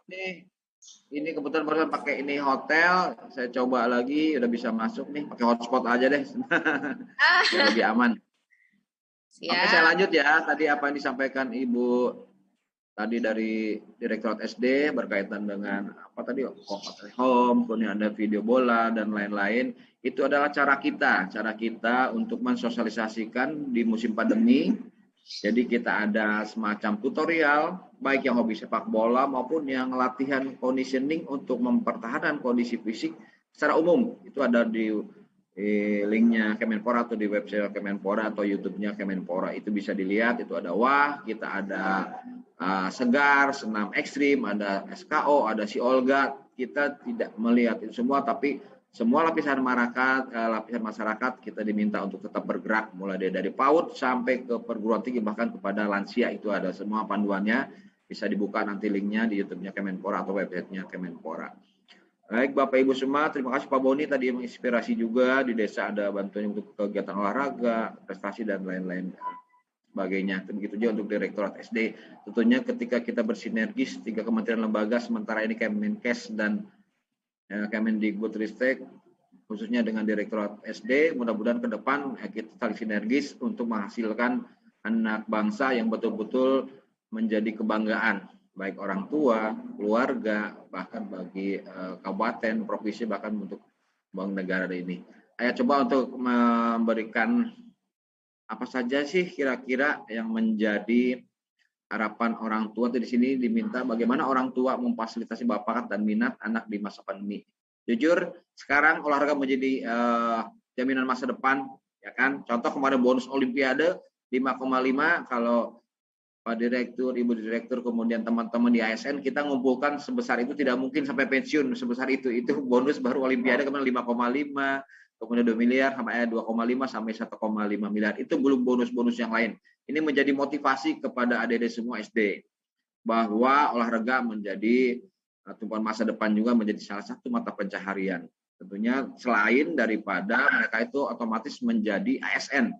Ini kebetulan barusan pakai ini hotel, saya coba lagi, udah bisa masuk nih, pakai hotspot aja deh, biar lebih aman. Siap. Oke, saya lanjut ya. Tadi apa yang disampaikan Ibu tadi dari Direktorat SD berkaitan dengan apa tadi, home, kemudian ada video bola dan lain-lain. Itu adalah cara kita untuk mensosialisasikan di musim pandemi. Jadi kita ada semacam tutorial, baik yang hobi sepak bola maupun yang latihan conditioning untuk mempertahankan kondisi fisik secara umum. Itu ada di di linknya Kemenpora atau di website Kemenpora atau YouTube-nya Kemenpora. Itu bisa dilihat, itu ada WAH, kita ada Segar, senam ekstrim, ada SKO, ada si Olga. Kita tidak melihat itu semua, tapi semua lapisan masyarakat kita diminta untuk tetap bergerak, mulai dari PAUD sampai ke perguruan tinggi, bahkan kepada lansia. Itu ada semua panduannya, bisa dibuka nanti linknya di YouTube-nya Kemenpora atau website-nya Kemenpora. Baik Bapak Ibu semua, terima kasih Pak Boni tadi menginspirasi juga. Di desa ada bantuan untuk kegiatan olahraga, prestasi dan lain-lain sebagainya. Begitu juga untuk Direktorat SD. Tentunya ketika kita bersinergis 3 kementerian lembaga, sementara ini Kemenkes dan Kemendikbudristek, khususnya dengan Direktorat SD, mudah-mudahan ke depan kita saling sinergis untuk menghasilkan anak bangsa yang betul-betul menjadi kebanggaan, baik orang tua, keluarga, bahkan bagi kabupaten, provinsi, bahkan untuk bank negara ini. Saya coba untuk memberikan apa saja sih kira-kira yang menjadi harapan orang tua. Di sini diminta bagaimana orang tua memfasilitasi bakat dan minat anak di masa pandemi. Jujur, sekarang olahraga menjadi jaminan masa depan, ya kan? Contoh kemarin bonus Olimpiade 5,5, kalau Pak Direktur, Ibu Direktur, kemudian teman-teman di ASN, kita ngumpulkan sebesar itu tidak mungkin sampai pensiun sebesar itu. Itu bonus baru Olimpiade kemarin 5,5, kemudian 2 miliar sampai 2,5 sampai 1,5 miliar. Itu belum bonus-bonus yang lain. Ini menjadi motivasi kepada adik-adik semua SD bahwa olahraga menjadi tumpuan masa depan, juga menjadi salah satu mata pencaharian. Tentunya selain daripada mereka itu otomatis menjadi ASN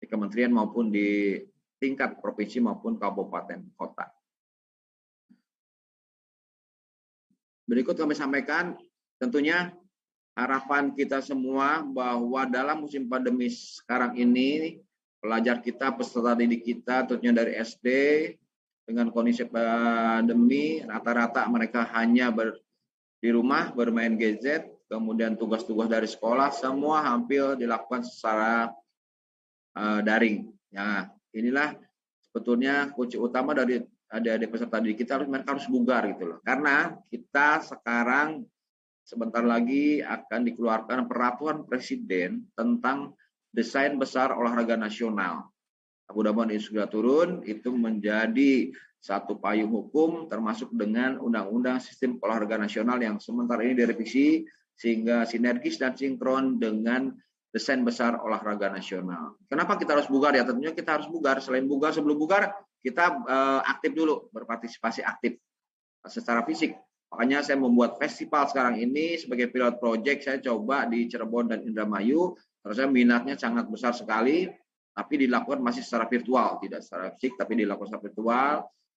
di kementerian maupun di tingkat provinsi maupun kabupaten kota. Berikut kami sampaikan tentunya harapan kita semua bahwa dalam musim pandemi sekarang ini, pelajar kita, peserta didik kita, tentunya dari SD, dengan kondisi pandemi, rata-rata mereka hanya di rumah bermain gadget, kemudian tugas-tugas dari sekolah, semua hampir dilakukan secara daring. Ya, inilah sebetulnya kunci utama dari adik-adik peserta didik kita, mereka harus bugar gitu loh. Karena kita sekarang sebentar lagi akan dikeluarkan peraturan presiden tentang desain besar olahraga nasional. Mudah-mudahan ini sudah turun, itu menjadi satu payung hukum termasuk dengan undang-undang sistem olahraga nasional yang sementara ini direvisi sehingga sinergis dan sinkron dengan desain besar olahraga nasional. Kenapa kita harus bugar? Ya tentunya kita harus bugar. Selain bugar, sebelum bugar kita aktif dulu, berpartisipasi aktif secara fisik. Makanya saya membuat festival sekarang ini sebagai pilot project. Saya coba di Cirebon dan Indramayu. Terus saya minatnya sangat besar sekali, tapi dilakukan masih secara virtual, tidak secara fisik, tapi dilakukan secara virtual.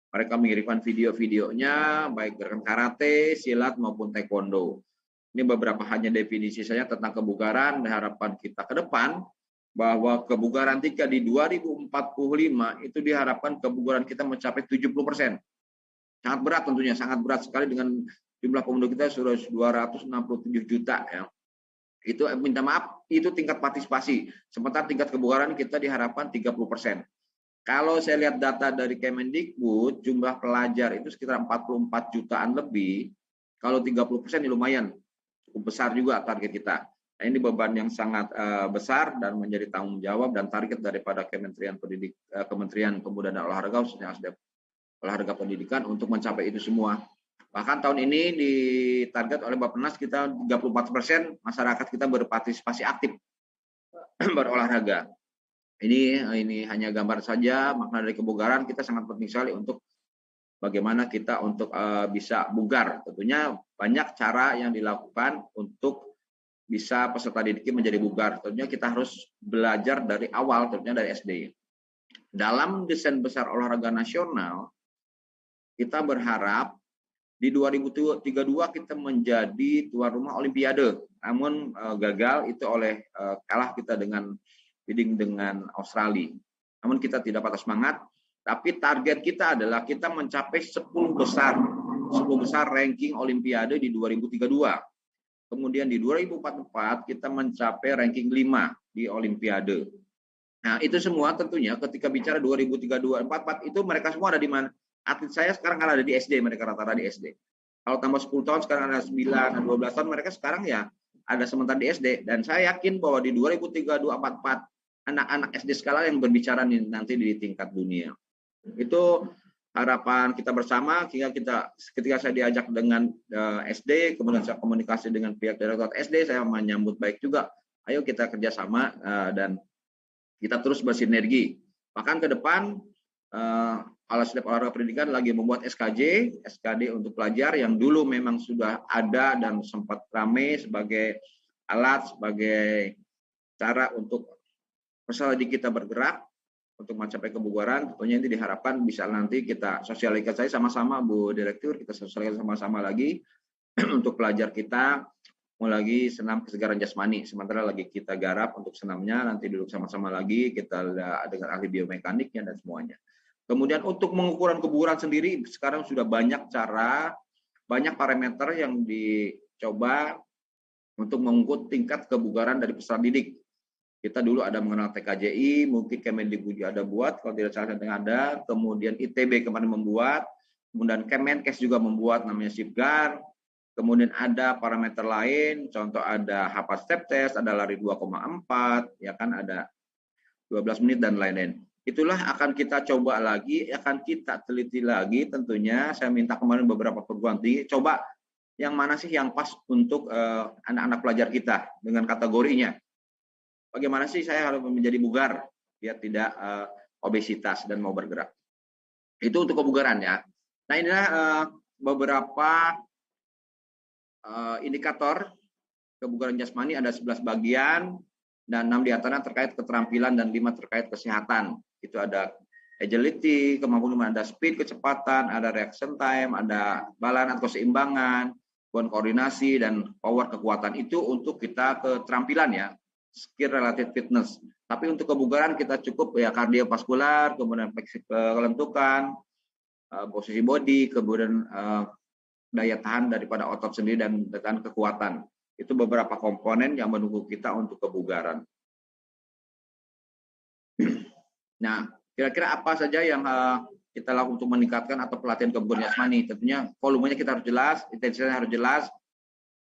Mereka mengirimkan video-videonya, baik gerakan karate, silat maupun taekwondo. Ini beberapa hanya definisi saya tentang kebugaran. Dan harapan kita ke depan bahwa kebugaran kita di 2045 itu diharapkan kebugaran kita mencapai 70%. Sangat berat tentunya, sangat berat sekali dengan jumlah penduduk kita sudah 267 juta ya. Itu minta maaf, itu tingkat partisipasi. Sementara tingkat kebugaran kita diharapkan 30%. Kalau saya lihat data dari Kemendikbud, jumlah pelajar itu sekitar 44 jutaan lebih. Kalau 30% ini lumayan, cukup besar juga target kita. Nah, ini beban yang sangat besar dan menjadi tanggung jawab dan target daripada Kementerian Pemuda dan Olahraga, khususnya olahraga pendidikan, untuk mencapai itu semua. Bahkan tahun ini ditarget oleh Bappenas kita 34% masyarakat kita berpartisipasi aktif berolahraga. Ini hanya gambar saja makna dari kebugaran. Kita sangat penting sekali untuk bagaimana kita untuk bisa bugar. Tentunya banyak cara yang dilakukan untuk bisa peserta didik menjadi bugar. Tentunya kita harus belajar dari awal, tentunya dari SD. Dalam desain besar olahraga nasional, kita berharap di 2032 kita menjadi tuan rumah Olimpiade. Namun gagal itu oleh kalah kita dengan Australia. Namun kita tidak patah semangat, tapi target kita adalah kita mencapai 10 besar ranking Olimpiade di 2032. Kemudian di 2044 kita mencapai ranking 5 di Olimpiade. Nah, itu semua tentunya ketika bicara 2032-44 itu mereka semua ada di mana? Atlet saya sekarang ada di SD, mereka rata-rata di SD. Kalau tambah 10 tahun sekarang ada 9, 12 tahun, mereka sekarang ya ada sementara di SD, dan saya yakin bahwa di 2034 anak-anak SD skala yang berbicara nanti di tingkat dunia. Itu harapan kita bersama. Ketika saya diajak dengan SD, kemudian saya komunikasi dengan pihak Direktorat SD, saya menyambut baik juga. Ayo kita kerjasama dan kita terus bersinergi. Bahkan ke depan Alat Olahraga Pendidikan lagi membuat SKD untuk pelajar yang dulu memang sudah ada dan sempat ramai sebagai alat, sebagai cara untuk peserta didik kita bergerak untuk mencapai kebugaran. Tentunya ini diharapkan bisa nanti kita sosialisasi sama-sama, Bu Direktur, kita sosialisasi sama-sama lagi untuk pelajar kita mau lagi senam kesegaran jasmani. Sementara lagi kita garap untuk senamnya, nanti duduk sama-sama lagi, kita dengan ahli biomekaniknya dan semuanya. Kemudian untuk pengukuran kebugaran sendiri, sekarang sudah banyak cara, banyak parameter yang dicoba untuk mengukur tingkat kebugaran dari peserta didik. Kita dulu ada mengenal TKJI, mungkin Kemendikbud ada buat, kalau tidak salah ada, kemudian ITB kemarin membuat, kemudian Kemenkes juga membuat namanya Safeguard, kemudian ada parameter lain, contoh ada HAPA step test, ada lari 2,4, ya kan ada 12 menit dan lain-lain. Itulah akan kita coba lagi, akan kita teliti lagi tentunya. Saya minta kemarin beberapa perguruan tinggi, coba yang mana sih yang pas untuk anak-anak pelajar kita dengan kategorinya. Bagaimana sih saya harus menjadi bugar biar tidak obesitas dan mau bergerak. Itu untuk kebugaran ya. Nah inilah beberapa indikator kebugaran jasmani, ada 11 bagian dan 6 diantaranya terkait keterampilan dan 5 terkait kesehatan. Itu ada agility, kemampuan, ada speed, kecepatan, ada reaction time, ada balance atau keseimbangan, koordinasi dan power, kekuatan. Itu untuk kita keterampilan ya, skill related fitness. Tapi untuk kebugaran kita cukup ya kardiovaskular, kemudian kelentukan, posisi body, kemudian daya tahan daripada otot sendiri dan kekuatan. Itu beberapa komponen yang mendukung kita untuk kebugaran. Nah, kira-kira apa saja yang kita lakukan untuk meningkatkan atau pelatihan kebugaran jasmani? Tentunya volumenya kita harus jelas, intensitasnya harus jelas.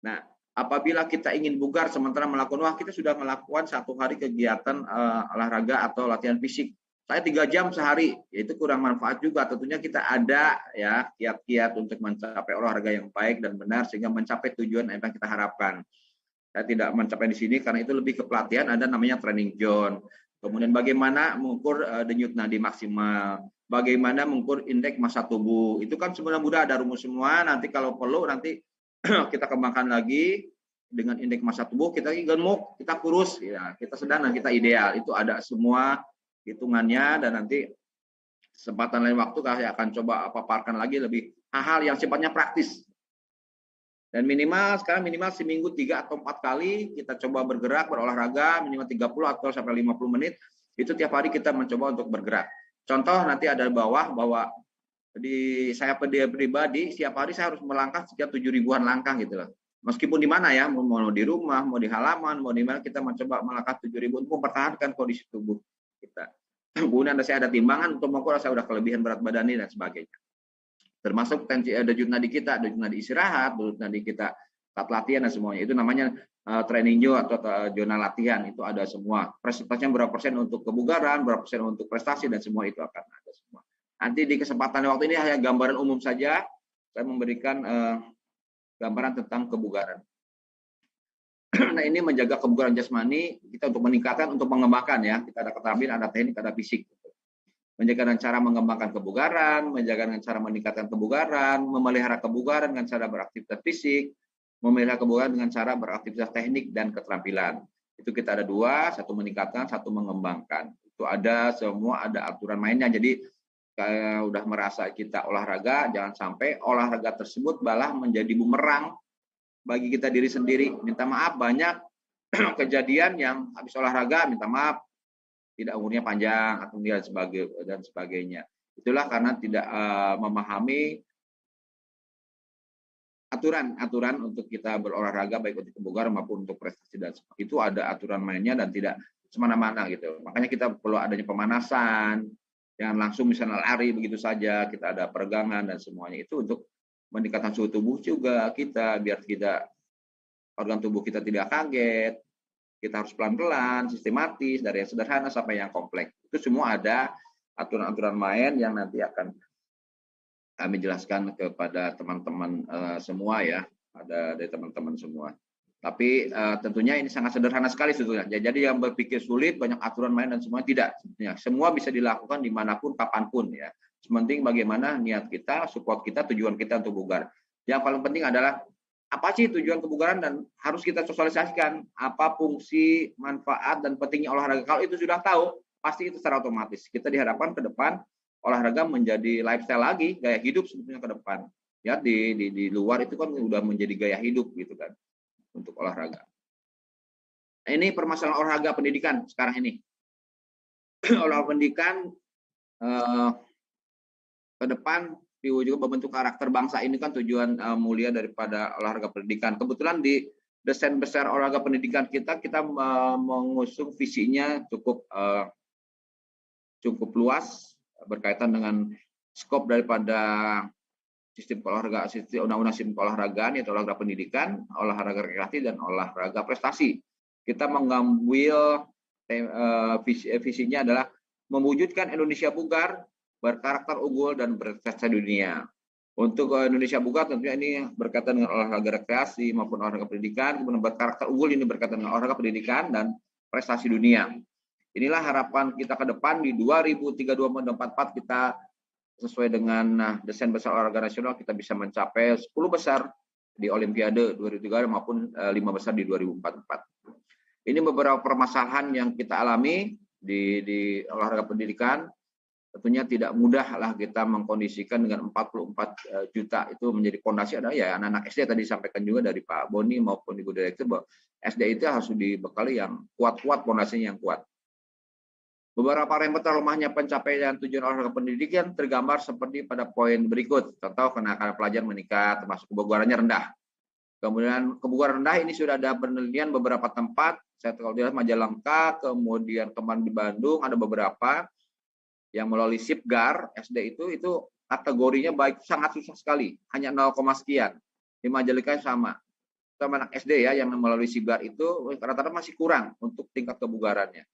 Nah, apabila kita ingin bugar sementara melakukan, kita sudah melakukan 1 hari kegiatan olahraga atau latihan fisik. Saya 3 jam sehari, itu kurang manfaat juga. Tentunya kita ada ya kiat-kiat untuk mencapai olahraga yang baik dan benar sehingga mencapai tujuan yang kita harapkan. Saya tidak mencapai di sini karena itu lebih ke pelatihan, ada namanya training zone. Kemudian bagaimana mengukur denyut nadi maksimal, bagaimana mengukur indeks massa tubuh. Itu kan sebenarnya mudah, ada rumus semua. Nanti kalau perlu nanti kita kembangkan lagi dengan indeks massa tubuh, kita gemuk, kita kurus, ya, kita sedang dan kita ideal. Itu ada semua hitungannya dan nanti kesempatan lain waktu saya akan coba paparkan lagi lebih hal-hal yang sifatnya praktis. Dan sekarang minimal seminggu 3 atau 4 kali kita coba bergerak, berolahraga, minimal 30 atau sampai 50 menit. Itu tiap hari kita mencoba untuk bergerak. Contoh nanti ada bawah bahwa saya pribadi setiap hari saya harus melangkah sekitar 7.000-an langkah gitu loh. Meskipun di mana ya, mau di rumah, mau di halaman, mau di mana, kita mencoba melangkah 7.000 untuk mempertahankan kondisi tubuh kita. Kemudian saya ada timbangan untuk mengukur saya udah kelebihan berat badan ini dan sebagainya. Termasuk denyut nadi kita, denyut nadi istirahat, denyut nadi kita saat latihan dan semuanya. Itu namanya training zone atau zona latihan. Itu ada semua. Presentasinya berapa persen untuk kebugaran, berapa persen untuk prestasi dan semua itu akan ada semua. Nanti di kesempatan waktu ini hanya gambaran umum saja. Saya memberikan gambaran tentang kebugaran. Nah ini menjaga kebugaran jasmani kita untuk meningkatkan, untuk mengembangkan ya. Kita ada keterampilan, ada teknik, ada fisik. Menjaga dengan cara mengembangkan kebugaran, menjaga dengan cara meningkatkan kebugaran, memelihara kebugaran dengan cara beraktivitas fisik, memelihara kebugaran dengan cara beraktivitas teknik dan keterampilan. Itu kita ada 2, 1 meningkatkan, 1 mengembangkan. Itu ada semua, ada aturan mainnya. Jadi kalau udah merasa kita olahraga, jangan sampai olahraga tersebut malah menjadi bumerang bagi kita diri sendiri. Minta maaf, banyak kejadian yang habis olahraga minta maaf, tidak umurnya panjang atau dan sebagainya. Itulah karena tidak memahami aturan untuk kita berolahraga baik untuk kebugaran maupun untuk prestasi dan sebagainya. Itu ada aturan mainnya dan tidak semena-mena gitu. Makanya kita perlu adanya pemanasan, jangan langsung misalnya lari begitu saja, kita ada peregangan dan semuanya. Itu untuk meningkatkan suhu tubuh juga kita biar kita organ tubuh kita tidak kaget, kita harus pelan-pelan, sistematis, dari yang sederhana sampai yang kompleks. Itu semua ada aturan-aturan main yang nanti akan kami jelaskan kepada teman-teman semua ya, ada dari teman-teman semua. Tapi tentunya ini sangat sederhana sekali sebetulnya. Jadi yang berpikir sulit, banyak aturan main dan semua tidak. Sebetulnya semua bisa dilakukan dimanapun, kapanpun ya. Sementing bagaimana niat kita, support kita, tujuan kita untuk bugar. Yang paling penting adalah apa sih tujuan kebugaran dan harus kita sosialisasikan apa fungsi, manfaat dan pentingnya olahraga. Kalau itu sudah tahu, pasti itu secara otomatis. Kita diharapkan ke depan olahraga menjadi lifestyle lagi, gaya hidup sebetulnya ke depan. Ya di luar itu kan udah menjadi gaya hidup gitu kan untuk olahraga. Ini permasalahan olahraga pendidikan sekarang ini. Olahraga pendidikan ke depan juga membentuk karakter bangsa ini kan tujuan mulia daripada olahraga pendidikan. Kebetulan di desain besar olahraga pendidikan kita mengusung visinya cukup luas berkaitan dengan skop daripada sistem olahraga, sistem undang-undang sistem olahragaan yaitu olahraga pendidikan, olahraga rekreasi dan olahraga prestasi. Kita mengambil visinya adalah mewujudkan Indonesia bugar, berkarakter unggul dan berprestasi dunia. Untuk Indonesia bugar tentunya ini berkaitan dengan olahraga rekreasi maupun olahraga pendidikan, kemudian berkarakter unggul ini berkaitan dengan olahraga pendidikan dan prestasi dunia. Inilah harapan kita ke depan di 2032-2044 kita sesuai dengan desain besar olahraga nasional kita bisa mencapai 10 besar di Olimpiade 2030 maupun 5 besar di 2044. Ini beberapa permasalahan yang kita alami di olahraga pendidikan. Tentunya tidak mudah lah kita mengkondisikan dengan 44 juta itu menjadi fondasi. Ada ya anak-anak SD tadi disampaikan juga dari Pak Boni maupun Ibu Direktur bahwa SD itu harus dibekali yang kuat-kuat, fondasinya yang kuat. Beberapa parameter lemahnya pencapaian tujuan olahraga pendidikan tergambar seperti pada poin berikut. Contoh kenakalan pelajar meningkat, termasuk kebugarannya rendah. Kemudian kebugaran rendah ini sudah ada penelitian beberapa tempat. Saya kalau lihat Majalengka, kemudian kemarin di Bandung ada beberapa yang melalui SIPGAR SD itu kategorinya baik sangat susah sekali, hanya 0, sekian. Di Majalengka sama anak SD ya yang melalui SIPGAR itu rata-rata masih kurang untuk tingkat kebugarannya.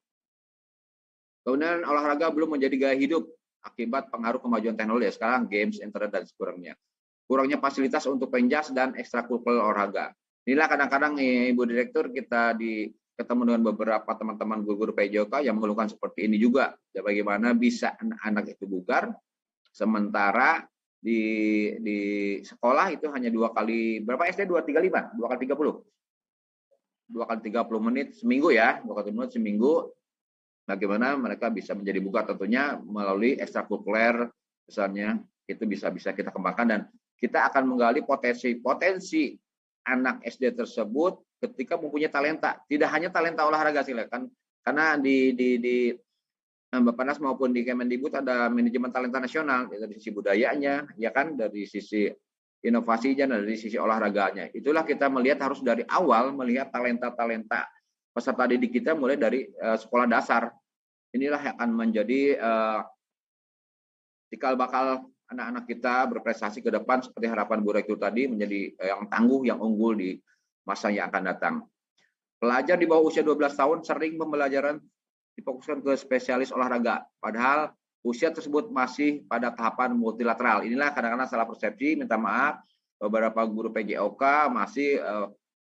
Kemudian olahraga belum menjadi gaya hidup akibat pengaruh kemajuan teknologi. Sekarang games, internet dan sekurangnya. Kurangnya fasilitas untuk penjas dan ekstrakurikuler olahraga. Inilah kadang-kadang Ibu Direktur kita ketemu dengan beberapa teman-teman guru-guru PJOK yang mengeluhkan seperti ini juga. Ya, bagaimana bisa anak-anak itu bugar, sementara di sekolah itu hanya 2 kali, berapa SD? 2 kali 30 menit seminggu ya, 2 kali 30 menit seminggu. Bagaimana mereka bisa menjadi bugar tentunya melalui ekstrakurikuler, misalnya itu bisa kita kembangkan dan kita akan menggali potensi anak SD tersebut ketika mempunyai talenta, tidak hanya talenta olahraga silakan, karena di Bappenas maupun di Kemendikbud ada manajemen talenta nasional dari sisi budayanya, ya kan, dari sisi inovasinya, dari sisi olahraganya. Itulah kita melihat harus dari awal melihat talenta-talenta peserta didik kita mulai dari sekolah dasar. Inilah yang akan menjadi cikal bakal anak-anak kita berprestasi ke depan seperti harapan Bu Rektor tadi menjadi yang tangguh, yang unggul di masa yang akan datang. Pelajar di bawah usia 12 tahun sering pembelajaran difokuskan ke spesialis olahraga, padahal usia tersebut masih pada tahapan multilateral. Inilah kadang-kadang salah persepsi, minta maaf, beberapa guru PJOK masih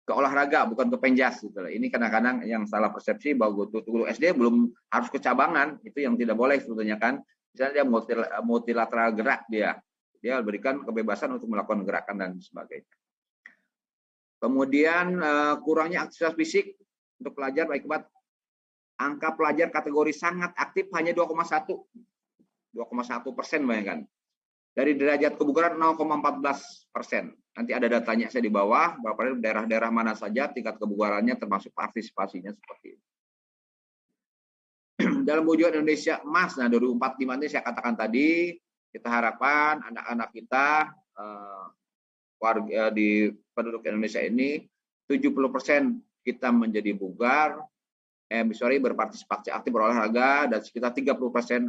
ke olahraga, bukan ke penjas. Gitu. Ini kadang-kadang yang salah persepsi bahwa guru SD belum harus ke cabangan, itu yang tidak boleh sebetulnya kan. Misalnya dia multilateral gerak dia berikan kebebasan untuk melakukan gerakan dan sebagainya. Kemudian kurangnya aktivitas fisik untuk pelajar berakibat angka pelajar kategori sangat aktif hanya 2,1%, bayangkan. Dari derajat kebugaran 0,14%. Nanti ada datanya saya di bawah, Bapak daerah-daerah mana saja tingkat kebugarannya termasuk partisipasinya seperti ini. Dalam wujud Indonesia emas, nah 2045 ini saya katakan tadi, kita harapkan anak-anak kita warga di penduduk Indonesia ini 70% kita menjadi bugar, berpartisipasi aktif berolahraga dan sekitar 30%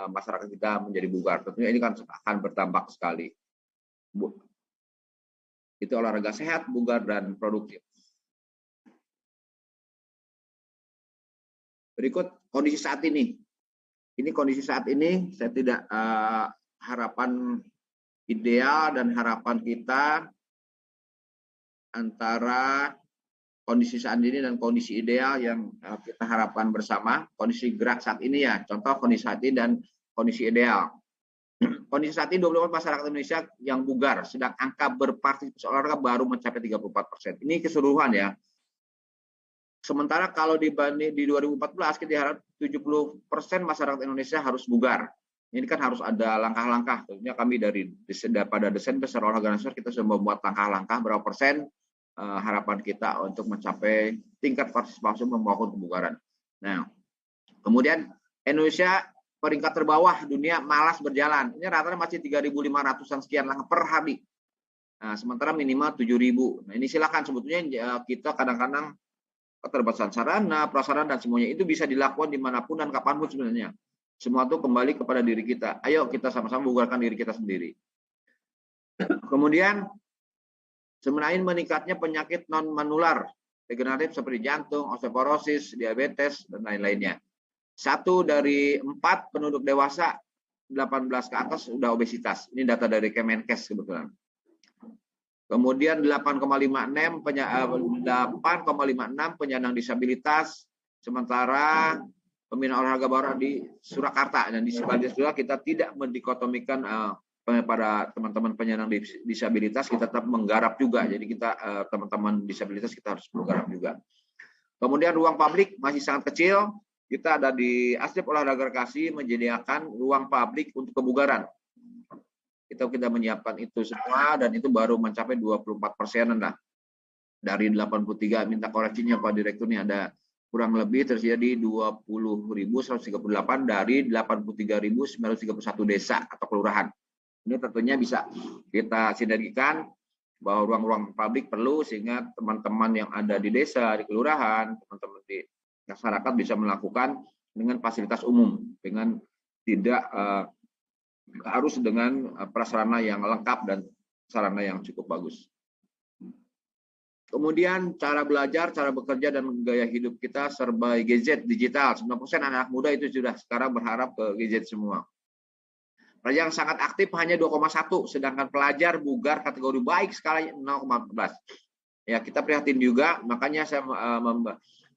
masyarakat kita menjadi bugar. Tentunya ini kan akan bertambah sekali. Itu olahraga sehat, bugar dan produktif. Berikut kondisi saat ini. Ini kondisi saat ini, saya tidak harapan ideal dan harapan kita antara kondisi saat ini dan kondisi ideal yang kita harapkan bersama. Kondisi gerak saat ini ya, contoh kondisi saat ini dan kondisi ideal. Kondisi saat ini 24 masyarakat Indonesia yang bugar, sedang angka berpartisipasi olahraga baru mencapai 34%. Ini keseluruhan ya. Sementara kalau dibanding di 2014 kita harap 70% masyarakat Indonesia harus bugar. Ini kan harus ada langkah-langkah. Tentunya kami pada Desain Besar Olahraga Nasional kita sudah membuat langkah-langkah berapa persen harapan kita untuk mencapai tingkat partisipasi membangun kebugaran. Nah, kemudian Indonesia peringkat terbawah dunia malas berjalan. Ini rata-rata masih 3.500-an sekian langkah per hari. Nah, sementara minimal 7.000. Nah, ini silakan sebetulnya kita kadang-kadang keterbatasan sarana, prasarana, dan semuanya itu bisa dilakukan dimanapun dan kapanpun sebenarnya. Semua itu kembali kepada diri kita. Ayo kita sama-sama bugarkan diri kita sendiri. Kemudian, selain meningkatnya penyakit non-menular, degeneratif seperti jantung, osteoporosis, diabetes, dan lain-lainnya. 1 dari 4 penduduk dewasa 18 ke atas sudah obesitas. Ini data dari Kemenkes kebetulan. Kemudian 8,56 penyandang disabilitas, sementara pembina olahraga baru di Surakarta dan di Sibalias juga kita tidak mendikotomikan pada teman-teman penyandang disabilitas, kita tetap menggarap juga. Jadi kita teman-teman disabilitas kita harus menggarap juga. Kemudian ruang publik masih sangat kecil. Kita ada di Asdep Olahraga Rekreasi menyediakan ruang publik untuk kebugaran. Kita menyiapkan itu semua dan itu baru mencapai 24% lah. Dari 83 minta koreksinya Pak Direktur ini ada kurang lebih terjadi 20.138 dari 83.931 desa atau kelurahan. Ini tentunya bisa kita sinergikan bahwa ruang-ruang publik perlu sehingga teman-teman yang ada di desa, di kelurahan, teman-teman di masyarakat bisa melakukan dengan fasilitas umum, dengan tidak harus dengan prasarana yang lengkap dan sarana yang cukup bagus. Kemudian cara belajar, cara bekerja, dan gaya hidup kita serba gadget digital. 90% anak muda itu sudah sekarang berharap ke gadget semua. Pelajar yang sangat aktif hanya 2,1, sedangkan pelajar bugar kategori baik skala 0,14. Ya, kita prihatin juga, makanya saya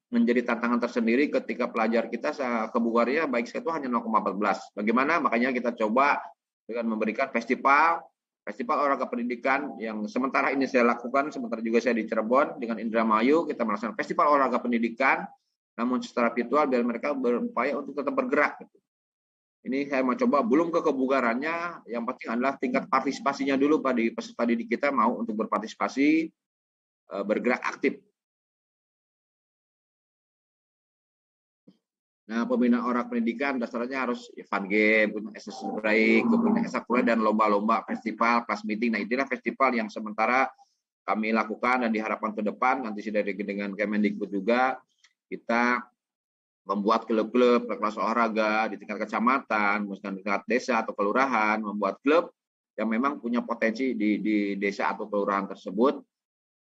menjadi tantangan tersendiri ketika pelajar kita kebugarannya baik sekali itu hanya 0,14. Bagaimana? Makanya kita coba dengan memberikan festival olahraga pendidikan yang sementara ini saya lakukan, sementara juga saya di Cirebon dengan Indramayu kita melaksanakan festival olahraga pendidikan, namun secara virtual biar mereka berupaya untuk tetap bergerak. Ini saya mau coba belum ke kebugarannya, yang penting adalah tingkat partisipasinya dulu pada peserta didik kita mau untuk berpartisipasi, bergerak aktif. Nah, pembinaan olahraga pendidikan dasarnya harus fun game, assessment break, kemudian ekstrakurikuler dan lomba-lomba, festival, kelas meeting. Nah, inilah festival yang sementara kami lakukan dan diharapkan ke depan nanti sudah dengan Kemendikbud juga kita membuat klub-klub kelas olahraga di tingkat kecamatan, mungkin tingkat desa atau kelurahan, membuat klub yang memang punya potensi di desa atau kelurahan tersebut,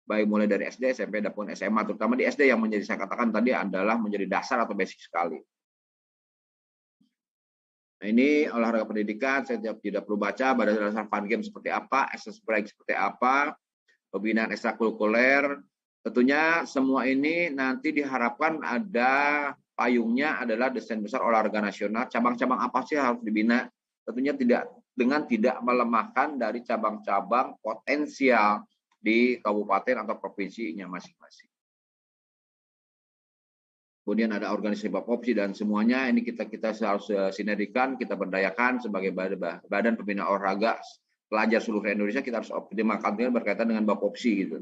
baik mulai dari SD, SMP, maupun SMA, terutama di SD yang menjadi saya katakan tadi adalah menjadi dasar atau basic sekali. Nah, ini olahraga pendidikan, saya tidak perlu baca, pada dasar fun game seperti apa, access break seperti apa, pembinaan ekstrakurikuler, tentunya semua ini nanti diharapkan ada payungnya adalah Desain Besar Olahraga Nasional, cabang-cabang apa sih harus dibina, tentunya tidak melemahkan dari cabang-cabang potensial di kabupaten atau provinsinya masing-masing. Kemudian ada organisasi Bapopsi dan semuanya ini kita harus sinergikan, kita berdayakan sebagai badan pembina olahraga pelajar seluruh Indonesia, kita harus optimalkan berkaitan dengan Bapopsi gitu.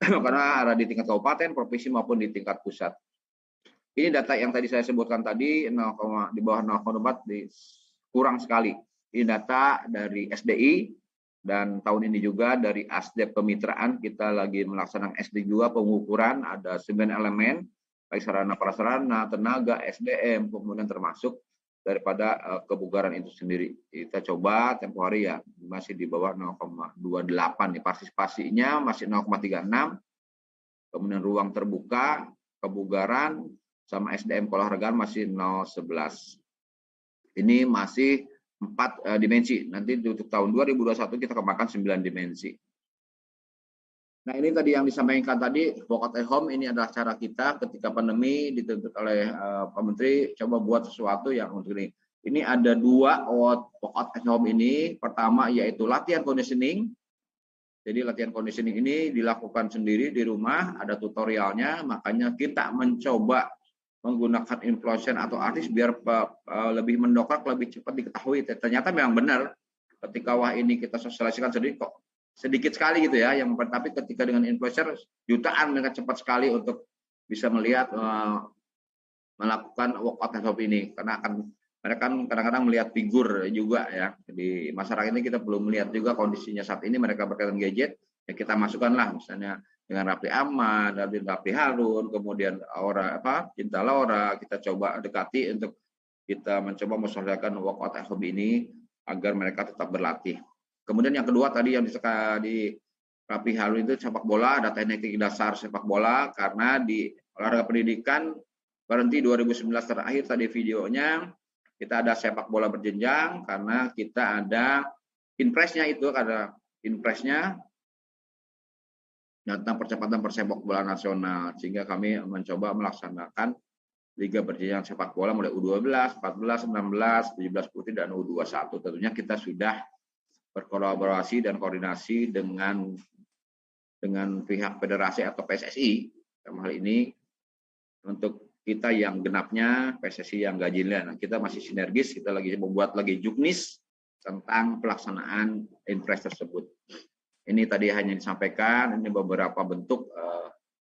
Karena ada di tingkat kabupaten, provinsi maupun di tingkat pusat. Ini data yang tadi saya sebutkan tadi di bawah 0,4 kurang sekali. Ini data dari SDI dan tahun ini juga dari Asdep Kemitraan kita lagi melaksanakan SD juga pengukuran ada 9 elemen baik sarana prasarana, tenaga, SDM, kemudian termasuk daripada kebugaran itu sendiri. Kita coba tempo hari ya masih di bawah 0,28 nih partisipasinya masih 0,36. Kemudian ruang terbuka, kebugaran sama SDM keolahragaan masih 0,11. Ini masih 4 dimensi. Nanti untuk tahun 2021 kita kembangkan 9 dimensi. Nah, ini tadi yang disampaikan tadi, workout at home ini adalah cara kita ketika pandemi dituntut oleh Pak Menteri, coba buat sesuatu yang untuk ini. Ini ada 2 workout at home ini. Pertama yaitu latihan conditioning. Jadi latihan conditioning ini dilakukan sendiri di rumah, ada tutorialnya, makanya kita mencoba menggunakan influencer atau artis biar lebih mendokrak, lebih cepat diketahui. Ternyata memang benar, ketika wah ini kita sosialisasikan sendiri kok sedikit sekali gitu ya, yang tapi ketika dengan influencer jutaan mereka cepat sekali untuk bisa melihat melakukan workout at home ini, karena akan mereka kan kadang-kadang melihat figur juga ya. Di masyarakat ini kita belum melihat juga kondisinya saat ini mereka berkaitan gadget, ya kita masukkanlah misalnya dengan Raffi Ahmad, Raffi Harun, kemudian Cinta Laura, kita coba dekati untuk kita mencoba mensosialisasikan workout at home ini agar mereka tetap berlatih. Kemudian yang kedua tadi yang di Raffi Harun itu sepak bola, ada teknik dasar sepak bola, karena di olahraga pendidikan berhenti 2019 terakhir tadi videonya, kita ada sepak bola berjenjang karena kita ada impresnya itu, ada impresnya tentang percepatan persepak bola nasional, sehingga kami mencoba melaksanakan liga berjenjang sepak bola mulai U12, 14, 16, 17 putri dan U21. Tentunya kita sudah berkolaborasi dan koordinasi dengan pihak federasi atau PSSI dalam hal ini, untuk kita yang genapnya, PSSI yang ganjilnya. Nah, kita masih sinergis, kita lagi membuat lagi juknis tentang pelaksanaan impres tersebut. Ini tadi hanya disampaikan, ini beberapa bentuk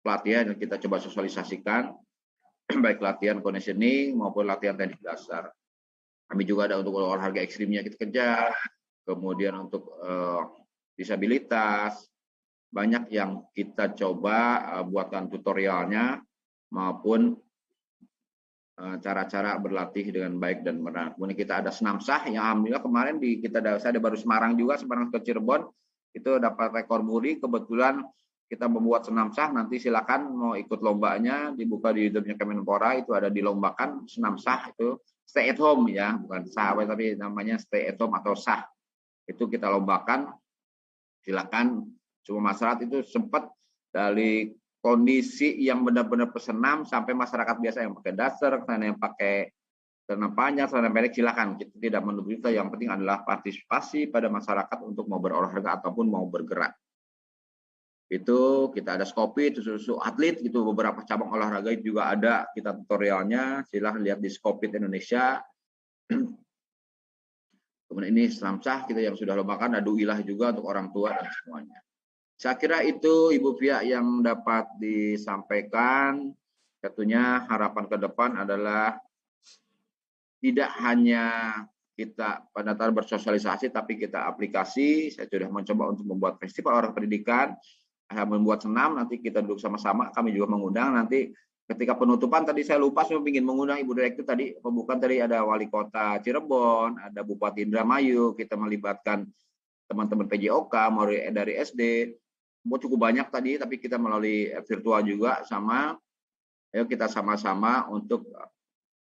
pelatihan yang kita coba sosialisasikan, baik latihan conditioning maupun latihan teknik dasar. Kami juga ada untuk olahraga ekstrimnya kita kejar, kemudian untuk disabilitas, banyak yang kita coba buatkan tutorialnya maupun cara-cara berlatih dengan baik dan benar. Kemudian kita ada senam sah yang alhamdulillah kemarin saya ada baru Semarang juga, Semarang ke Cirebon, itu dapat rekor muri. Kebetulan kita membuat senam sah, nanti silakan mau ikut lombanya, dibuka di YouTube-nya Kemenpora, itu ada dilombakan senam sah, itu stay at home ya, bukan sah tapi namanya stay at home atau sah. Itu kita lombakan, silakan semua masyarakat itu sempat dari kondisi yang benar-benar pesenam sampai masyarakat biasa yang pakai dasar, yang pakai celana panjang, celana pendek, silakan. Kita tidak menunggu itu, yang penting adalah partisipasi pada masyarakat untuk mau berolahraga ataupun mau bergerak. Itu kita ada Skopit, susu atlet, gitu beberapa cabang olahraga juga ada kita tutorialnya, silahkan lihat di Skopit Indonesia. Kemudian ini senam sah kita yang sudah lombakan, ada duilah juga untuk orang tua dan semuanya. Saya kira itu Ibu Pia yang dapat disampaikan. Tentunya harapan ke depan adalah tidak hanya kita pada tahap bersosialisasi, tapi kita aplikasi. Saya sudah mencoba untuk membuat festival olahraga pendidikan, membuat senam, nanti kita duduk sama-sama. Kami juga mengundang nanti ketika penutupan tadi saya lupa, saya ingin mengundang Ibu Direktur tadi, pembukaan tadi ada Wali Kota Cirebon, ada Bupati Indramayu, kita melibatkan teman-teman PJOK, mulai dari SD, cukup banyak tadi, tapi kita melalui virtual juga sama, ayo kita sama-sama untuk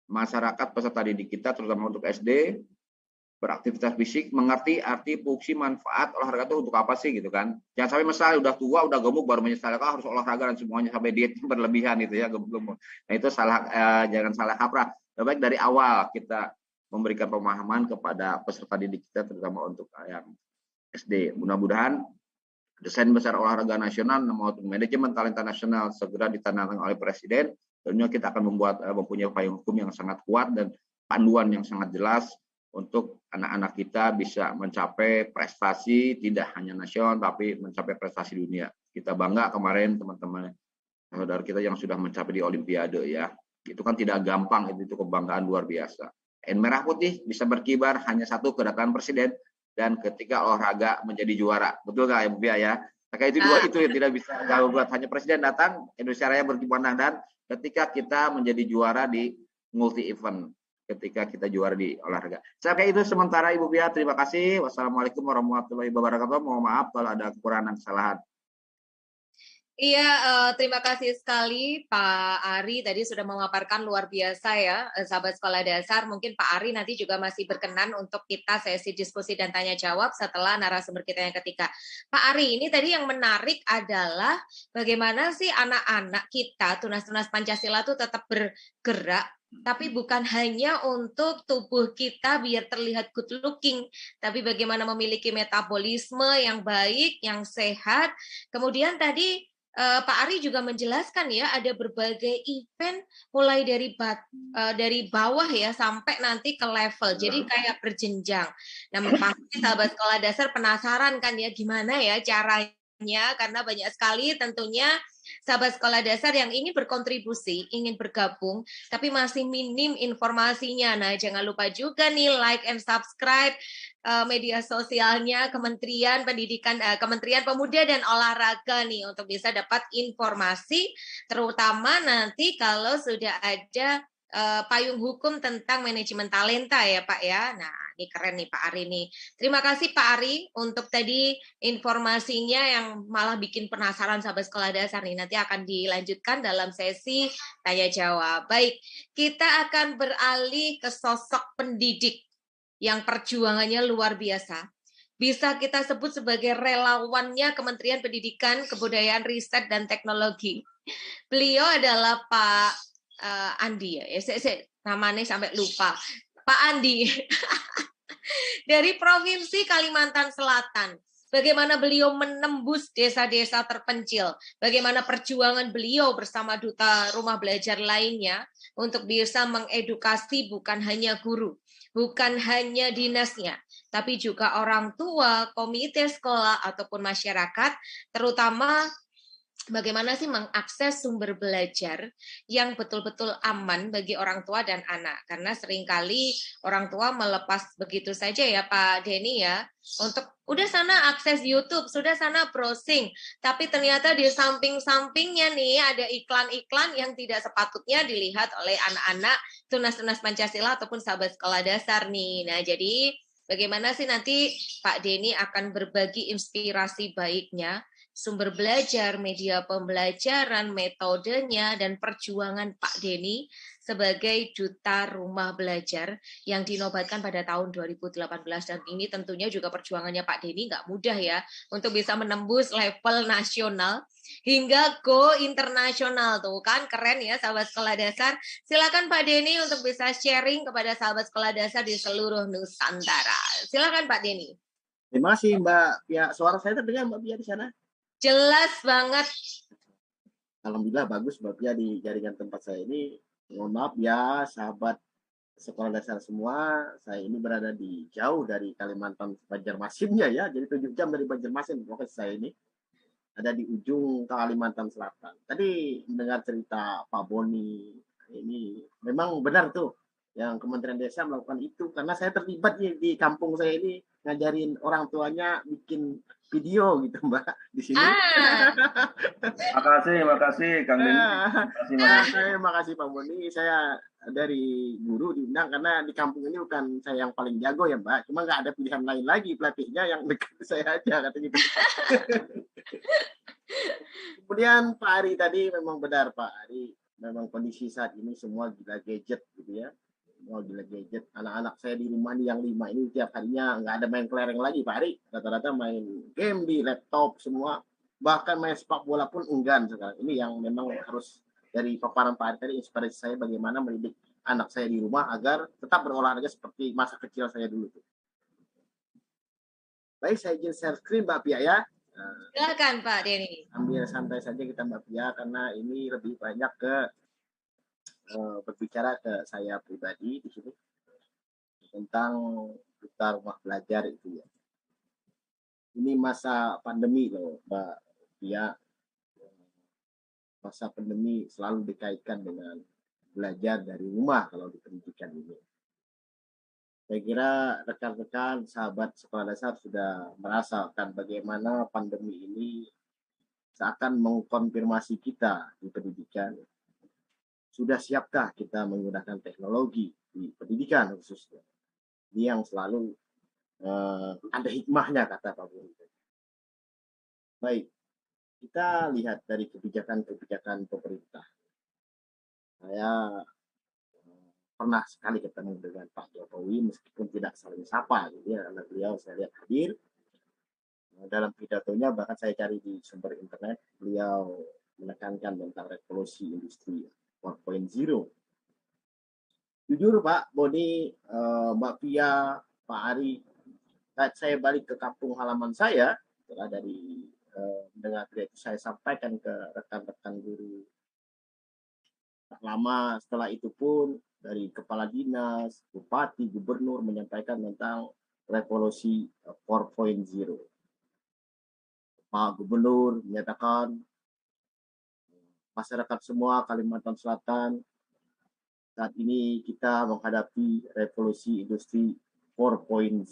masyarakat peserta didik kita, terutama untuk SD, beraktivitas fisik, mengerti arti, fungsi, manfaat olahraga itu untuk apa sih gitu kan. Jangan sampai misalnya udah tua, udah gemuk baru menyesal, harus olahraga dan semuanya sampai diet berlebihan itu ya, gemuk. Nah itu salah, jangan salah kaprah. Lebih baik dari awal kita memberikan pemahaman kepada peserta didik kita, terutama untuk yang SD. Mudah-mudahan desain besar olahraga nasional maupun manajemen talenta nasional segera ditandatangani oleh Presiden. Tentunya kita akan mempunyai payung hukum yang sangat kuat dan panduan yang sangat jelas untuk anak-anak kita bisa mencapai prestasi tidak hanya nasional tapi mencapai prestasi dunia. Kita bangga kemarin teman-teman saudara kita yang sudah mencapai di Olimpiade ya. Itu kan tidak gampang, itu kebanggaan luar biasa. Merah putih bisa berkibar hanya satu kedatangan Presiden dan ketika olahraga menjadi juara. Betul nggak Ibu Pia ya? Maka itu dua itu yang tidak bisa jauh buat, hanya Presiden datang, Indonesia Raya berkibar, dan ketika kita menjadi juara di multi event. Ketika kita juara di olahraga. Saya kayak itu sementara Ibu Pia. Terima kasih. Wassalamualaikum warahmatullahi wabarakatuh. Mohon maaf kalau ada kekurangan dan kesalahan. Iya, terima kasih sekali Pak Ari tadi sudah memaparkan luar biasa ya, sahabat sekolah dasar. Mungkin Pak Ari nanti juga masih berkenan untuk kita sesi diskusi dan tanya jawab setelah narasumber kita yang ketiga. Pak Ari, ini tadi yang menarik adalah bagaimana sih anak-anak kita tunas-tunas Pancasila itu tetap bergerak, tapi bukan hanya untuk tubuh kita biar terlihat good looking, tapi bagaimana memiliki metabolisme yang baik, yang sehat. Kemudian tadi Pak Ari juga menjelaskan ya ada berbagai event mulai dari bawah ya sampai nanti ke level. Jadi kayak berjenjang. Nah, pasti sahabat sekolah dasar penasaran kan ya gimana ya caranya karena banyak sekali tentunya sahabat sekolah dasar yang ingin berkontribusi, ingin bergabung, tapi masih minim informasinya. Nah, jangan lupa juga nih like and subscribe media sosialnya Kementerian Pendidikan, Kementerian Pemuda dan Olahraga nih untuk bisa dapat informasi, terutama nanti kalau sudah ada payung hukum tentang manajemen talenta ya Pak ya. Nah, ini keren nih Pak Ari nih. Terima kasih Pak Ari untuk tadi informasinya yang malah bikin penasaran sahabat sekolah dasar nih. Nanti akan dilanjutkan dalam sesi tanya jawab. Baik, kita akan beralih ke sosok pendidik yang perjuangannya luar biasa. Bisa kita sebut sebagai relawannya Kementerian Pendidikan, Kebudayaan, Riset, dan Teknologi. Beliau adalah Pak Andi ya. Namanya sampai lupa. Pak Andi dari Provinsi Kalimantan Selatan. Bagaimana beliau menembus desa-desa terpencil, bagaimana perjuangan beliau bersama duta rumah belajar lainnya untuk bisa mengedukasi bukan hanya guru, bukan hanya dinasnya, tapi juga orang tua, komite sekolah, ataupun masyarakat, terutama bagaimana sih mengakses sumber belajar yang betul-betul aman bagi orang tua dan anak. Karena seringkali orang tua melepas begitu saja ya Pak Denny ya, untuk udah sana akses YouTube, sudah sana browsing, tapi ternyata di samping-sampingnya nih ada iklan-iklan yang tidak sepatutnya dilihat oleh anak-anak tunas-tunas Pancasila ataupun sahabat sekolah dasar nih. Nah, jadi bagaimana sih nanti Pak Denny akan berbagi inspirasi baiknya, sumber belajar, media pembelajaran, metodenya, dan perjuangan Pak Denny sebagai duta rumah belajar yang dinobatkan pada tahun 2018. Dan ini tentunya juga perjuangannya Pak Denny nggak mudah ya untuk bisa menembus level nasional hingga go internasional tuh kan keren ya sahabat sekolah dasar. Silakan Pak Denny untuk bisa sharing kepada sahabat sekolah dasar di seluruh Nusantara. Silakan Pak Denny. Terima kasih Mbak Pia. Suara saya terdengar Mbak Pia di sana? Jelas banget. Alhamdulillah bagus Mbak Pia di jaringan tempat saya ini. Mohon maaf ya sahabat sekolah dasar semua. Saya ini berada di jauh dari Kalimantan Banjarmasinnya ya. Jadi 7 jam dari Banjarmasin. Pokoknya saya ini ada di ujung Kalimantan Selatan. Tadi mendengar cerita Pak Boni. Ini memang benar tuh yang Kementerian Desa melakukan itu. Karena saya terlibat di kampung saya ini ngajarin orang tuanya bikin video gitu Mbak di sini. Makasih Kang Denny. Makasih Pak Boni. Saya dari guru diundang karena di kampung ini bukan saya yang paling jago ya Mbak. Cuma nggak ada pilihan lain lagi, pelatihnya yang dekat saya aja katanya gitu. Kemudian Pak Ari tadi memang benar Pak Ari. Memang kondisi saat ini semua gila gadget gitu ya. Semua gila gadget. Anak-anak saya di rumah nih yang 5 ini tiap harinya nggak ada main kelereng lagi Pak Ari. Rata-rata main game di laptop semua. Bahkan main sepak bola pun enggan sekarang. Ini yang memang harus dari paparan Pak Ari tadi inspirasi saya bagaimana mendidik anak saya di rumah agar tetap berolahraga seperti masa kecil saya dulu. Baik, saya izin share screen Mbak Pia ya. Silakan Pak Denny. Ambil santai saja kita Mbak Pia karena ini lebih banyak ke berbicara ke saya pribadi di sini tentang duta rumah belajar itu ya. Ini masa pandemi loh Mbak Pia. Masa pandemi selalu dikaitkan dengan belajar dari rumah kalau di pendidikan ini. Saya kira rekan-rekan sahabat sekolah dasar sudah merasakan bagaimana pandemi ini seakan mengkonfirmasi kita di pendidikan. Sudah siapkah kita menggunakan teknologi di pendidikan khususnya? Ini yang selalu ada hikmahnya kata Pak Budi. Baik, kita lihat dari kebijakan-kebijakan pemerintah. Saya pernah sekali ketemu dengan Pak Jokowi meskipun tidak saling sapa gitu ya, karena beliau saya lihat hadir dalam pidatonya, bahkan saya cari di sumber internet, beliau menekankan tentang revolusi industri 4.0. Jujur Pak Boni, Mbak Pia, Pak Ari, saat saya balik ke kampung halaman saya setelah dari mendengar itu, saya sampaikan ke rekan-rekan guru. Tak lama setelah itu pun dari kepala dinas, bupati, gubernur menyampaikan tentang revolusi 4.0. Pak Gubernur menyatakan masyarakat semua Kalimantan Selatan saat ini kita menghadapi revolusi industri 4.0.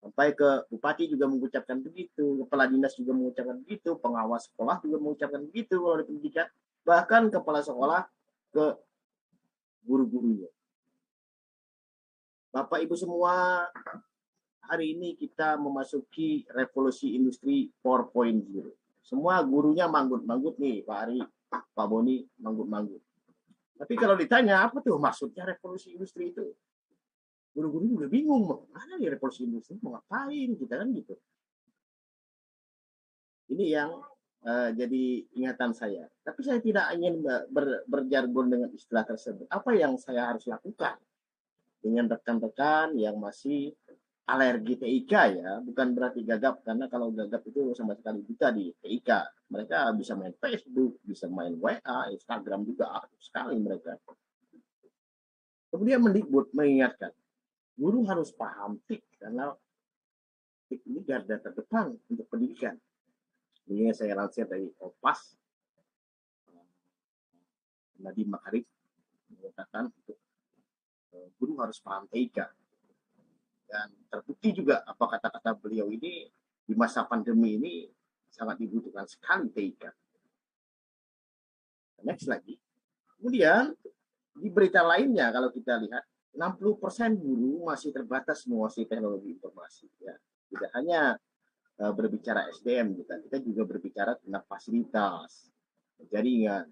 Sampai ke bupati juga mengucapkan begitu, kepala dinas juga mengucapkan begitu, pengawas sekolah juga mengucapkan begitu oleh pendidikan, bahkan kepala sekolah ke guru-gurunya. Bapak Ibu semua, hari ini kita memasuki revolusi industri 4.0. Semua gurunya manggut-manggut nih, Pak Ari, Pak Boni, manggut-manggut. Tapi kalau ditanya, apa tuh maksudnya revolusi industri itu? Guru-guru juga bingung, mana nih revolusi industri, mau ngapain kita kan gitu. Ini yang jadi ingatan saya. Tapi saya tidak ingin berjargon dengan istilah tersebut. Apa yang saya harus lakukan dengan rekan-rekan yang masih alergi TIK ya, bukan berarti gagap, karena kalau gagap itu sama sekali bisa di TIK. Mereka bisa main Facebook, bisa main WA, Instagram juga aktif sekali mereka. Kemudian Mendikbud mengingatkan, guru harus paham TIK, karena TIK ini garda terdepan untuk pendidikan. Ini saya lansir dari OPAS, Nadiem Makarim mengatakan untuk guru harus paham TIK. Dan terbukti juga apa kata-kata beliau ini di masa pandemi ini sangat dibutuhkan sekali TIK. Next lagi. Kemudian di berita lainnya kalau kita lihat 60% guru masih terbatas menguasai teknologi informasi. Ya. Tidak hanya berbicara SDM kita juga berbicara tentang fasilitas, jaringan,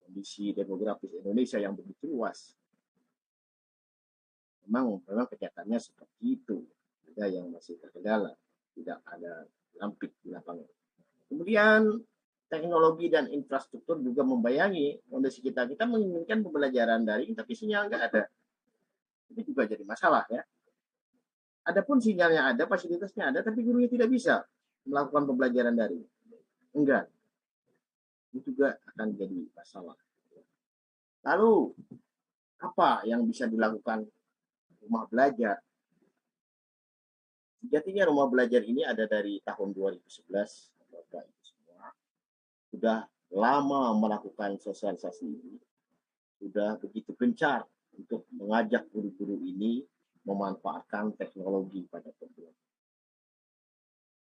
kondisi demografis Indonesia yang begitu luas. Memang kenyataannya seperti itu. Ada yang masih terkendala, tidak ada lampik di lapangan. Kemudian teknologi dan infrastruktur juga membayangi kondisi kita. Kita menginginkan pembelajaran daring, tapi sinyal nggak ada. Itu juga jadi masalah ya. Adapun sinyalnya ada, fasilitasnya ada, tapi gurunya tidak bisa melakukan pembelajaran daring. Enggak. Itu juga akan jadi masalah. Lalu apa yang bisa dilakukan rumah belajar? Sejatinya rumah belajar ini ada dari tahun 2011. Bapak Ibu semua sudah lama melakukan sosialisasi ini. Sudah begitu gencar untuk mengajak guru-guru ini memanfaatkan teknologi pada pembelajaran.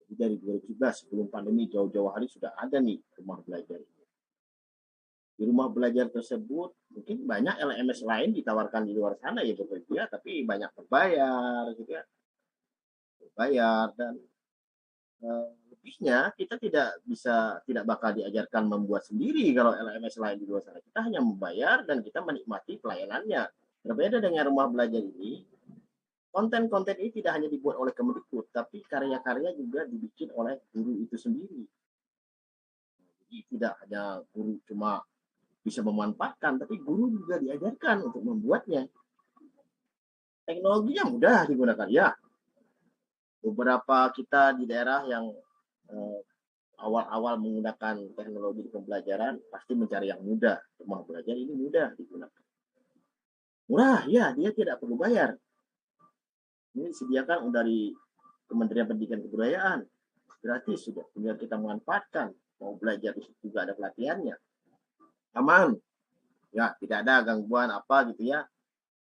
Jadi dari 2017 sebelum pandemi jauh-jauh hari sudah ada nih rumah belajar ini. Di rumah belajar tersebut mungkin banyak LMS lain ditawarkan di luar sana ya Bapak Ibu ya, tapi banyak berbayar gitu ya. Berbayar dan lebihnya kita tidak bakal diajarkan membuat sendiri kalau LMS lain di luar sana. Kita hanya membayar dan kita menikmati pelayanannya. Berbeda dengan rumah belajar ini, konten-konten ini tidak hanya dibuat oleh Kemdikbud, tapi karya-karya juga dibikin oleh guru itu sendiri. Jadi tidak hanya guru cuma bisa memanfaatkan, tapi guru juga diajarkan untuk membuatnya. Teknologinya mudah digunakan ya. Beberapa kita di daerah yang awal-awal menggunakan teknologi di pembelajaran pasti mencari yang mudah. Rumah belajar ini mudah digunakan. Murah ya, dia tidak perlu bayar. Ini disediakan dari Kementerian Pendidikan dan Kebudayaan. Gratis sudah, tinggal kita manfaatkan. Mau belajar di situ juga ada pelatihannya. Aman, ya tidak ada gangguan apa gitu ya,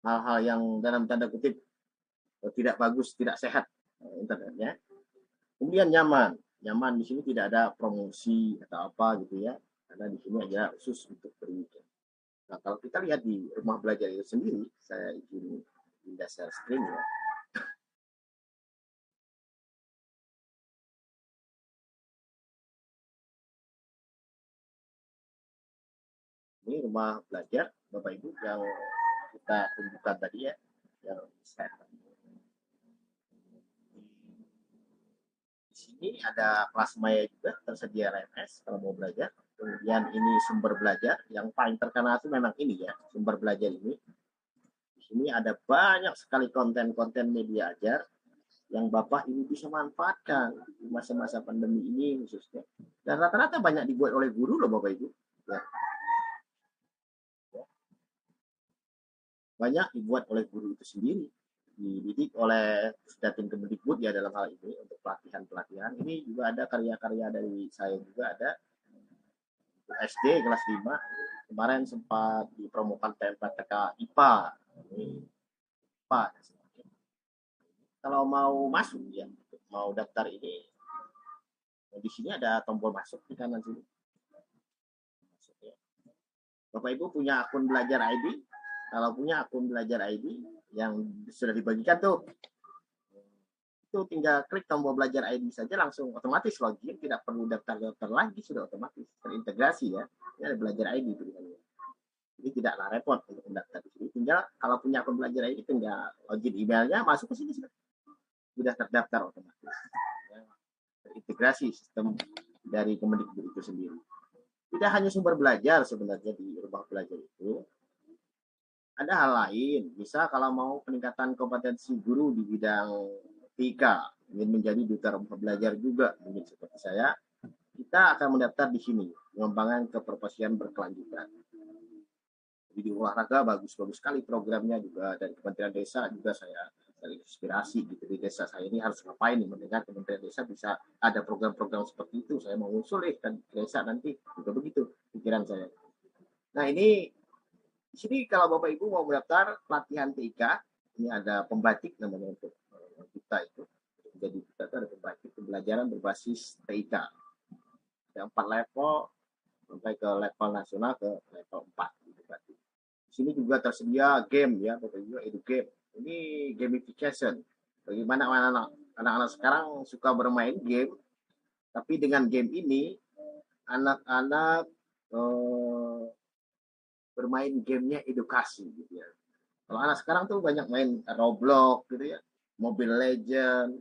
hal-hal yang dalam tanda kutip tidak bagus, tidak sehat internetnya. Kemudian nyaman di sini tidak ada promosi atau apa gitu ya, karena di sini aja khusus untuk pendidikan. Nah kalau kita lihat di rumah belajar itu sendiri, saya izin pindah share screen ya. Ini rumah belajar Bapak Ibu yang kita tunjukkan tadi ya, yang saya di sini ada kelas maya juga tersedia LMS kalau mau belajar. Kemudian ini sumber belajar yang paling terkenal itu memang ini ya, sumber belajar ini. Di sini ada banyak sekali konten-konten media ajar yang Bapak Ibu bisa manfaatkan di masa-masa pandemi ini khususnya. Dan rata-rata banyak dibuat oleh guru loh Bapak Ibu. Ya. Banyak dibuat oleh guru itu sendiri, dididik oleh Datin Kemendikbud ya dalam hal ini untuk pelatihan-pelatihan. Ini juga ada karya-karya dari saya juga ada SD kelas 5. Kemarin sempat dipromokan PMPTK IPA. Ini IPA. Kalau mau masuk ya, mau daftar ini, di sini ada tombol masuk di kanan sini. Bapak Ibu punya akun belajar ID? Kalau punya akun belajar ID yang sudah dibagikan tuh, itu tinggal klik tombol belajar ID saja langsung otomatis login, tidak perlu daftar-daftar lagi, sudah otomatis terintegrasi ya. Ini ada belajar ID tulisannya. Jadi tidaklah repot untuk mendaftar di sini. Tinggal kalau punya akun belajar ID tinggal login emailnya, masuk ke sini sudah terdaftar otomatis. Ya, terintegrasi sistem dari Kemendikbud itu sendiri. Tidak hanya sumber belajar sebenarnya di rumah belajar itu. Ada hal lain, bisa kalau mau peningkatan kompetensi guru di bidang TIK, ingin menjadi duta rumah belajar juga, mungkin seperti saya, kita akan mendaftar di sini, pengembangan keprofesian berkelanjutan. Jadi di olahraga bagus-bagus sekali programnya juga, dari Kementerian Desa juga saya dari inspirasi gitu, di desa saya ini harus ngapain nih, mendengar Kementerian Desa bisa ada program-program seperti itu, saya mau usul kan desa nanti, juga begitu pikiran saya. Nah ini di sini kalau Bapak Ibu mau mendaftar pelatihan TIK, ini ada pembatik namanya untuk kita itu. Jadi kita itu ada pembatik pembelajaran berbasis TIK. Ada 4 level sampai ke level nasional ke level 4. Di sini juga tersedia game ya, Bapak Ibu, edu game. Ini gamification. Bagaimana anak-anak sekarang suka bermain game, tapi dengan game ini anak-anak bermain gamenya edukasi gitu ya. Kalau anak sekarang tuh banyak main Roblox gitu ya, Mobile Legend,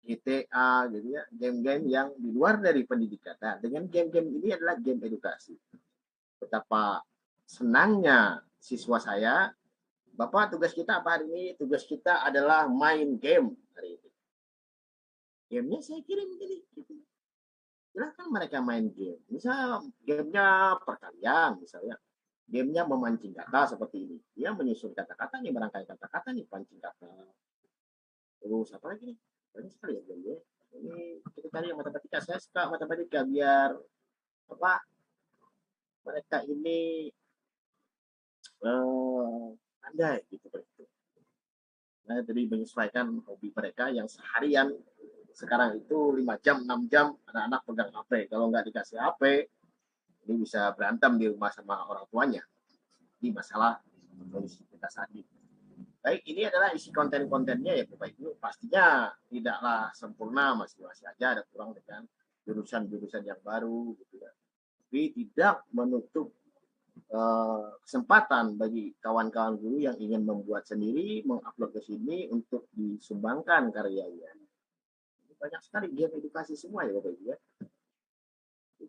GTA gitu ya, game-game yang di luar dari pendidikan. Nah, dengan game-game ini adalah game edukasi. Betapa senangnya siswa saya, Bapak tugas kita apa hari ini? Tugas kita adalah main game hari ini. Gamenya saya kirim jadi gitu. Silahkan mereka main game. Misal gamenya perkalian misalnya. Gamenya memancing kata seperti ini. Dia menyusun kata-kata nih, merangkai kata-kata nih, pancing kata. Terus apa lagi nih? Banyak sekali ya game. Ini kita cari yang matematika. Saya suka matematika biar apa? Mereka ini pandai gitu begitu. Nah, jadi menyesuaikan hobi mereka yang seharian sekarang itu 5 jam, 6 jam anak-anak pegang HP. Kalau nggak dikasih HP, ini bisa berantem di rumah sama orang tuanya. Ini masalah kondisi kita saat ini. Baik, ini adalah isi konten-kontennya ya Bapak Ibu. Pastinya tidaklah sempurna, masih aja ada kurang dengan jurusan-jurusan yang baru gitu ya. Tapi tidak menutup kesempatan bagi kawan-kawan guru yang ingin membuat sendiri, mengupload ke sini untuk disumbangkan karyanya. Banyak sekali game edukasi semua ya Bapak Ibu ya.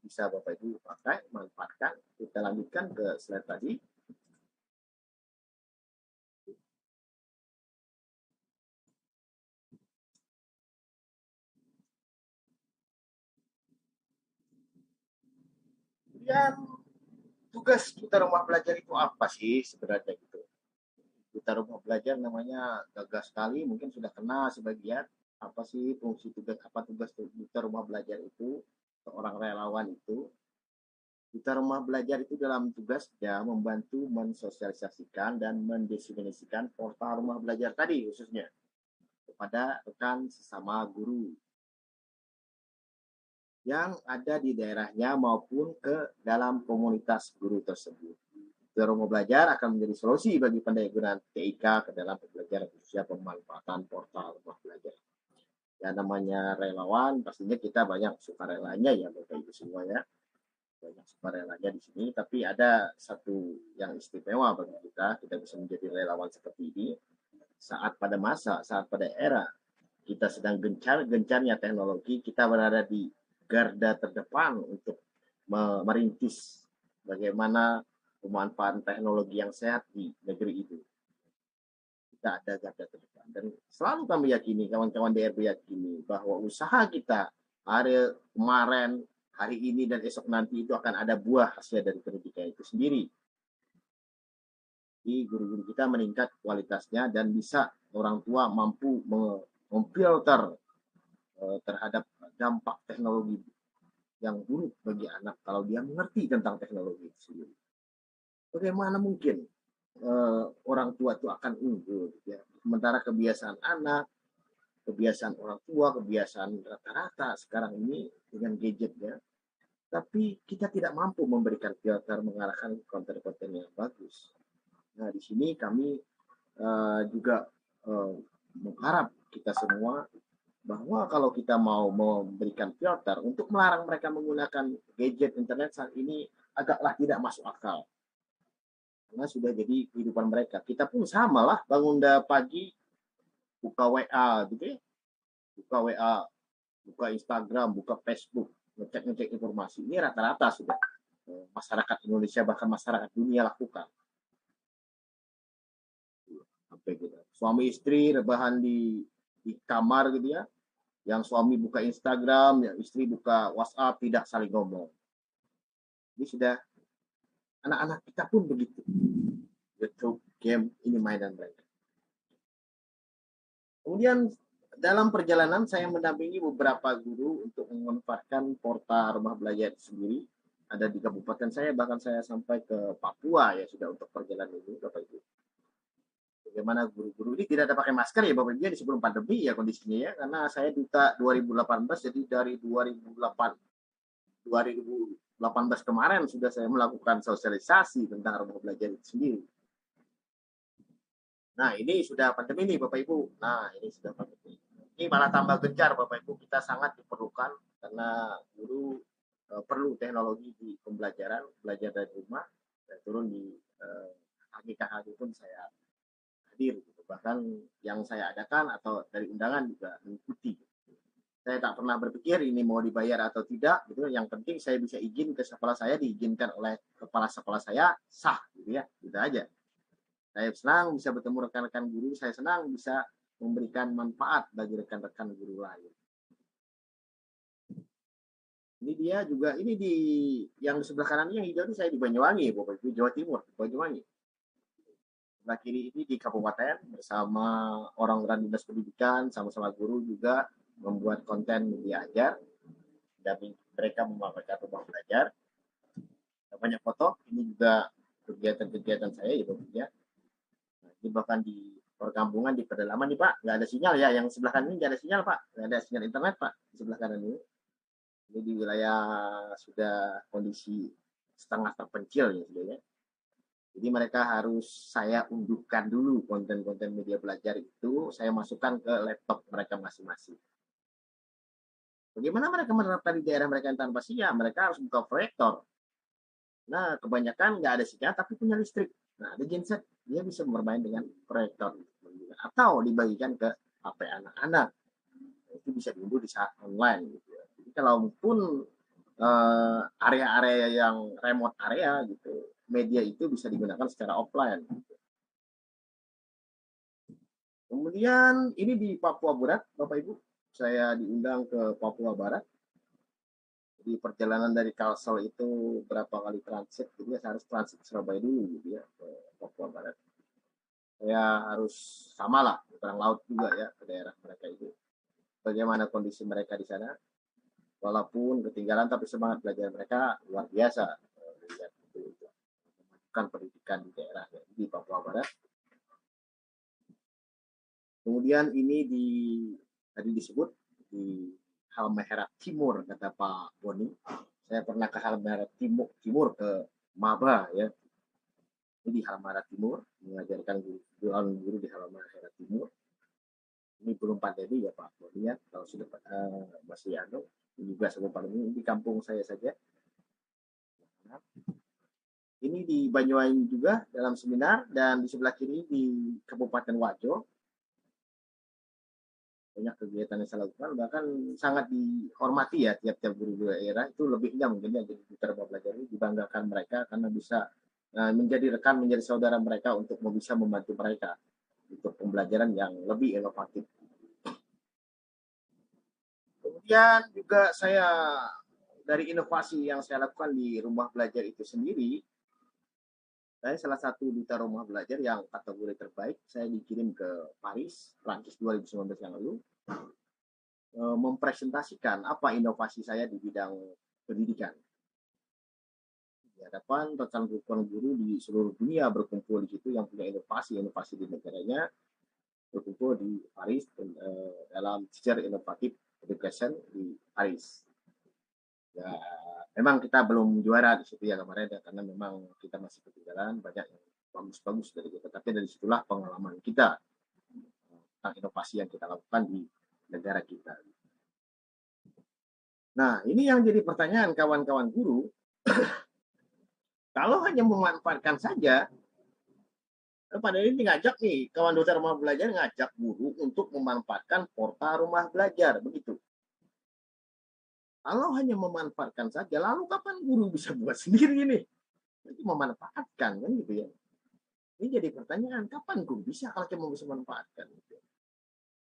Bisa Bapak Ibu pakai, manfaatkan. Kita lanjutkan ke slide tadi. Kemudian tugas duta rumah belajar itu apa sih sebenarnya gitu? Duta rumah belajar namanya gagah sekali, mungkin sudah kenal sebagian. Apa sih fungsi tugas, apa tugas duta rumah belajar itu? Seorang relawan itu. Duta rumah belajar itu dalam tugasnya membantu mensosialisasikan dan mendefinisikan portal rumah belajar tadi khususnya kepada rekan sesama guru yang ada di daerahnya maupun ke dalam komunitas guru tersebut. Duta rumah belajar akan menjadi solusi bagi pendayagunaan TIK ke dalam pembelajaran khususnya pemanfaatan portal rumah belajar. Ya namanya relawan, pastinya kita banyak sukarelanya ya Bapak Ibu semua ya. banyak sukarelanya di sini, tapi ada satu yang istimewa bagi kita bisa menjadi relawan seperti ini saat pada era kita sedang gencarnya teknologi, kita berada di garda terdepan untuk merintis bagaimana pemanfaatan teknologi yang sehat di negeri itu. Kita ada garda terdepan, dan selalu kami yakini, kawan-kawan DRB yakini bahwa usaha kita hari kemarin, hari ini, dan esok nanti itu akan ada buah hasil dari pendidikan itu sendiri. Jadi guru-guru kita meningkat kualitasnya dan bisa orang tua mampu memfilter terhadap dampak teknologi yang buruk bagi anak kalau dia mengerti tentang teknologi itu sendiri. Bagaimana mungkin orang tua itu akan unggul, ya? Sementara kebiasaan anak, kebiasaan orang tua, kebiasaan rata-rata sekarang ini dengan gadgetnya, tapi kita tidak mampu memberikan filter, mengarahkan konten-konten yang bagus. Nah, di sini kami juga mengharap kita semua bahwa kalau kita mau memberikan filter untuk melarang mereka menggunakan gadget internet saat ini agaklah tidak masuk akal. Karena sudah jadi kehidupan mereka. Kita pun sama lah, bangun pagi, buka WA gitu ya. Buka WA, buka Instagram, buka Facebook, ngecek informasi. Ini rata-rata sudah masyarakat Indonesia, bahkan masyarakat dunia lakukan. Sampai gitu. Suami istri rebahan di kamar gitu ya. Yang suami buka Instagram, yang istri buka WhatsApp, tidak saling ngomong. Ini sudah anak-anak kita pun begitu. YouTube, game, ini mainan mereka. Kemudian dalam perjalanan saya mendampingi beberapa guru untuk memanfaatkan portal rumah belajar sendiri. Ada di kabupaten saya, bahkan saya sampai ke Papua ya sudah untuk perjalanan ini, Bapak Ibu. Bagaimana guru-guru ini tidak ada pakai masker ya Bapak Ibu di sebelum pandemi ya kondisinya ya, karena saya duta 2018, jadi dari 2018 kemarin sudah saya melakukan sosialisasi tentang rumah belajar itu sendiri. Nah, ini sudah pandemi nih Bapak Ibu. Nah, ini sudah pandemi. Ini malah tambah gencar Bapak Ibu, kita sangat diperlukan karena guru perlu teknologi di pembelajaran, belajar dari rumah, dan turun di HGKH pun saya hadir. Bahkan yang saya adakan atau dari undangan juga mengikuti. Saya tak pernah berpikir ini mau dibayar atau tidak, gitu. Yang penting saya bisa izin ke kepala saya, diizinkan oleh kepala sekolah saya, sah, gitu ya, gitu aja. Saya senang bisa bertemu rekan-rekan guru, saya senang bisa memberikan manfaat bagi rekan-rekan guru lain. Ini dia juga, ini di yang sebelah kanan yang hijau ini saya di Banyuwangi, Bapak Ibu, Jawa Timur, Banyuwangi. Sebelah kiri ini di kabupaten bersama orang-orang dinas pendidikan, sama-sama guru juga membuat konten media ajar dan mereka memamerkan rumah belajar. Banyak foto, ini juga kegiatan-kegiatan saya ya Bapak ya. Nah, ini bahkan di perkampungan, di pedalaman nih Pak, nggak ada sinyal ya, yang sebelah kanan ini nggak ada sinyal Pak, nggak ada sinyal internet Pak, di sebelah kanan ini. Ini di wilayah sudah kondisi setengah terpencil ya sudah ya. Jadi mereka harus saya unduhkan dulu konten-konten media belajar itu, saya masukkan ke laptop mereka masing-masing. Bagaimana mereka menerapkan di daerah mereka yang tanpa sinyal? Mereka harus buka proyektor. Nah, kebanyakan nggak ada sinyal tapi punya listrik. Nah, ada genset, dia bisa bermain dengan proyektor. Atau dibagikan ke HP anak-anak. Itu bisa diunduh di saat online. Gitu. Jadi kalaupun area-area yang remote area gitu, media itu bisa digunakan secara offline. Kemudian ini di Papua Barat, Bapak Ibu, saya diundang ke Papua Barat. Jadi perjalanan dari Kalsel itu berapa kali transit, jadi saya harus transit Surabaya dulu gitu ya ke Papua Barat. Saya harus samalah perang laut juga ya ke daerah mereka itu. Bagaimana kondisi mereka di sana? Walaupun ketinggalan tapi semangat belajar mereka luar biasa. Lihat itu. Pendidikan di daerah di Papua Barat. Kemudian ini tadi disebut di Halmahera Timur kata Pak Boni. Saya pernah ke Halmahera Timur ke Maba ya. Ini di Halmahera Timur mengajarkan guru di Halmahera Timur. Ini belum pandemi ya Pak Boni ya. Kalau sudah masih ini juga sebelum pandemi di kampung saya saja. ini di Banyuwangi juga dalam seminar, dan di sebelah kiri di Kabupaten Wajo. Banyak kegiatan yang saya lakukan, bahkan sangat dihormati ya tiap-tiap guru daerah, itu lebihnya mungkin ya, jadi duta rumah belajar ini dibanggakan mereka karena bisa menjadi rekan, menjadi saudara mereka untuk bisa membantu mereka untuk pembelajaran yang lebih inovatif. Kemudian juga saya dari inovasi yang saya lakukan di rumah belajar itu sendiri, saya salah satu duta rumah belajar yang kategori terbaik. Saya dikirim ke Paris, Prancis 2019 yang lalu, mempresentasikan apa inovasi saya di bidang pendidikan. Di hadapan rekan-rekan guru di seluruh dunia berkumpul di situ yang punya inovasi di negaranya, berkumpul di Paris dalam Teacher Innovative Education di Paris. Ya, memang kita belum juara di situ ya kemarin ya, karena memang kita masih ketinggalan, banyak yang bagus-bagus dari kita, tapi dari situlah pengalaman kita tentang inovasi yang kita lakukan di negara kita. Nah, ini yang jadi pertanyaan kawan-kawan guru. Kalau hanya memanfaatkan saja, pada ini ngajak nih, kawan duta rumah belajar ngajak guru untuk memanfaatkan portal rumah belajar, begitu. Kalau hanya memanfaatkan saja, lalu kapan guru bisa buat sendiri ini? Itu memanfaatkan, kan gitu ya. Ini jadi pertanyaan, kapan guru bisa kalau cuma bisa memanfaatkan?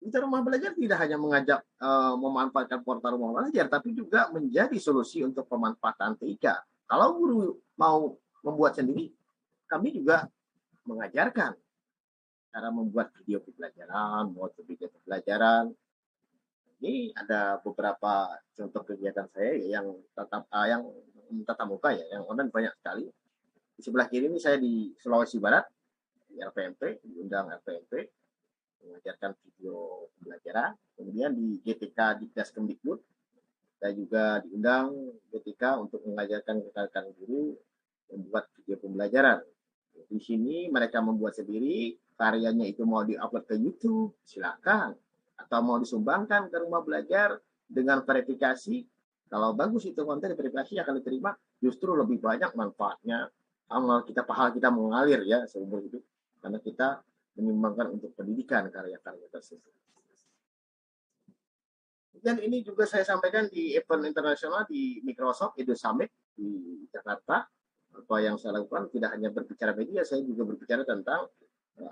Duta rumah belajar tidak hanya mengajak memanfaatkan portal rumah belajar, tapi juga menjadi solusi untuk pemanfaatan TIK. Kalau guru mau membuat sendiri, kami juga mengajarkan cara membuat video pembelajaran, membuat video pembelajaran. Ini ada beberapa contoh kegiatan saya yang tatap muka ya, yang online banyak sekali. Di sebelah kiri ini saya di Sulawesi Barat, di LPMP, diundang LPMP, mengajarkan video pembelajaran. Kemudian di GTK di Kemdikbud, saya juga diundang GTK untuk mengajarkan rekan-rekan guru membuat video pembelajaran. Di sini mereka membuat sendiri, karyanya itu mau diupload ke YouTube, silakan. Atau mau disumbangkan ke rumah belajar dengan verifikasi. Kalau bagus itu konten verifikasi akan diterima, justru lebih banyak manfaatnya. Amal kita, pahala kita mengalir ya seumur hidup, karena kita menyumbangkan untuk pendidikan karya-karya tersebut. Dan ini juga saya sampaikan di event internasional di Microsoft Edu Summit di Jakarta. Apa yang saya lakukan tidak hanya berbicara media, saya juga berbicara tentang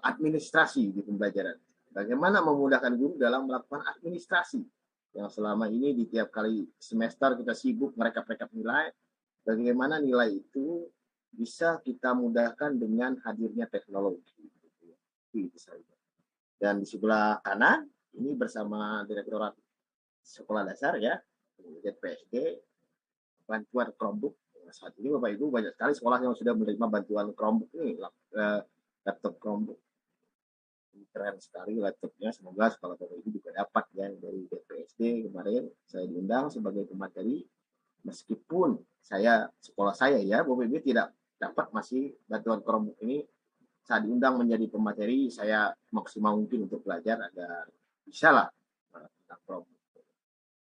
administrasi di pembelajaran. Bagaimana memudahkan guru dalam melakukan administrasi yang selama ini di tiap kali semester kita sibuk merekap-rekap nilai. Bagaimana nilai itu bisa kita mudahkan dengan hadirnya teknologi. Itu saja. Dan di sebelah kanan ini bersama Direktorat Sekolah Dasar ya, kemudian PSD, bantuan Chromebook. Saat ini Bapak Ibu banyak sekali sekolah yang sudah menerima bantuan Chromebook ini, laptop Chromebook. Keren sekali laptopnya, semoga sekolah Bapak Ibu juga dapat ya. Dari DPSD kemarin saya diundang sebagai pemateri, meskipun sekolah saya ya Bapak Ibu tidak dapat masih bantuan Chromebook ini. Saat diundang menjadi pemateri, saya maksimal mungkin untuk belajar agar bisa lah tentang Chromebook.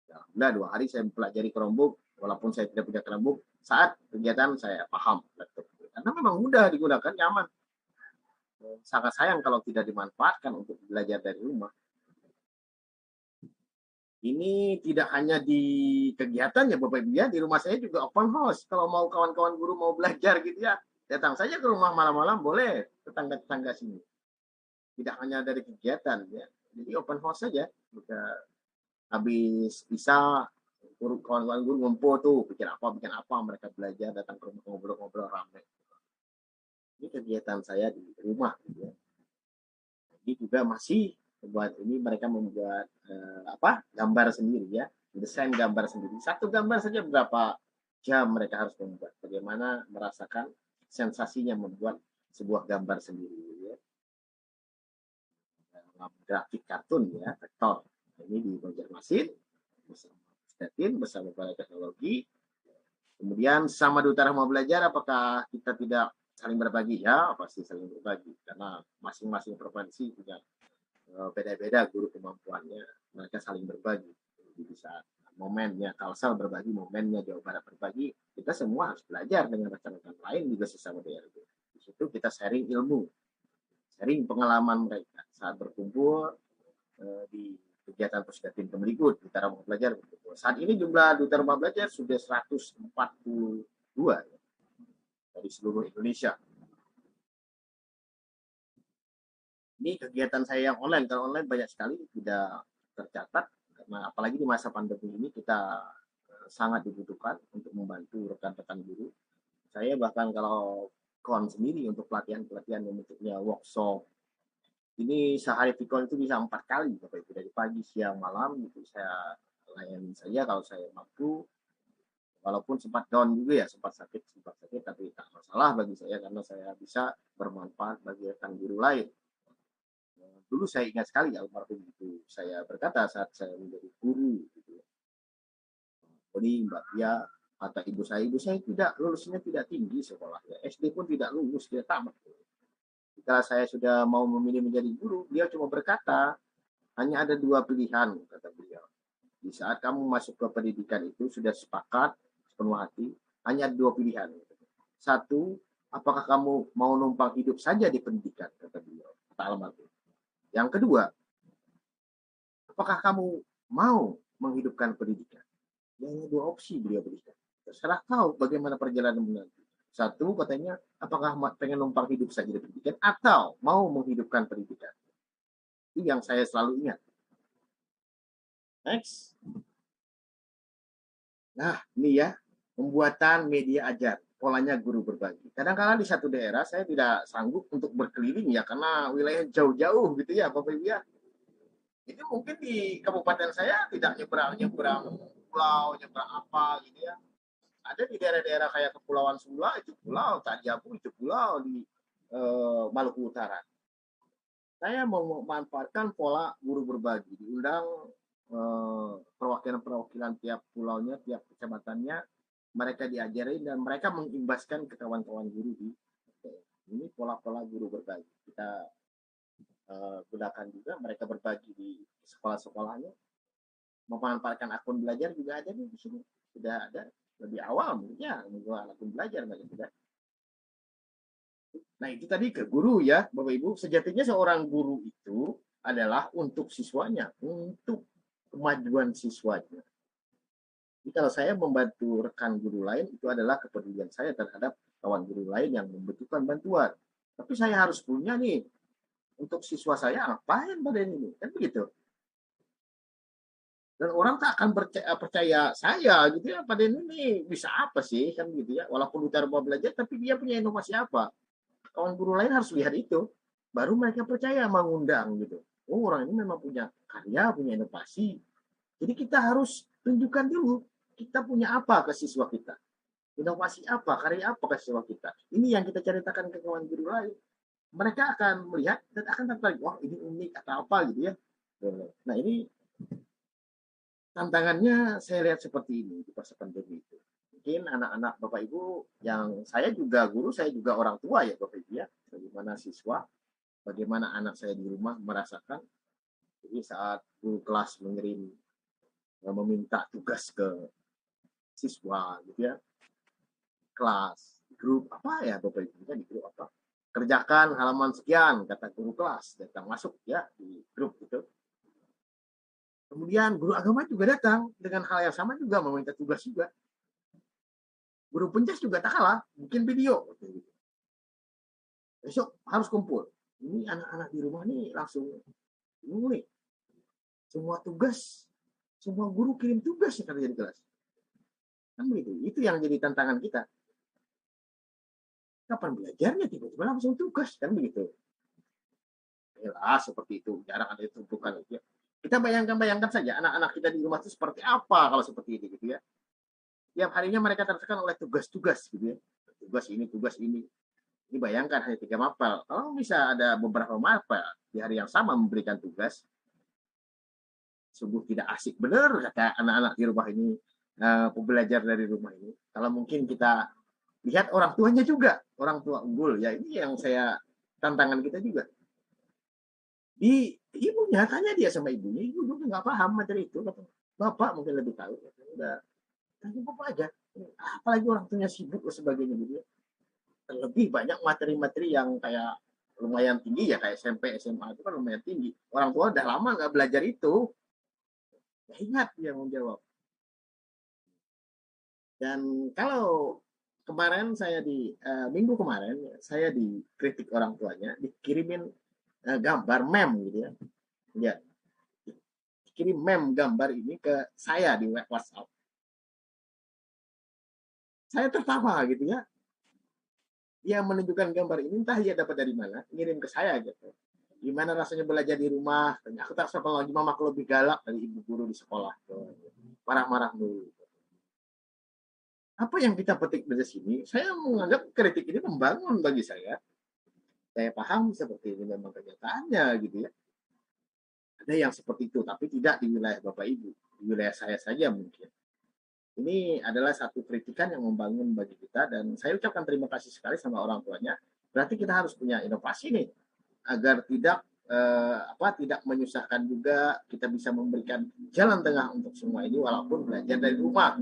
Alhamdulillah 2 hari saya mempelajari Chromebook, walaupun saya tidak punya Chromebook, saat kegiatan saya paham laptop. Karena memang mudah digunakan, nyaman. Sangat sayang kalau tidak dimanfaatkan untuk belajar dari rumah. Ini tidak hanya di kegiatan ya Bapak Ibu ya, di rumah saya juga open house. Kalau mau kawan-kawan guru mau belajar gitu ya, datang saja ke rumah malam-malam, boleh tetangga-tetangga sini. Tidak hanya dari kegiatan ya, jadi open house saja. Habis bisa kawan-kawan guru ngumpul tuh, bikin apa mereka belajar, datang ke rumah ngobrol-ngobrol ramai. Ini kegiatan saya di rumah gitu ya. Ini juga masih buat ini mereka membuat gambar sendiri ya, desain gambar sendiri. Satu gambar saja berapa jam mereka harus membuat. Bagaimana merasakan sensasinya membuat sebuah gambar sendiri ya. Grafik kartun ya, vektor. Ini di Banjarmasin bersama Stetin, bersama Balai Teknologi. Kemudian sama Duta Rumah Belajar, apakah kita tidak saling berbagi? Ya, pasti saling berbagi. Karena masing-masing provinsi punya beda-beda guru kemampuannya. Mereka saling berbagi. Jadi bisa momennya, Kalsel berbagi momennya, Jawa Barat berbagi, kita semua harus belajar dengan rekan-rekan lain juga sesama DRG. Di situ kita sharing ilmu, sharing pengalaman mereka saat berkumpul di kegiatan Pusdatin Kemdikbud, Duta Rumah Belajar berkumpul. Saat ini jumlah Duta Rumah Belajar sudah 142 ya, dari seluruh Indonesia. Ini kegiatan saya yang online, kalau online banyak sekali tidak tercatat, karena apalagi di masa pandemi ini kita sangat dibutuhkan untuk membantu rekan-rekan guru. Saya bahkan kalau kon sendiri untuk pelatihan-pelatihan yang bentuknya workshop, ini sehari pikon itu bisa 4 kali, Bapak Ibu, dari pagi, siang, malam, itu saya layani saja kalau saya mampu. Walaupun sempat down juga ya, sempat sakit, tapi tak masalah bagi saya karena saya bisa bermanfaat bagi rekan guru lain. Dulu saya ingat sekali almarhum itu saya berkata saat saya menjadi guru gitu. Jadi Mbak Tia kata ibu saya tidak lulusnya tidak tinggi sekolahnya, SD pun tidak lulus, dia tamat. Ketika saya sudah mau memilih menjadi guru, dia cuma berkata hanya ada 2 pilihan, kata beliau. Di saat kamu masuk ke pendidikan itu sudah sepakat sepenuh hati, hanya 2 pilihan. Satu, apakah kamu mau numpang hidup saja di pendidikan, kata beliau, kata almarhum. Yang kedua, apakah kamu mau menghidupkan pendidikan? Yang 2 opsi beliau berikan. Terserah kau bagaimana perjalanan nanti. Satu, katanya, apakah pengen numpang hidup saja di pendidikan atau mau menghidupkan pendidikan? Itu yang saya selalu ingat. Next. Nah, ini ya, pembuatan media ajar. Polanya guru berbagi. Kadang-kadang di satu daerah saya tidak sanggup untuk berkeliling ya karena wilayah jauh-jauh gitu ya Bapak Ibu ya. Itu mungkin di kabupaten saya tidak nyebrang pulau, nyebrang apa gitu ya. Ada di daerah-daerah kayak Kepulauan Sula itu pulau, Tadiapu itu pulau di Maluku Utara. Saya mau memanfaatkan pola guru berbagi, diundang perwakilan-perwakilan tiap pulaunya, tiap kecamatannya, mereka diajarin dan mereka mengimbaskan ke kawan-kawan guru di ini pola-pola guru berbagi. Kita gunakan juga, mereka berbagi di sekolah-sekolahnya, memanfaatkan akun belajar juga ada di sini, sudah ada lebih awal ya menggunakan akun belajar banyak juga. Nah itu tadi ke guru ya Bapak Ibu, sejatinya seorang guru itu adalah untuk siswanya, untuk kemajuan siswanya. Jadi kalau saya membantu rekan guru lain itu adalah kepedulian saya terhadap kawan guru lain yang membutuhkan bantuan. Tapi saya harus punya nih untuk siswa saya ngapain pada ini, kan begitu. Dan orang tak akan percaya saya gitu ya, pada ini bisa apa sih kan gitu ya. Walaupun Duta Rumah Belajar tapi dia punya inovasi apa. Kawan guru lain harus lihat itu, baru mereka percaya mengundang gitu. Oh orang ini memang punya karya, punya inovasi. Jadi kita harus tunjukkan dulu kita punya apa ke siswa kita. Inovasi apa, karya apa ke siswa kita. Ini yang kita ceritakan ke kawan guru lain. Mereka akan melihat dan akan tertarik, wah ini unik atau apa gitu ya. Nah ini tantangannya saya lihat seperti ini di masa pandemi itu. Mungkin anak-anak Bapak Ibu yang saya juga guru, saya juga orang tua ya Bapak Ibu ya. Bagaimana siswa, bagaimana anak saya di rumah merasakan. Jadi saat guru kelas meminta tugas ke siswa gitu ya, kelas, grup apa ya Bapak Ibu, di grup apa, kerjakan halaman sekian, kata guru kelas, datang masuk ya di grup gitu. Kemudian guru agama juga datang dengan hal yang sama juga meminta tugas juga. Guru penjas juga tak kalah, bikin video. Besok harus kumpul. Ini anak-anak di rumah nih langsung mulai. Semua tugas, semua guru kirim tugas ya kerja di kelas. Kan begitu. Itu yang jadi tantangan kita. Kapan belajarnya tiba-tiba langsung tugas kan begitu. Ya seperti itu. Jarang ada itu bukan ya. Kita bayangkan saja anak-anak kita di rumah itu seperti apa kalau seperti ini gitu ya. Tiap harinya mereka tertekan oleh tugas-tugas gitu ya. Tugas ini. Ini bayangkan hanya 3 mapel. Kalau bisa ada beberapa mapel di hari yang sama memberikan tugas, sungguh tidak asik benar kata anak-anak di rumah ini, belajar dari rumah ini. Kalau mungkin kita lihat orang tuanya juga, orang tua unggul ya, ini yang saya tantangan kita juga. Di ibunya tanya dia sama ibunya, ibu nggak paham materi itu. Bapak mungkin lebih tahu. Udah, tanya Bapak aja. Apalagi orang tuanya sibuk dan sebagainya gitu ya. Terlebih banyak materi-materi yang kayak lumayan tinggi ya, kayak SMP, SMA itu kan lumayan tinggi. Orang tua udah lama nggak belajar itu. Ya ingat dia menjawab. Dan kalau kemarin saya minggu kemarin saya dikritik orang tuanya, dikirimin gambar meme gitu ya. Ya, kirim meme gambar ini ke saya di WhatsApp. Saya tertawa gitu ya. Dia menunjukkan gambar ini, entah dia dapat dari mana, ngirim ke saya gitu. Gimana rasanya belajar di rumah? Aku tak sekolah lagi, mamaku lebih galak dari ibu guru di sekolah. Marah-marah dulu. Apa yang kita petik dari sini? Saya menganggap kritik ini membangun bagi saya. Saya paham seperti ini memang kenyataannya gitu ya. Ada yang seperti itu, tapi tidak di wilayah Bapak Ibu. Di wilayah saya saja mungkin. Ini adalah satu kritikan yang membangun bagi kita, dan saya ucapkan terima kasih sekali sama orang tuanya. Berarti kita harus punya inovasi nih, agar tidak menyusahkan juga, kita bisa memberikan jalan tengah untuk semua ini walaupun belajar dari rumah.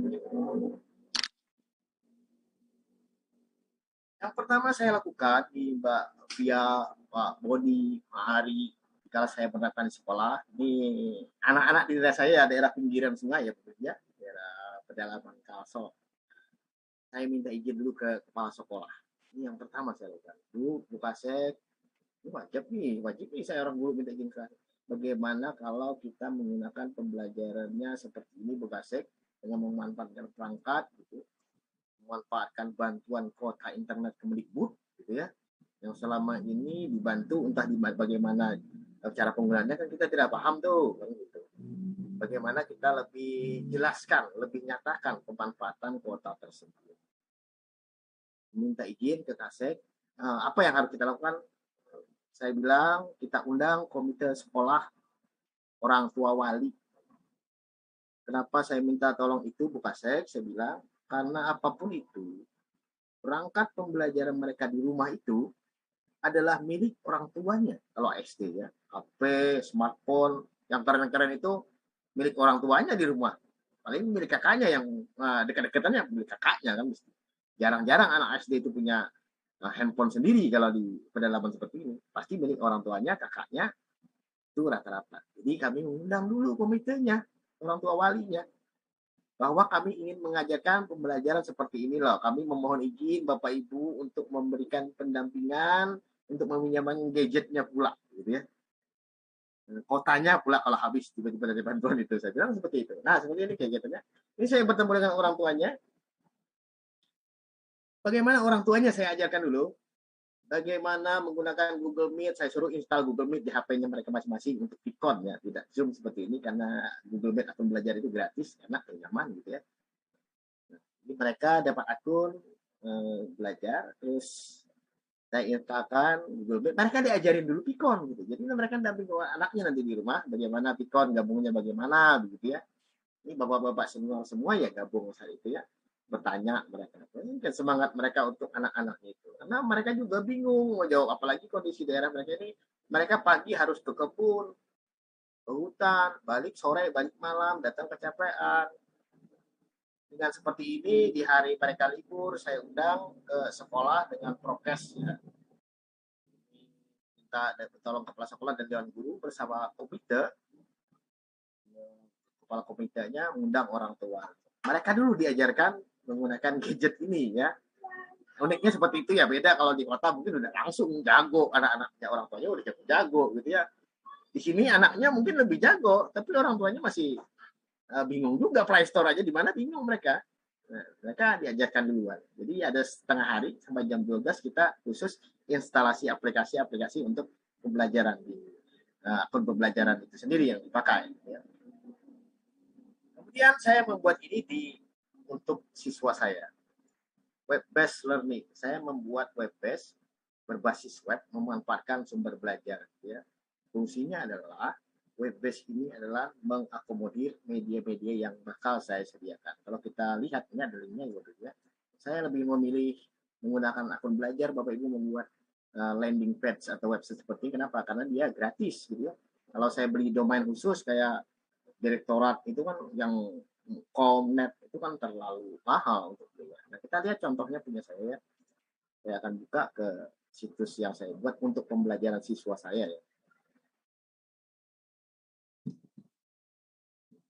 Yang pertama saya lakukan di Mbak Via, Pak Bodi, Pak Hari, kalau saya menerapkan di sekolah, ini anak-anak di daerah saya, daerah pinggiran sungai ya, daerah pedalaman Kalsel. Saya minta izin dulu ke kepala sekolah. Ini yang pertama saya lakukan. Bu Kasek, ini wajib nih saya orang guru minta izin ke. Bagaimana kalau kita menggunakan pembelajarannya seperti ini Bu Kasek, dengan memanfaatkan perangkat gitu, memanfaatkan bantuan kuota internet Kemdikbud gitu ya, yang selama ini dibantu entah bagaimana cara penggunaannya kan kita tidak paham tuh kan gitu. Bagaimana kita lebih jelaskan, lebih nyatakan pemanfaatan kuota tersebut. Minta izin ke Kasek, apa yang harus kita lakukan? Saya bilang kita undang komite sekolah, orang tua wali. Kenapa saya minta tolong itu Bu Kasek? Saya bilang karena apapun itu, perangkat pembelajaran mereka di rumah itu adalah milik orang tuanya. Kalau SD ya, HP, smartphone, yang keren-keren itu milik orang tuanya di rumah. Paling milik kakaknya yang dekat-dekatannya milik kakaknya kan. Jarang-jarang anak SD itu punya handphone sendiri kalau di pedalaman seperti ini. Pasti milik orang tuanya, kakaknya, itu rata-rata. Jadi kami mengundang dulu komitenya, orang tua walinya, bahwa kami ingin mengajarkan pembelajaran seperti ini loh. Kami memohon izin Bapak Ibu untuk memberikan pendampingan, untuk meminjamkan gadgetnya pula, gitu ya. Kotanya pula kalau habis tiba-tiba dari bantuan itu. Saya bilang seperti itu. Nah, seperti ini kegiatannya. Ini saya bertemu dengan orang tuanya. Bagaimana orang tuanya saya ajarkan dulu. Bagaimana menggunakan Google Meet. Saya suruh install Google Meet di HP-nya mereka masing-masing untuk Vicon ya. Tidak Zoom seperti ini karena Google Meet akun belajar itu gratis, enak dan nyaman gitu ya. Jadi mereka dapat akun belajar, terus saya installkan Google Meet. Mereka diajarin dulu Vicon gitu. Jadi mereka damping anaknya nanti di rumah bagaimana Vicon, gabungnya bagaimana begitu ya. Ini bapak-bapak semua ya gabung saat itu ya. Bertanya mereka, kan semangat mereka untuk anak-anaknya itu, karena mereka juga bingung mau jawab, apalagi kondisi daerah mereka ini, mereka pagi harus ke kebun, ke hutan, balik sore, balik malam, datang kecapean. Dengan seperti ini di hari mereka libur, saya undang ke sekolah dengan prokes ya. Minta tolong kepala sekolah dan dewan guru bersama komite, kepala komitenya mengundang orang tua. Mereka dulu diajarkan menggunakan gadget ini ya. Uniknya seperti itu ya, beda kalau di kota mungkin udah langsung jago, anak-anaknya orang tuanya udah jago gitu ya. Di sini anaknya mungkin lebih jago, tapi orang tuanya masih bingung juga, Play Store aja di mana bingung mereka. Nah, mereka diajarkan duluan. Jadi ada setengah hari sampai jam 12 kita khusus instalasi aplikasi-aplikasi untuk pembelajaran di akun pembelajaran itu sendiri yang dipakai ya. Kemudian saya membuat ini untuk siswa saya. Web-based learning. Saya membuat web-based berbasis web, memanfaatkan sumber belajar. Ya. Fungsinya adalah web-based ini adalah mengakomodir media-media yang bakal saya sediakan. Kalau kita lihat, ini ada linknya ya. Saya lebih memilih menggunakan akun belajar. Bapak Ibu membuat landing page atau website seperti ini. Kenapa? Karena dia gratis gitu ya. Kalau saya beli domain khusus kayak direktorat itu kan yang Komnet itu kan terlalu mahal untuk beliau. Nah, kita lihat contohnya punya saya. Saya akan buka ke situs yang saya buat untuk pembelajaran siswa saya ya.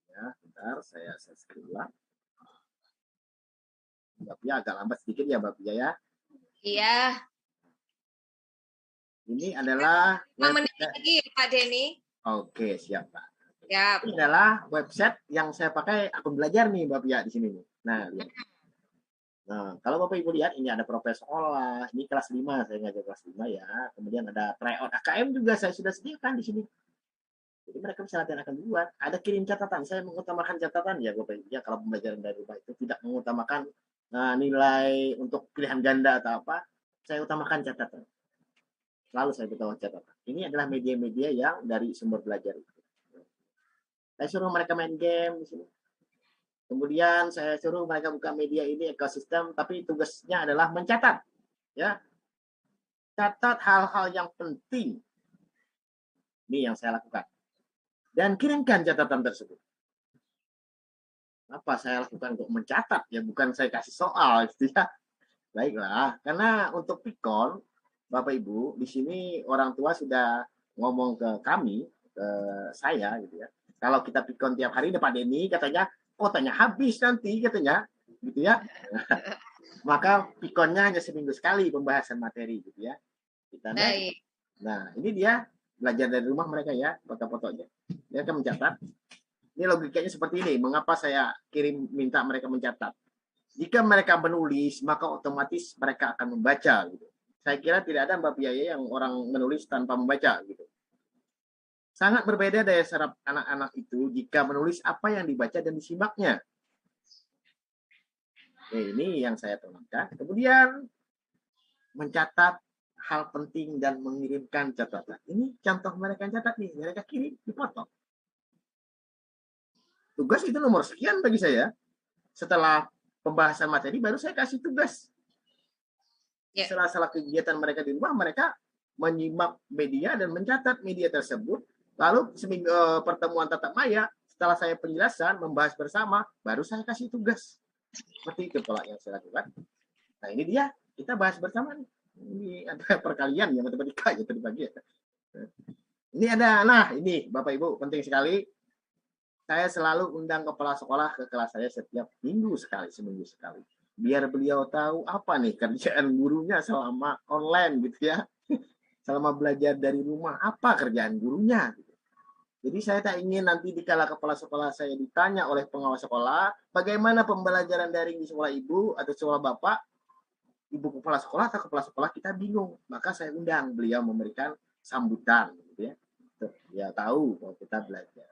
Ya, bentar saya share ulang. Mbak Pia agak lambat sedikit ya Mbak Pia ya. Iya. Ini adalah 5 menit lagi Pak Denny. Oke, siap Pak. Ya. Ini adalah website yang saya pakai akun belajar nih Mbak Pia di sini nih. Nah, lihat. Nah, kalau Bapak Ibu lihat ini ada profesor sekolah, ini kelas 5, saya ngajar kelas 5 ya. Kemudian ada tryout AKM juga saya sudah sediakan di sini. Jadi mereka bisa latihan akan buat. Ada kirim catatan, saya mengutamakan catatan ya Bapak Ibu ya. Kalau pembelajaran dari rumah itu tidak mengutamakan nilai untuk pilihan ganda atau apa, saya utamakan catatan. Selalu saya utamakan catatan. Ini adalah media-media yang dari sumber belajar itu. Saya suruh mereka main game di sini. Kemudian saya suruh mereka buka media ini ekosistem, tapi tugasnya adalah mencatat, ya, catat hal-hal yang penting. Ini yang saya lakukan dan kirimkan catatan tersebut. Apa saya lakukan untuk mencatat? Ya bukan saya kasih soal, gitu ya. Baiklah, karena untuk pikon, Bapak Ibu, di sini orang tua sudah ngomong ke kami, ke saya, gitu ya. Kalau kita pikon tiap hari, Pak Denny katanya. Kuotanya habis nanti katanya, gitu ya. Maka pikonnya hanya seminggu sekali pembahasan materi, gitu ya. Kita Baik. Nah, ini dia belajar dari rumah mereka ya, foto-fotonya. Dia akan mencatat. Ini logikanya seperti ini. Mengapa saya minta mereka mencatat? Jika mereka menulis, maka otomatis mereka akan membaca. Gitu. Saya kira tidak ada Mbak Pia yang orang menulis tanpa membaca, gitu. Sangat berbeda daya serap anak-anak itu jika menulis apa yang dibaca dan disimaknya. Ini yang saya tanamkan. Kemudian mencatat hal penting dan mengirimkan catatan. Ini contoh mereka catat nih, mereka kirim, dipotong. Tugas itu nomor sekian bagi saya. Setelah pembahasan materi baru saya kasih tugas. Salah kegiatan mereka di rumah, mereka menyimak media dan mencatat media tersebut. Lalu pertemuan tatap maya, setelah saya penjelasan, membahas bersama, baru saya kasih tugas. Seperti itu pola yang saya lakukan. Nah ini dia, kita bahas bersama nih. Ini ada perkalian ya matematika ya tadi pagi ya. Ini ada, nah ini Bapak Ibu penting sekali. Saya selalu undang kepala sekolah ke kelas saya setiap minggu sekali, seminggu sekali. Biar beliau tahu apa nih kerjaan gurunya selama online gitu ya. Selama belajar dari rumah, apa kerjaan gurunya. Jadi saya tak ingin nanti dikala kepala sekolah saya ditanya oleh pengawas sekolah, bagaimana pembelajaran daring di sekolah ibu atau sekolah bapak, ibu kepala sekolah atau kepala sekolah kita bingung. Maka saya undang beliau memberikan sambutan, gitu ya. Dia tahu bahwa kita belajar.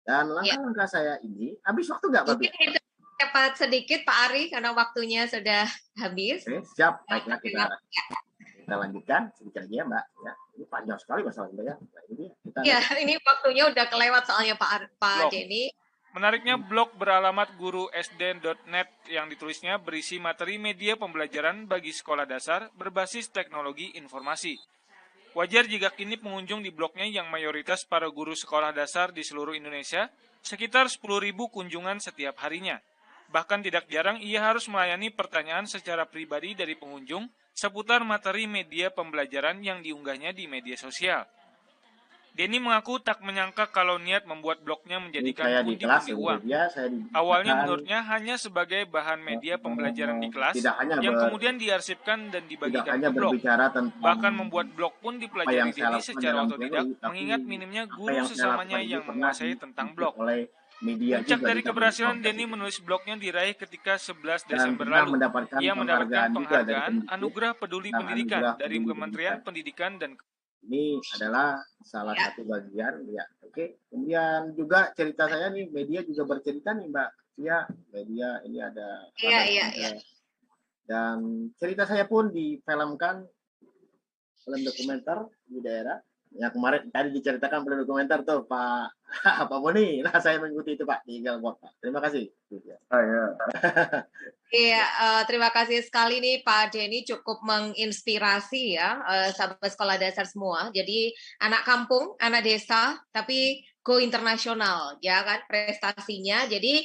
Dan langkah-langkah saya ini, habis waktu nggak Pak? Mungkin itu cepat sedikit Pak Ari, karena waktunya sudah habis. Oke, siap. Baiklah kita lanjutkan sedikit lagi ya Mbak. Ya, ini panjang sekali masalahnya ya. Nah, ini ya, ini waktunya udah kelewat soalnya Pak Denny. Menariknya, blog beralamat gurusd.net yang ditulisnya berisi materi media pembelajaran bagi sekolah dasar berbasis teknologi informasi. Wajar jika kini pengunjung di blognya yang mayoritas para guru sekolah dasar di seluruh Indonesia, sekitar 10.000 kunjungan setiap harinya. Bahkan tidak jarang ia harus melayani pertanyaan secara pribadi dari pengunjung seputar materi media pembelajaran yang diunggahnya di media sosial. Denny mengaku tak menyangka kalau niat membuat blognya menjadikan pundi-pundi uang. Awalnya menurutnya hanya sebagai bahan media pembelajaran di kelas yang kemudian diarsipkan dan dibagikan ke blog. Bahkan membuat blog pun dipelajari Denny secara otodidak, mengingat minimnya guru sesamanya yang menguasai tentang blog. Puncak dari keberhasilan Denny menulis blognya diraih ketika 11 Desember lalu. Ia mendapatkan penghargaan Anugerah Peduli Pendidikan dari Kementerian Pendidikan dan ini adalah salah satu bagian ya. Oke. Kemudian juga cerita saya nih, media juga bercerita nih Mbak. Ya, media ini ada. Iya. Dan cerita saya pun difilmkan film dokumenter di daerah. Ya kemarin tadi diceritakan pada dokumenter tuh Pak Pak Boni. Nah, saya mengikuti itu Pak di Galbot Pak. Terima kasih. Iya, terima kasih sekali nih Pak Denny, cukup menginspirasi ya sahabat sekolah dasar semua. Jadi anak kampung, anak desa, tapi go internasional ya kan prestasinya. Jadi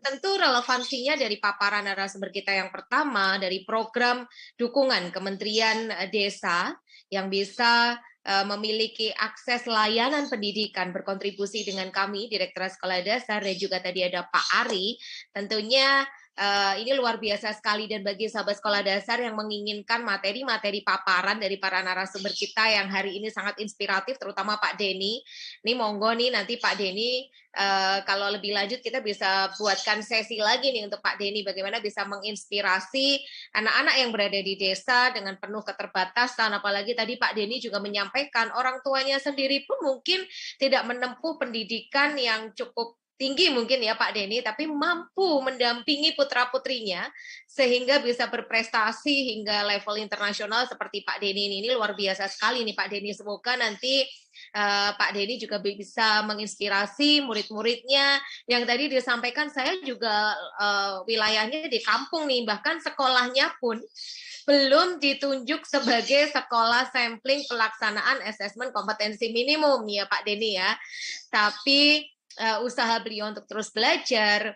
tentu relevansinya dari paparan narasumber kita yang pertama dari program dukungan Kementerian Desa yang bisa memiliki akses layanan pendidikan berkontribusi dengan kami Direktorat Sekolah Dasar dan juga tadi ada Pak Ari. Tentunya ini luar biasa sekali dan bagi sahabat sekolah dasar yang menginginkan materi-materi paparan dari para narasumber kita yang hari ini sangat inspiratif, terutama Pak Denny. Ini monggo nih nanti Pak Denny kalau lebih lanjut kita bisa buatkan sesi lagi nih untuk Pak Denny bagaimana bisa menginspirasi anak-anak yang berada di desa dengan penuh keterbatasan. Apalagi tadi Pak Denny juga menyampaikan orang tuanya sendiri pun mungkin tidak menempuh pendidikan yang cukup tinggi mungkin ya Pak Denny, tapi mampu mendampingi putra-putrinya sehingga bisa berprestasi hingga level internasional seperti Pak Denny ini luar biasa sekali nih Pak Denny. Semoga nanti Pak Denny juga bisa menginspirasi murid-muridnya. Yang tadi disampaikan saya juga wilayahnya di kampung nih, bahkan sekolahnya pun belum ditunjuk sebagai sekolah sampling pelaksanaan asesmen kompetensi minimum ya Pak Denny ya. Tapi usaha beliau untuk terus belajar,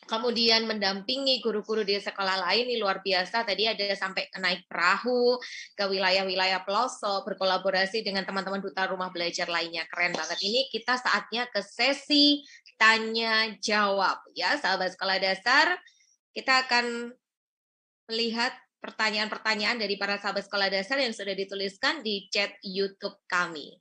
kemudian mendampingi guru-guru di sekolah lain ini luar biasa. Tadi ada sampai naik perahu ke wilayah-wilayah pelosok, berkolaborasi dengan teman-teman duta rumah belajar lainnya. Keren banget. Ini kita saatnya ke sesi tanya jawab ya sahabat sekolah dasar. Kita akan melihat pertanyaan-pertanyaan dari para sahabat sekolah dasar yang sudah dituliskan di chat YouTube kami.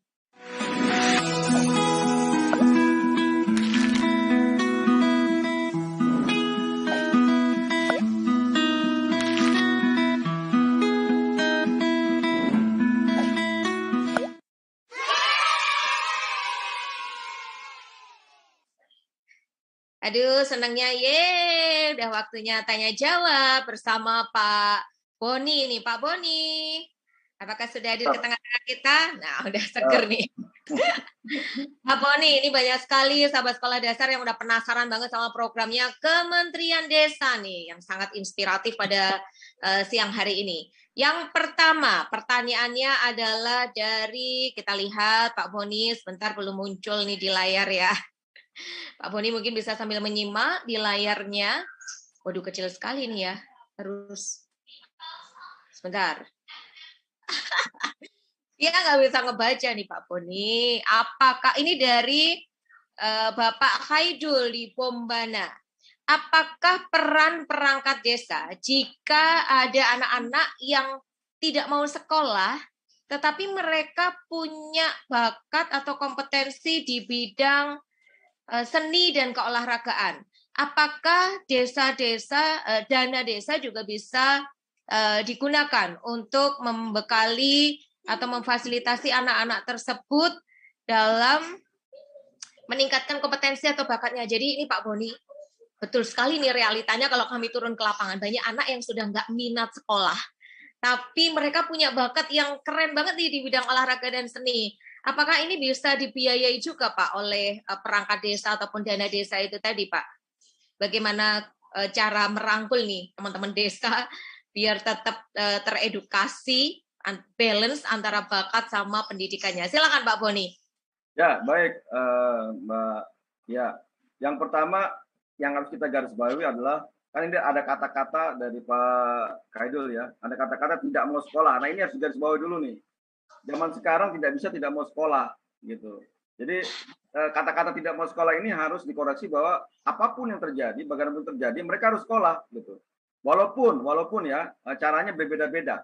Aduh, senangnya udah waktunya tanya jawab bersama Pak Boni nih, Pak Boni. Apakah sudah hadir ke tengah-tengah kita? Nah, udah seger nih. Pak Boni, ini banyak sekali sahabat sekolah dasar yang udah penasaran banget sama programnya Kementerian Desa nih, yang sangat inspiratif pada siang hari ini. Yang pertama, pertanyaannya adalah dari, kita lihat Pak Boni, sebentar belum muncul nih di layar ya. Pak Boni mungkin bisa sambil menyimak di layarnya. Waduh, kecil sekali nih ya. Harus sebentar. Ya nggak bisa ngebaca nih Pak Boni. Apakah ini dari Bapak Khaidul di Bombana? Apakah peran perangkat desa jika ada anak-anak yang tidak mau sekolah, tetapi mereka punya bakat atau kompetensi di bidang seni dan keolahragaan? Apakah desa-desa, dana desa juga bisa digunakan untuk membekali atau memfasilitasi anak-anak tersebut dalam meningkatkan kompetensi atau bakatnya? Jadi ini Pak Boni, betul sekali nih realitanya kalau kami turun ke lapangan. Banyak anak yang sudah nggak minat sekolah, tapi mereka punya bakat yang keren banget nih di bidang olahraga dan seni. Apakah ini bisa dibiayai juga Pak oleh perangkat desa ataupun dana desa itu tadi Pak? Bagaimana cara merangkul nih teman-teman desa biar tetap teredukasi, balance antara bakat sama pendidikannya? Silakan Pak Boni. Ya, baik Mbak. Ya, yang pertama yang harus kita garis bawahi adalah kan ini ada kata-kata dari Pak Khaidul ya, ada kata-kata tidak mau sekolah. Nah ini harus digaris bawahi dulu nih. Zaman sekarang tidak mau sekolah gitu. Jadi kata-kata tidak mau sekolah ini harus dikoreksi bahwa apapun yang terjadi, bagaimanapun terjadi, mereka harus sekolah gitu. Walaupun ya caranya berbeda-beda.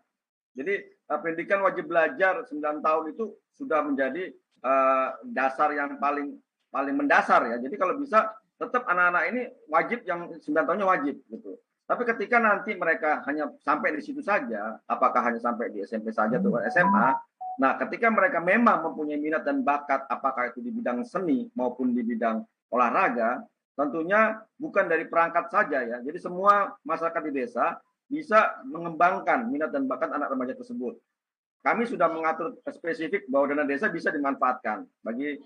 Jadi pendidikan wajib belajar 9 tahun itu sudah menjadi dasar yang paling mendasar ya. Jadi kalau bisa tetap anak-anak ini wajib, yang 9 tahunnya wajib gitu. Tapi ketika nanti mereka hanya sampai di situ saja, apakah hanya sampai di SMP saja atau SMA, nah ketika mereka memang mempunyai minat dan bakat, apakah itu di bidang seni maupun di bidang olahraga, tentunya bukan dari perangkat saja ya. Jadi semua masyarakat di desa bisa mengembangkan minat dan bakat anak remaja tersebut. kami sudah mengatur spesifik bahwa dana desa bisa dimanfaatkan bagi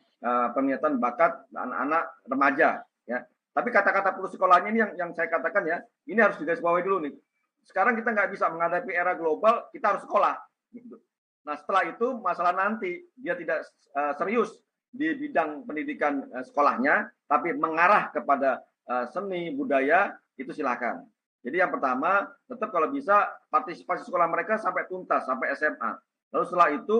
peningkatan bakat anak-anak remaja, ya. Tapi kata-kata putus sekolahnya ini yang saya katakan ya, ini harus digarisbawahi dulu nih. Sekarang kita nggak bisa menghadapi era global, kita harus sekolah. Gitu. Nah setelah itu masalah nanti dia tidak serius di bidang pendidikan sekolahnya, tapi mengarah kepada seni budaya, itu silakan. Jadi yang pertama, tetap kalau bisa partisipasi sekolah mereka sampai tuntas, sampai SMA. Lalu setelah itu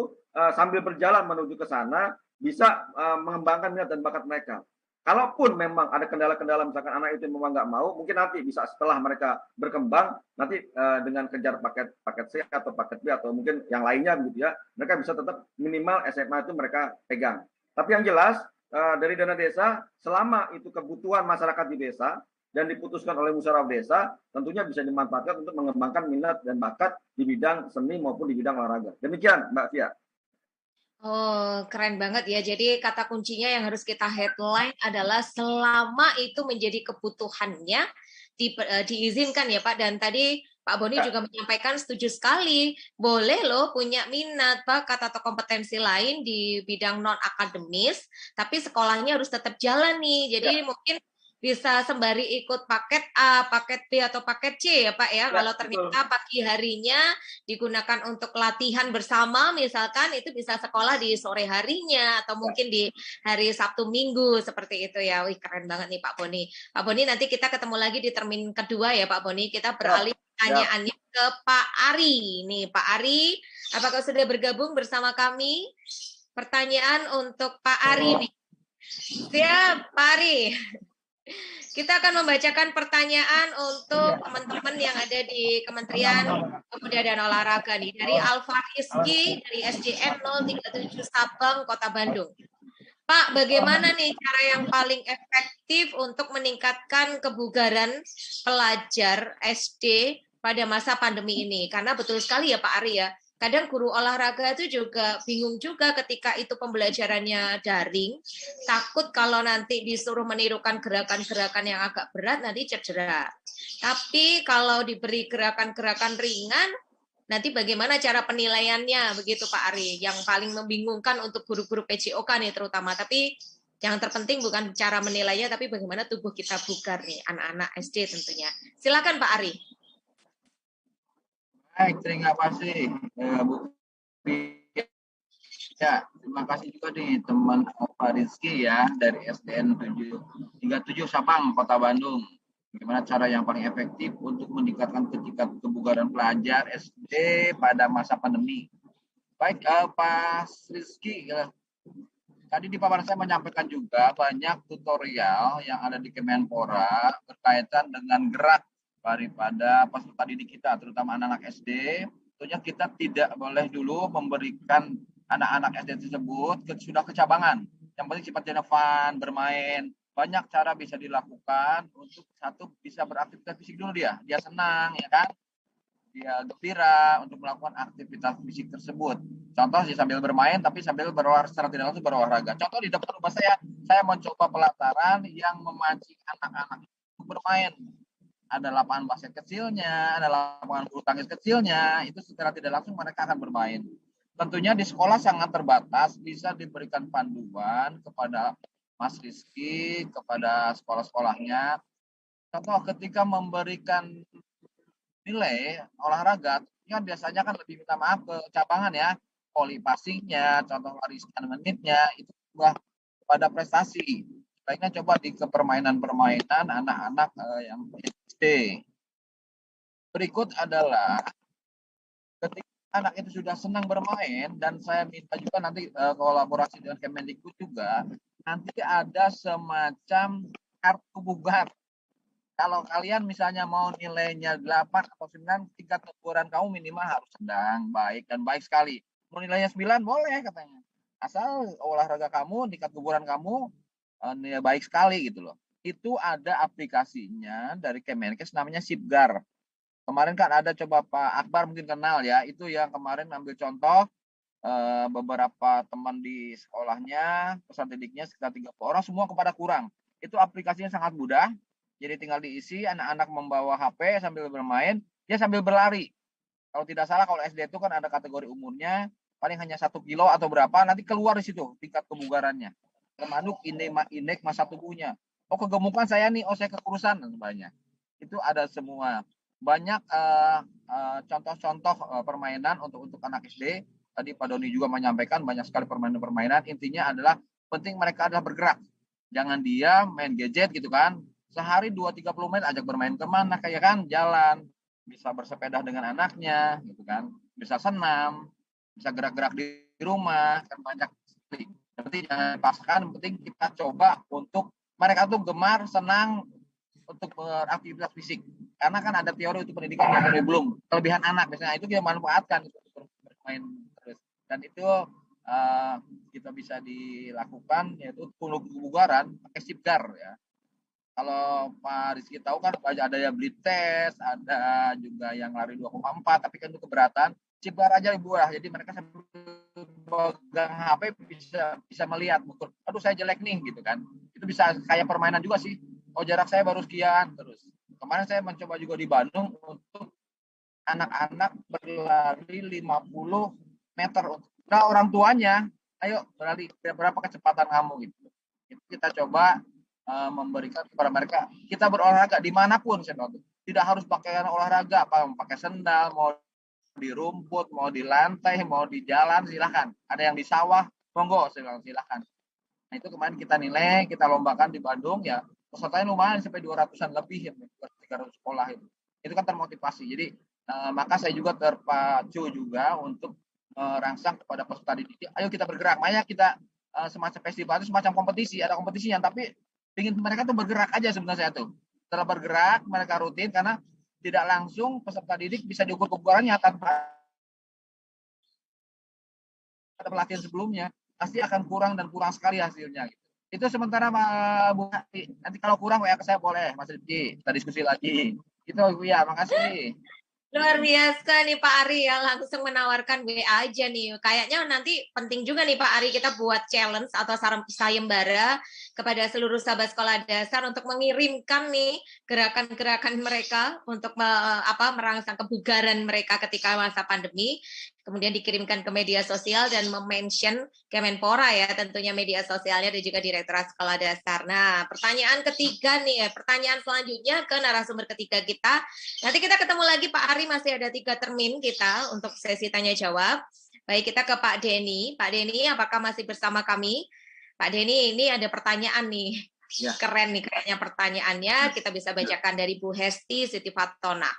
sambil berjalan menuju ke sana, bisa mengembangkan minat dan bakat mereka. Kalaupun memang ada kendala-kendala, misalkan anak itu memang nggak mau, mungkin nanti bisa setelah mereka berkembang, nanti dengan kejar paket C atau paket B atau mungkin yang lainnya gitu ya, mereka bisa tetap minimal SMA itu mereka pegang. Tapi yang jelas dari dana desa, selama itu kebutuhan masyarakat di desa dan diputuskan oleh musyawarah desa, tentunya bisa dimanfaatkan untuk mengembangkan minat dan bakat di bidang seni maupun di bidang olahraga. Demikian, Mbak Fia. Oh, keren banget ya. Jadi kata kuncinya yang harus kita headline adalah selama itu menjadi kebutuhannya diizinkan ya Pak. Dan tadi Pak Boni juga menyampaikan setuju sekali. Boleh loh punya minat, bakat atau kompetensi lain di bidang non-akademis, tapi sekolahnya harus tetap jalan nih. Jadi mungkin bisa sembari ikut paket A, paket B, atau paket C ya Pak ya. Kalau ternyata pagi harinya digunakan untuk latihan bersama misalkan, itu bisa sekolah di sore harinya atau mungkin di hari Sabtu Minggu seperti itu ya. Wih keren banget nih Pak Boni. Pak Boni nanti kita ketemu lagi di termin kedua ya Pak Boni. Kita beralih pertanyaannya ke Pak Ari. Nih Pak Ari, apakah sudah bergabung bersama kami? Pertanyaan untuk Pak Ari nih. Siap Pak Ari. Kita akan membacakan pertanyaan untuk teman-teman yang ada di Kementerian Pemuda dan Olahraga nih. Dari Alfa Rizky, dari SDN 037 Sabang, Kota Bandung. Pak, bagaimana nih cara yang paling efektif untuk meningkatkan kebugaran pelajar SD pada masa pandemi ini? Karena betul sekali ya Pak Ari ya, kadang guru olahraga itu juga bingung juga ketika itu pembelajarannya daring, takut kalau nanti disuruh menirukan gerakan-gerakan yang agak berat nanti cedera. Tapi kalau diberi gerakan-gerakan ringan, nanti bagaimana cara penilaiannya begitu Pak Ari? Yang paling membingungkan untuk guru-guru PJOK nih terutama. Tapi yang terpenting bukan cara menilainya, tapi bagaimana tubuh kita bugar nih, anak-anak SD tentunya. Silakan Pak Ari. Baik, terima kasih Bu. Ya, terima kasih juga nih teman Alfa Rizky ya dari SDN 37 Sabang, Kota Bandung. Bagaimana cara yang paling efektif untuk meningkatkan tingkat kebugaran pelajar SD pada masa pandemi? Baik, Pak Rizky, tadi di paparan saya menyampaikan juga banyak tutorial yang ada di Kemenpora berkaitan dengan gerak daripada peserta didik kita, terutama anak-anak SD. Tentunya kita tidak boleh dulu memberikan anak-anak SD tersebut sudah kecabangan. Yang penting sifatnya fun, bermain. Banyak cara bisa dilakukan untuk satu bisa beraktivitas fisik dulu dia senang ya kan, dia gembira untuk melakukan aktivitas fisik tersebut. Contoh sih sambil bermain tapi sambil secara tidak langsung berolahraga. Contoh di depan rumah saya mencoba pelataran yang memancing anak-anak untuk bermain. Ada lapangan basket kecilnya, ada lapangan bulu tangkis kecilnya, itu secara tidak langsung mereka akan bermain. Tentunya di sekolah sangat terbatas, bisa diberikan panduan kepada Mas Rizky, kepada sekolah-sekolahnya. Contoh ketika memberikan nilai olahraga, ya biasanya kan lebih minta maaf ke cabangan ya, voli passingnya, contoh lari sekian menitnya, itu pada prestasi. Baiknya coba di permainan-permainan anak-anak yang SD. Berikut adalah ketika anak itu sudah senang bermain, dan saya minta juga nanti kolaborasi dengan Kemendikbud juga, nanti ada semacam kartu bugar. Kalau kalian misalnya mau nilainya 8 atau 9, tingkat kebugaran kamu minimal harus sedang, baik, dan baik sekali. Mau nilainya 9 boleh katanya. Asal olahraga kamu, tingkat kebugaran kamu baik sekali gitu loh. Itu ada aplikasinya dari Kemenkes namanya Sipgar. Kemarin kan ada, coba Pak Akbar mungkin kenal ya, itu yang kemarin ambil contoh beberapa teman di sekolahnya, peserta didiknya sekitar 30 orang, semua kepada kurang. Itu aplikasinya sangat mudah, jadi tinggal diisi, anak-anak membawa HP sambil bermain, dia sambil berlari. Kalau tidak salah kalau SD itu kan ada kategori umurnya paling hanya 1 kilo atau berapa, nanti keluar di situ tingkat kebugarannya. Termasuk indeks massa tubuhnya. Oh kegemukan saya nih, oh saya kekurusan dan sebagainya. Itu ada semua. Banyak contoh-contoh permainan untuk anak SD. Tadi Pak Doni juga menyampaikan banyak sekali permainan-permainan. Intinya adalah penting mereka adalah bergerak. Jangan dia main gadget gitu kan. Sehari 2-30 menit ajak bermain kemana kayak kan, jalan. Bisa bersepeda dengan anaknya gitu kan. Bisa senam, bisa gerak-gerak di rumah, kan banyak sekali. Berarti jangan dipaksakan, penting kita coba untuk mereka tuh gemar, senang untuk beraktivitas fisik. Karena kan ada teori untuk pendidikan yang belum kelebihan anak biasanya itu kita manfaatkan untuk bermain terus. Dan itu kita bisa dilakukan yaitu untuk kebugaran pakai sipgar ya. Kalau Pak Rizky tahu kan ada yang beli tes, ada juga yang lari 2,4 tapi kan itu keberatan. Sipgar aja Ibu lah. Jadi mereka sambil pegang HP bisa melihat ukur. Aduh saya jelek nih gitu kan. Itu bisa kayak permainan juga sih. Oh jarak saya baru sekian terus. Kemarin saya mencoba juga di Bandung untuk anak-anak berlari 50 meter. Nah orang tuanya, ayo berlari berapa kecepatan kamu gitu. Itu kita coba memberikan kepada mereka. Kita berolahraga dimanapun, tidak harus pakaian olahraga, pakai sendal, mau di rumput, mau di lantai, mau di jalan, silahkan. Ada yang di sawah, monggo, silahkan. Nah itu kemarin kita nilai, kita lombakan di Bandung ya, pesertanya lumayan sampai 200-an lebih, 300 sekolah itu. Itu kan termotivasi. Jadi maka saya juga terpacu juga untuk merangsang kepada peserta didik. Ayo kita bergerak, makanya kita semacam festival itu semacam kompetisi, ada kompetisinya, tapi ingin mereka tuh bergerak aja sebenarnya tuh. Setelah bergerak mereka rutin karena tidak langsung peserta didik bisa diukur kebugarannya tanpa ada pelatihan sebelumnya pasti akan kurang dan kurang sekali hasilnya. Itu sementara Bu Hati. Nanti kalau kurang WA ke saya boleh Mas Rizky, kita diskusi lagi. Itu ya, makasih. Luar biasa nih Pak Ari ya, langsung menawarkan WA aja nih. Kayaknya nanti penting juga nih Pak Ari kita buat challenge atau sayembara kepada seluruh sahabat sekolah dasar untuk mengirimkan nih gerakan-gerakan mereka untuk merangsang kebugaran mereka ketika masa pandemi. Kemudian dikirimkan ke media sosial dan mention Kemenpora ya, tentunya media sosialnya dan juga Direktorat Sekolah Dasar. Nah, pertanyaan ketiga nih, pertanyaan selanjutnya ke narasumber ketiga kita. Nanti kita ketemu lagi Pak Ari, masih ada 3 termin kita untuk sesi tanya jawab. Baik, kita ke Pak Denny. Pak Denny, apakah masih bersama kami? Pak Denny, ini ada pertanyaan nih. Ya. Keren nih kayaknya pertanyaannya. Kita bisa bacakan dari Bu Hesti Siti Fatona.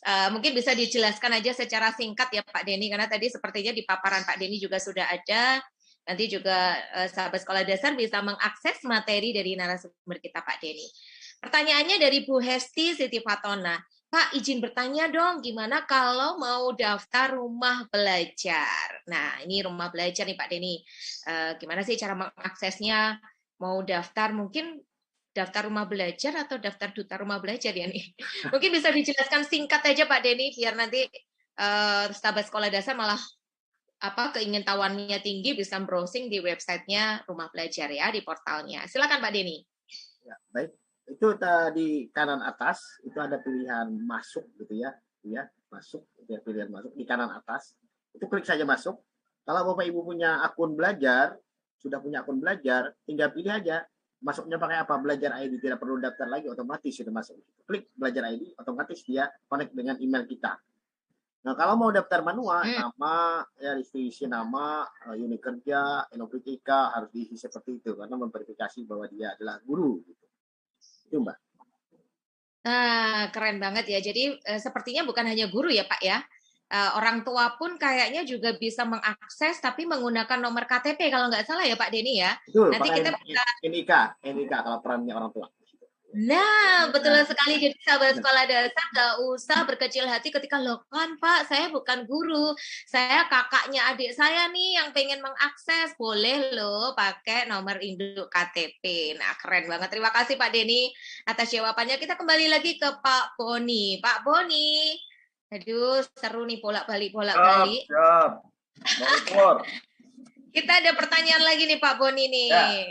Mungkin bisa dijelaskan aja secara singkat ya Pak Denny, karena tadi sepertinya di paparan Pak Denny juga sudah ada. Nanti juga sahabat sekolah dasar bisa mengakses materi dari narasumber kita Pak Denny. Pertanyaannya dari Bu Hesti Siti Fatona. Pak, izin bertanya dong, gimana kalau mau daftar rumah belajar? Nah, ini rumah belajar nih Pak Denny. Gimana sih cara mengaksesnya? Mau daftar mungkin daftar rumah belajar atau daftar duta rumah belajar ya nih? Mungkin bisa dijelaskan singkat aja Pak Denny, biar nanti sahabat sekolah dasar malah keingintahuannya tinggi bisa browsing di websitenya rumah belajar ya, di portalnya. Silakan Pak Denny. Ya, baik. Itu tadi kanan atas itu ada pilihan masuk gitu ya, masuk, ya, pilihan masuk di kanan atas. Itu klik saja masuk. Kalau Bapak Ibu punya akun belajar, sudah punya akun belajar, tinggal pilih aja masuknya pakai apa, belajar ID, tidak perlu daftar lagi, otomatis sudah masuk. Klik belajar ID, otomatis dia connect dengan email kita. Nah kalau mau daftar manual, nama, ya isi nama, unit kerja, NOPTK harus diisi seperti itu karena memverifikasi bahwa dia adalah guru. Gitu. Itu Mbak. Nah, keren banget ya. Jadi sepertinya bukan hanya guru ya Pak ya. Orang tua pun kayaknya juga bisa mengakses tapi menggunakan nomor KTP kalau nggak salah ya Pak Denny ya. Betul, nanti kita bisa NIK kalau perannya orang tua. Nah, betul sekali. Jadi sahabat sekolah dasar nggak usah berkecil hati ketika loh kan Pak, saya bukan guru, saya kakaknya adik saya nih yang pengen mengakses, boleh loh pakai nomor induk KTP. Nah, keren banget. Terima kasih Pak Denny atas jawabannya. Kita kembali lagi ke Pak Boni. Pak Boni, aduh seru nih bolak-balik. Siap. Kita ada pertanyaan lagi nih Pak Boni nih. Ya.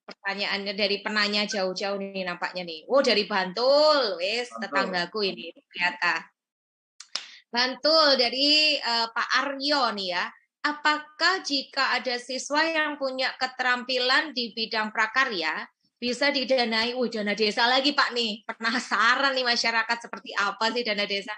Pertanyaannya dari penanya jauh-jauh nih nampaknya nih. Oh, dari Bantul. Wes, tetanggaku ini ternyata. Bantul dari Pak Aryo nih ya. Apakah jika ada siswa yang punya keterampilan di bidang prakarya bisa didanai? Dana desa lagi Pak nih. Penasaran nih masyarakat seperti apa sih dana desa?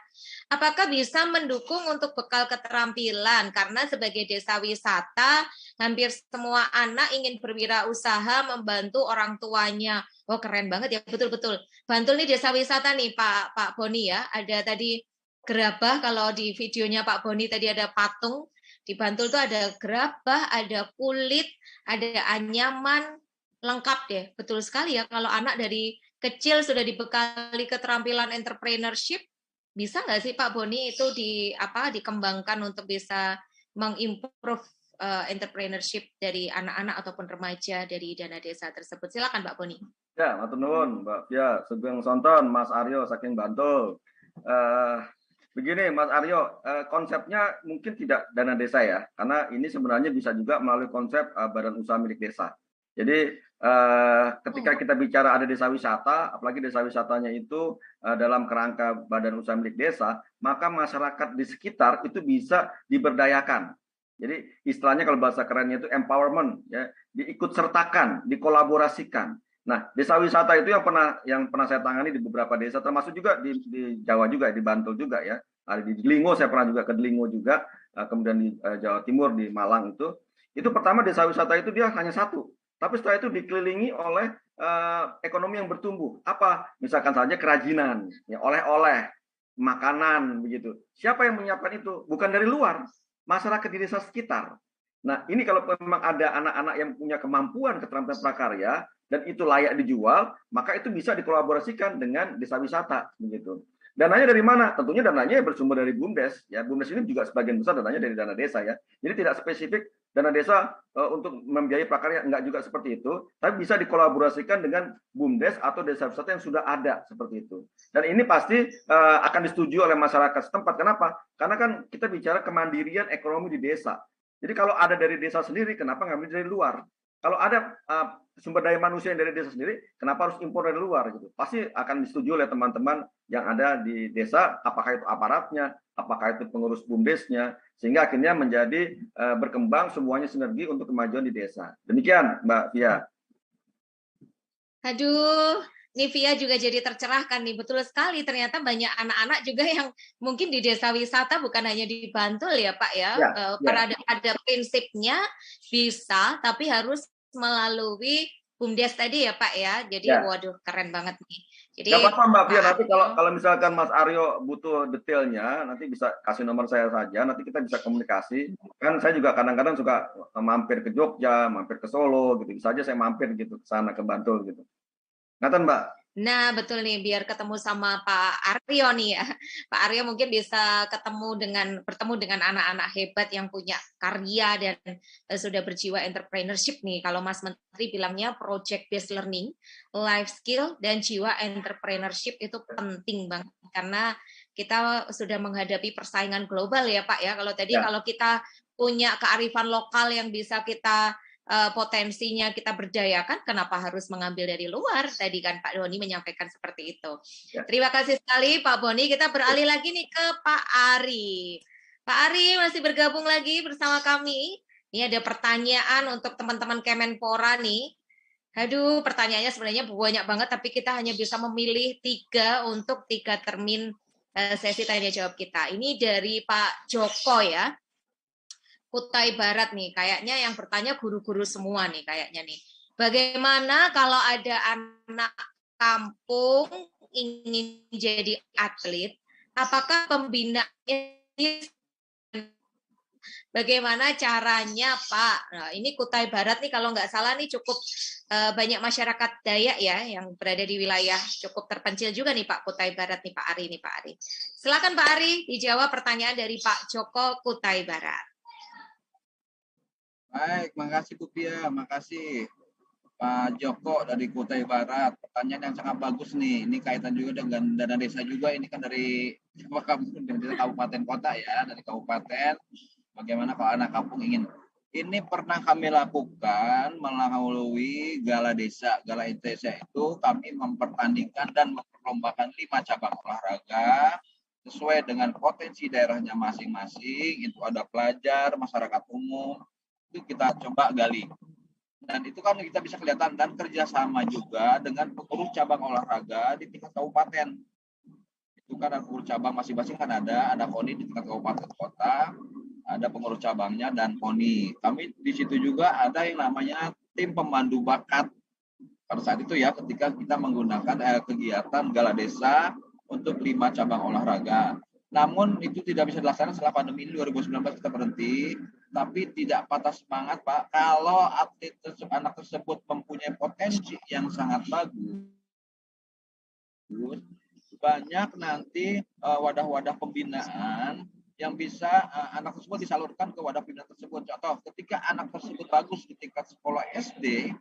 Apakah bisa mendukung untuk bekal keterampilan? Karena sebagai desa wisata, hampir semua anak ingin berwirausaha membantu orang tuanya. Oh keren banget ya, betul-betul. Bantul nih desa wisata nih Pak Boni ya. Ada tadi gerabah, kalau di videonya Pak Boni tadi ada patung. Di Bantul tuh ada gerabah, ada kulit, ada anyaman, lengkap deh. Betul sekali ya, kalau anak dari kecil sudah dibekali keterampilan entrepreneurship, bisa nggak sih Pak Boni itu dikembangkan untuk bisa mengimprove entrepreneurship dari anak-anak ataupun remaja dari dana desa tersebut? Silakan Pak Boni. Ya, matur nuwun Mbak Pia, Sugeng Sonton, Mas Aryo saking Bantul. Begini Mas Aryo, konsepnya mungkin tidak dana desa ya, karena ini sebenarnya bisa juga melalui konsep badan usaha milik desa. Jadi ketika kita bicara ada desa wisata, apalagi desa wisatanya itu dalam kerangka badan usaha milik desa, maka masyarakat di sekitar itu bisa diberdayakan. Jadi istilahnya kalau bahasa kerennya itu empowerment, ya, diikut sertakan, dikolaborasikan. Nah, desa wisata itu yang pernah saya tangani di beberapa desa, termasuk juga di Jawa juga, di Bantul juga ya. Ada di Delingo, saya pernah juga ke Delingo juga, kemudian di Jawa Timur di Malang itu pertama desa wisata itu dia hanya satu, tapi setelah itu dikelilingi oleh ekonomi yang bertumbuh. Apa? Misalkan saja kerajinan, ya, oleh-oleh, makanan begitu. Siapa yang menyiapkan itu? Bukan dari luar, masyarakat di desa sekitar. Nah, ini kalau memang ada anak-anak yang punya kemampuan keterampilan prakarya dan itu layak dijual, maka itu bisa dikolaborasikan dengan desa wisata begitu. Dananya dari mana? Tentunya dananya bersumber dari BUMDes ya. BUMDes ini juga sebagian besar dananya dari dana desa ya. Jadi tidak spesifik dana desa untuk membiayai prakarya, enggak juga seperti itu, tapi bisa dikolaborasikan dengan BUMDes atau desa wisata yang sudah ada seperti itu. Dan ini pasti akan disetujui oleh masyarakat setempat. Kenapa? Karena kan kita bicara kemandirian ekonomi di desa. Jadi kalau ada dari desa sendiri, kenapa ngambil dari luar? Kalau ada sumber daya manusia yang dari desa sendiri, kenapa harus impor dari luar gitu? Pasti akan disetujui oleh teman-teman yang ada di desa, apakah itu aparatnya, apakah itu pengurus BUMDesnya, sehingga akhirnya menjadi berkembang semuanya sinergi untuk kemajuan di desa. Demikian Mbak Pia. Aduh, Nivia juga jadi tercerahkan nih, betul sekali. Ternyata banyak anak-anak juga yang mungkin di desa wisata, bukan hanya di Bantul ya Pak ya. Pada prinsipnya bisa, tapi harus melalui BUMDes tadi ya Pak ya. Jadi waduh keren banget nih. Jadi nggak apa-apa Mbak Pia, nanti kalau misalkan Mas Aryo butuh detailnya, nanti bisa kasih nomor saya saja, nanti kita bisa komunikasi. Kan saya juga kadang-kadang suka mampir ke Jogja, mampir ke Solo gitu, bisa aja saya mampir gitu ke sana ke Bantul gitu. Ngaten Mbak? Nah betul nih, biar ketemu sama Pak Aryo nih ya. Pak Aryo mungkin bisa bertemu dengan anak-anak hebat yang punya karya dan sudah berjiwa entrepreneurship nih. Kalau Mas Menteri bilangnya project based learning, life skill dan jiwa entrepreneurship itu penting banget karena kita sudah menghadapi persaingan global ya Pak ya. Kalau tadi kalau kita punya kearifan lokal yang bisa kita potensinya kita berdayakan, kenapa harus mengambil dari luar? Tadi kan Pak Doni menyampaikan seperti itu. Terima kasih sekali Pak Boni. Kita beralih lagi nih ke Pak Ari. Pak Ari masih bergabung lagi bersama kami. Ini ada pertanyaan untuk teman-teman Kemenpora nih. Aduh, pertanyaannya sebenarnya banyak banget, tapi kita hanya bisa memilih 3 untuk 3 termin sesi tanya jawab kita. Ini dari Pak Joko ya. Kutai Barat nih, kayaknya yang bertanya guru-guru semua nih kayaknya nih. Bagaimana kalau ada anak kampung ingin jadi atlet, apakah pembinaannya bagaimana caranya Pak? Nah, ini Kutai Barat nih kalau nggak salah nih cukup banyak masyarakat Dayak ya yang berada di wilayah cukup terpencil juga nih Pak Kutai Barat nih Pak Ari. Silakan Pak Ari dijawab pertanyaan dari Pak Joko Kutai Barat. Baik, makasih Bu Pia, makasih Pak Joko dari Kutai Barat. Pertanyaan yang sangat bagus nih. Ini kaitan juga dengan dana desa juga. Ini kan dari kabupaten kota ya, dari kabupaten. Bagaimana kalau anak kampung ingin? Ini pernah kami lakukan melalui Gala Desa. Gala Desa itu kami mempertandingkan dan memperlombakan 5 cabang olahraga sesuai dengan potensi daerahnya masing-masing. Itu ada pelajar, masyarakat umum, itu kita coba gali. Dan itu kan kita bisa kelihatan, dan kerjasama juga dengan pengurus cabang olahraga di tingkat kabupaten. Itu kan pengurus cabang masing-masing kan ada KONI di tingkat kabupaten kota, ada pengurus cabangnya dan KONI. Kami di situ juga ada yang namanya tim pemandu bakat. Pada saat itu ya, ketika kita menggunakan kegiatan Gala Desa untuk 5 cabang olahraga. Namun itu tidak bisa dilaksanakan setelah pandemi ini 2019 kita berhenti, tapi tidak patah semangat Pak. Kalau atlet anak tersebut mempunyai potensi yang sangat bagus, banyak nanti wadah-wadah pembinaan yang bisa anak tersebut disalurkan ke wadah pembinaan tersebut. Contoh, ketika anak tersebut bagus di tingkat sekolah SD,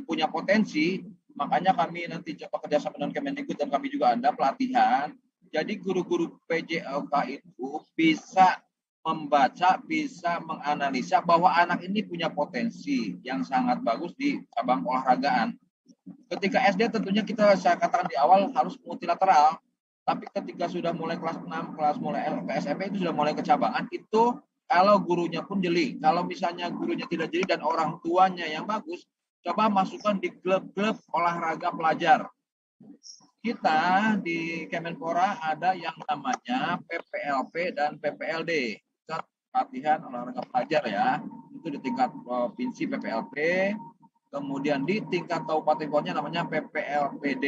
punya potensi, makanya kami nanti coba kerjasama dengan Kemendikbud dan kami juga ada pelatihan. Jadi guru-guru PJLK itu bisa membaca, bisa menganalisa bahwa anak ini punya potensi yang sangat bagus di cabang olahragaan. Ketika SD tentunya saya katakan di awal harus multilateral, tapi ketika sudah mulai kelas 6, kelas mulai ke SMP itu sudah mulai kecabangan, itu kalau gurunya pun jeli. Kalau misalnya gurunya tidak jeli dan orang tuanya yang bagus, coba masukkan di klub-klub olahraga pelajar. Kita di Kemenpora ada yang namanya PPLP dan PPLD, pelatihan olahraga pelajar ya. Itu di tingkat provinsi PPLP, kemudian di tingkat kabupaten kotanya namanya PPLPD.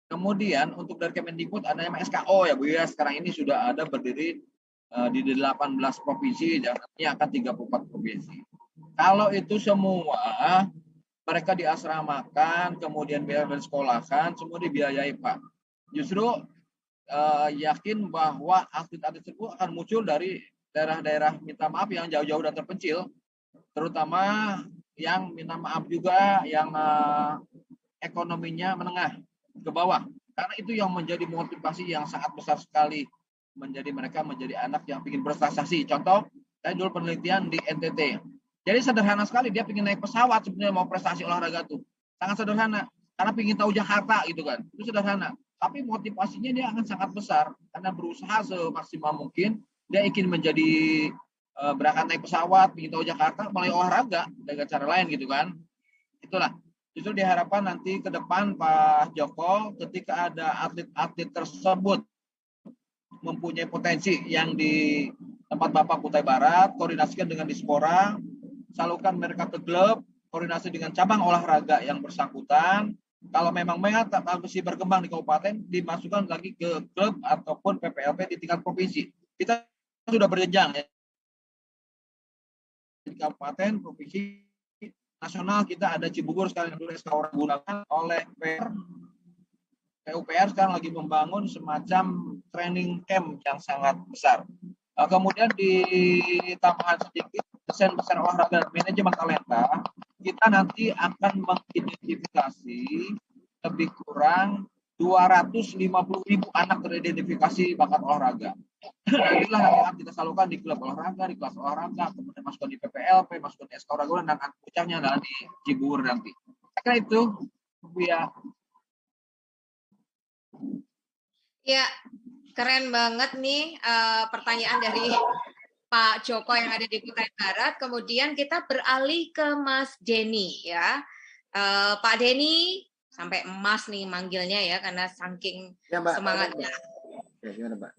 Kemudian untuk dari Kemendikbud ada namanya SKO ya Bu ya. Sekarang ini sudah ada berdiri di 18 provinsi dan nantinya akan 34 provinsi. Kalau itu semua mereka diasramakan, kemudian biaya disekolahkan, semua dibiayai Pak. Justru yakin bahwa atlet-atlet tersebut akan muncul dari daerah-daerah minta maaf yang jauh-jauh dan terpencil, terutama yang minta maaf juga yang ekonominya menengah ke bawah. Karena itu yang menjadi motivasi yang sangat besar sekali menjadi mereka menjadi anak yang ingin berprestasi. Contoh, saya dulu penelitian di NTT. Jadi sederhana sekali, dia ingin naik pesawat sebenarnya mau prestasi olahraga tuh. Sangat sederhana. Karena ingin tahu Jakarta gitu kan. Itu sederhana. Tapi motivasinya dia akan sangat besar. Karena berusaha semaksimal mungkin. Dia ingin menjadi berangkat naik pesawat, ingin tahu Jakarta melalui olahraga. Dengan cara lain gitu kan. Itulah. Justru diharapkan nanti ke depan Pak Joko ketika ada atlet-atlet tersebut mempunyai potensi yang di tempat Bapak Kutai Barat, koordinasikan dengan Dispora, salurkan mereka ke klub, koordinasi dengan cabang olahraga yang bersangkutan. Kalau memang mereka masih berkembang di kabupaten, dimasukkan lagi ke klub ataupun PPLP di tingkat provinsi. Kita sudah berjenjang ya. Di kabupaten, provinsi, nasional kita ada Cibubur sekarang yang dulu SK gunakan oleh PUPR sekarang lagi membangun semacam training camp yang sangat besar. Kemudian di tambahan sedikit, desain besar olahraga manajemen talenta, kita nanti akan mengidentifikasi lebih kurang 250.000 anak teridentifikasi bakat olahraga. Inilah yang akan kita salurkan di klub olahraga, di kelas olahraga, kemudian masukkan di PPLP, masukkan di SK olahraga, dan puncaknya adalah di Cibubur nanti. Saya kira itu, Bu ya. Ya, keren banget nih pertanyaan dari Pak Joko yang ada di Kutai Barat. Kemudian kita beralih ke Mas Denny ya. Pak Denny sampai emas nih manggilnya ya karena saking ya, semangatnya. Ya, gimana, Mbak?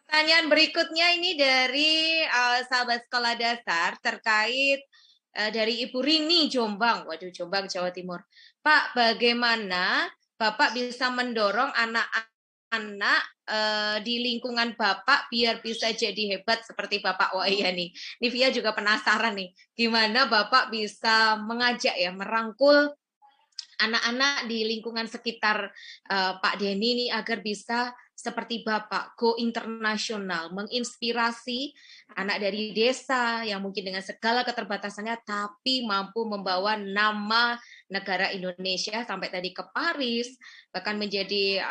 Pertanyaan berikutnya ini dari sahabat sekolah dasar terkait dari Ibu Rini Jombang. Waduh, Jombang Jawa Timur. Pak, bagaimana Bapak bisa mendorong anak-anak di lingkungan Bapak biar bisa jadi hebat seperti Bapak? Wah iya nih, Nivia juga penasaran nih, gimana Bapak bisa mengajak ya, merangkul anak-anak di lingkungan sekitar Pak Denny ini agar bisa seperti Bapak, go internasional, menginspirasi anak dari desa yang mungkin dengan segala keterbatasannya tapi mampu membawa nama negara Indonesia sampai tadi ke Paris, bahkan menjadi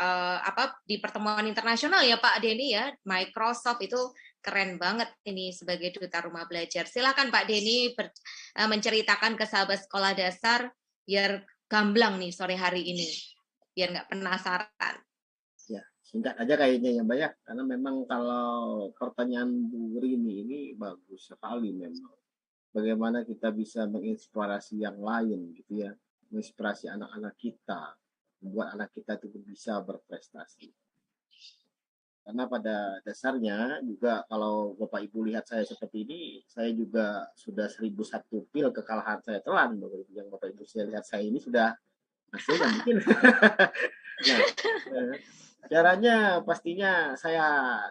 di pertemuan internasional ya Pak Denny ya, Microsoft itu keren banget ini sebagai duta rumah belajar. Silakan Pak Denny menceritakan ke sahabat sekolah dasar biar gamblang nih sore hari ini, biar nggak penasaran. Ya, Singkat aja kayaknya ya Mbak ya, karena memang kalau pertanyaan Bu Rini ini bagus sekali memang. Bagaimana kita bisa menginspirasi yang lain gitu ya, menginspirasi anak-anak kita, membuat anak kita itu bisa berprestasi. Karena pada dasarnya juga kalau Bapak Ibu lihat saya seperti ini, saya juga sudah 1001 pil kekalahan saya telan. Yang Bapak Ibu saya lihat saya ini sudah hasilnya mungkin. Nah, caranya pastinya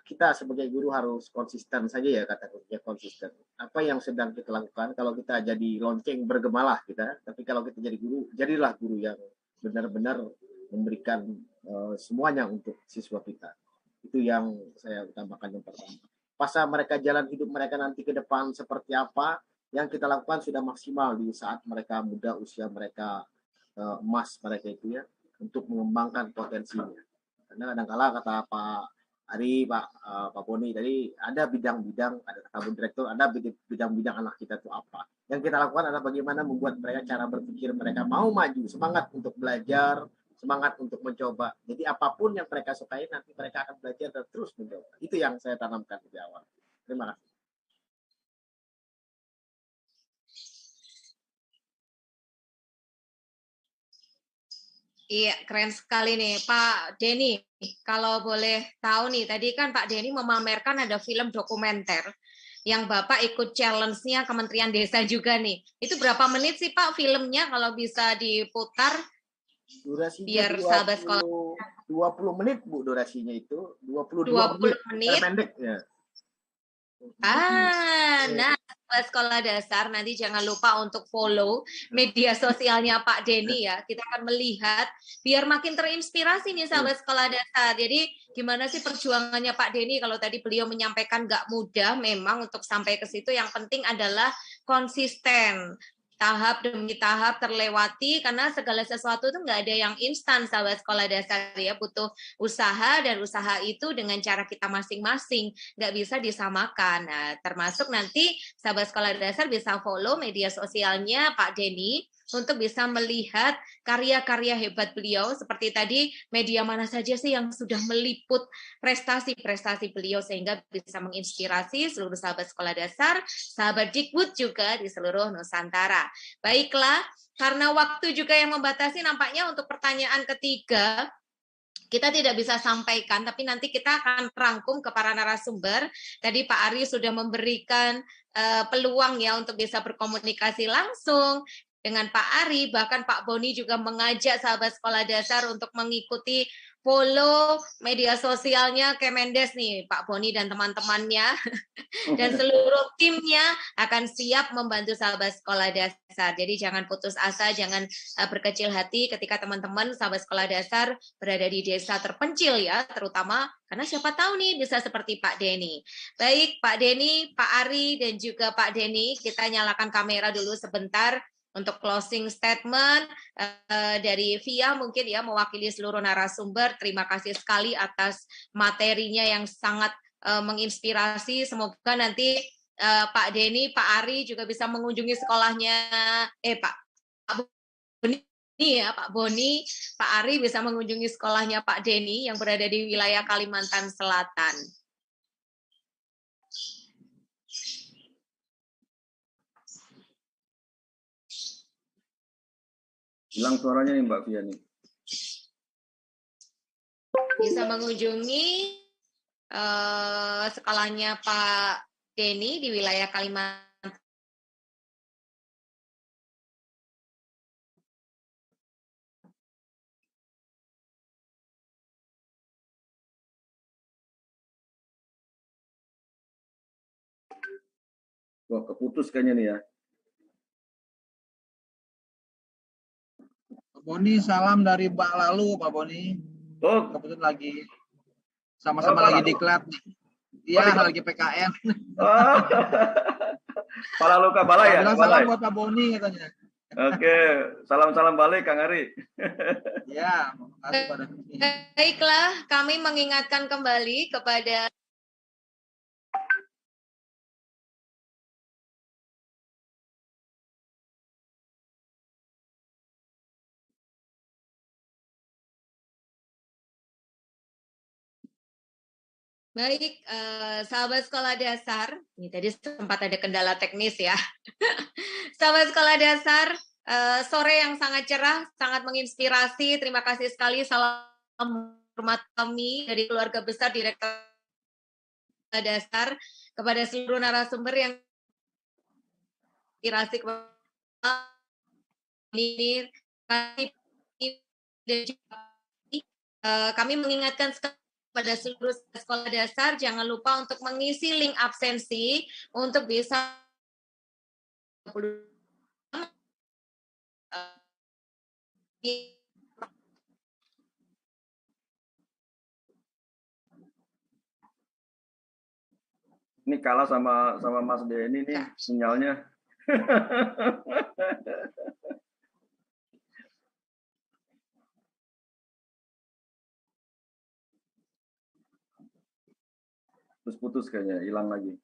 kita sebagai guru harus konsisten saja ya, kata kuncinya konsisten. Apa yang sedang kita lakukan, kalau kita jadi lonceng bergemalah kita, tapi kalau kita jadi guru, jadilah guru yang benar-benar memberikan semuanya untuk siswa kita. Itu yang saya utamakan yang pertama. Pasal mereka jalan hidup mereka nanti ke depan seperti apa, yang kita lakukan sudah maksimal di saat mereka muda, usia mereka emas mereka itu ya, untuk mengembangkan potensinya. Karena kadang-kala kata Pak Ari, Pak Boni tadi, ada bidang-bidang, ada kata Bu Direktur, ada bidang-bidang anak kita itu apa. Yang kita lakukan adalah bagaimana membuat mereka cara berpikir mereka mau maju, semangat untuk belajar, semangat untuk mencoba. Jadi apapun yang mereka sukai nanti mereka akan belajar dan terus mencoba. Itu yang saya tanamkan di awal. Terima kasih. Iya, keren sekali nih Pak Denny. Kalau boleh tahu nih, tadi kan Pak Denny memamerkan ada film dokumenter yang Bapak ikut challenge-nya Kementerian Desa juga nih. Itu berapa menit sih Pak filmnya kalau bisa diputar? Durasinya biar sahabat sekolah 20 menit Bu, durasinya itu 22 menit. Pendek ya. Nah, sekolah dasar nanti jangan lupa untuk follow media sosialnya Pak Denny ya. Kita akan melihat biar makin terinspirasi nih sahabat sekolah dasar. Jadi gimana sih perjuangannya Pak Denny? Kalau tadi beliau menyampaikan nggak mudah memang untuk sampai ke situ. Yang penting adalah konsisten. Tahap demi tahap terlewati karena segala sesuatu itu nggak ada yang instan sahabat sekolah dasar ya, butuh usaha dan usaha itu dengan cara kita masing-masing nggak bisa disamakan. Nah, termasuk nanti sahabat sekolah dasar bisa follow media sosialnya Pak Denny untuk bisa melihat karya-karya hebat beliau seperti tadi media mana saja sih yang sudah meliput prestasi-prestasi beliau sehingga bisa menginspirasi seluruh sahabat sekolah dasar, sahabat Dikbud juga di seluruh Nusantara. Baiklah, karena waktu juga yang membatasi nampaknya untuk pertanyaan ketiga kita tidak bisa sampaikan, tapi nanti kita akan rangkum ke para narasumber. Tadi Pak Ari sudah memberikan peluang ya untuk bisa berkomunikasi langsung dengan Pak Ari, bahkan Pak Boni juga mengajak sahabat sekolah dasar untuk mengikuti follow media sosialnya Kemendes nih, Pak Boni dan teman-temannya. Dan seluruh timnya akan siap membantu sahabat sekolah dasar. Jadi jangan putus asa, jangan berkecil hati ketika teman-teman sahabat sekolah dasar berada di desa terpencil ya, terutama karena siapa tahu nih bisa seperti Pak Denny. Baik Pak Denny, Pak Ari, dan juga Pak Denny, kita nyalakan kamera dulu sebentar untuk closing statement dari Via mungkin ya mewakili seluruh narasumber. Terima kasih sekali atas materinya yang sangat menginspirasi. Semoga nanti Pak Denny, Pak Ari juga bisa mengunjungi sekolahnya Pak Boni ya, Pak Boni, Pak Ari bisa mengunjungi sekolahnya Pak Denny yang berada di wilayah Kalimantan Selatan. Hilang suaranya nih Mbak Fia nih. Bisa mengunjungi sekolahnya Pak Denny di wilayah Kalimantan. Wah, keputus kayaknya nih ya. Pak Boni, salam dari Mbak Lalu, Pak Boni. Oh, kebetulan lagi sama-sama lagi diklat nih. Iya, lagi PKN. Oh. Pak Lalu Kabalai ya? Salam buat Pak Boni katanya. Oke, salam-salam balik Kang Ari. Ya, makasih pada. Baiklah, kami mengingatkan kembali kepada Baik, sahabat sekolah dasar, ini tadi sempat ada kendala teknis ya. Sahabat sekolah dasar, sore yang sangat cerah, sangat menginspirasi. Terima kasih sekali. Salam hormat kami dari keluarga besar Direktur Dasar kepada seluruh narasumber yang inspirasi ini. Kami mengingatkan pada seluruh sekolah dasar, jangan lupa untuk mengisi link absensi untuk bisa Ini kalah sama Mas Denny nih sinyalnya. Terus putus kayaknya, hilang lagi.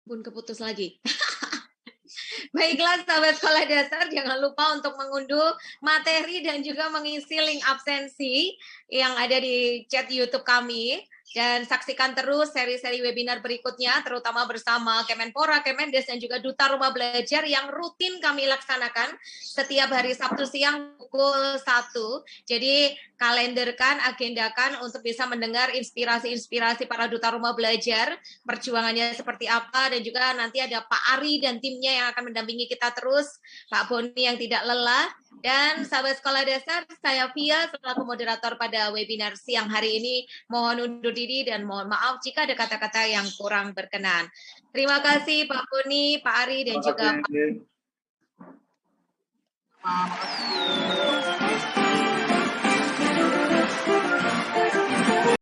Pun keputus lagi. Baiklah sahabat sekolah dasar, jangan lupa untuk mengunduh materi dan juga mengisi link absensi yang ada di chat YouTube kami. Dan saksikan terus seri-seri webinar berikutnya, terutama bersama Kemenpora, Kemendes, dan juga Duta Rumah Belajar yang rutin kami laksanakan setiap hari Sabtu siang pukul 1. Jadi kalenderkan, agendakan untuk bisa mendengar inspirasi-inspirasi para Duta Rumah Belajar, perjuangannya seperti apa, dan juga nanti ada Pak Ari dan timnya yang akan mendampingi kita terus, Pak Boni yang tidak lelah, dan sahabat sekolah dasar, saya Via selaku moderator pada webinar siang hari ini, mohon undur diri dan mohon maaf jika ada kata-kata yang kurang berkenan. Terima kasih Pak Boni, Pak Ari, dan juga Pak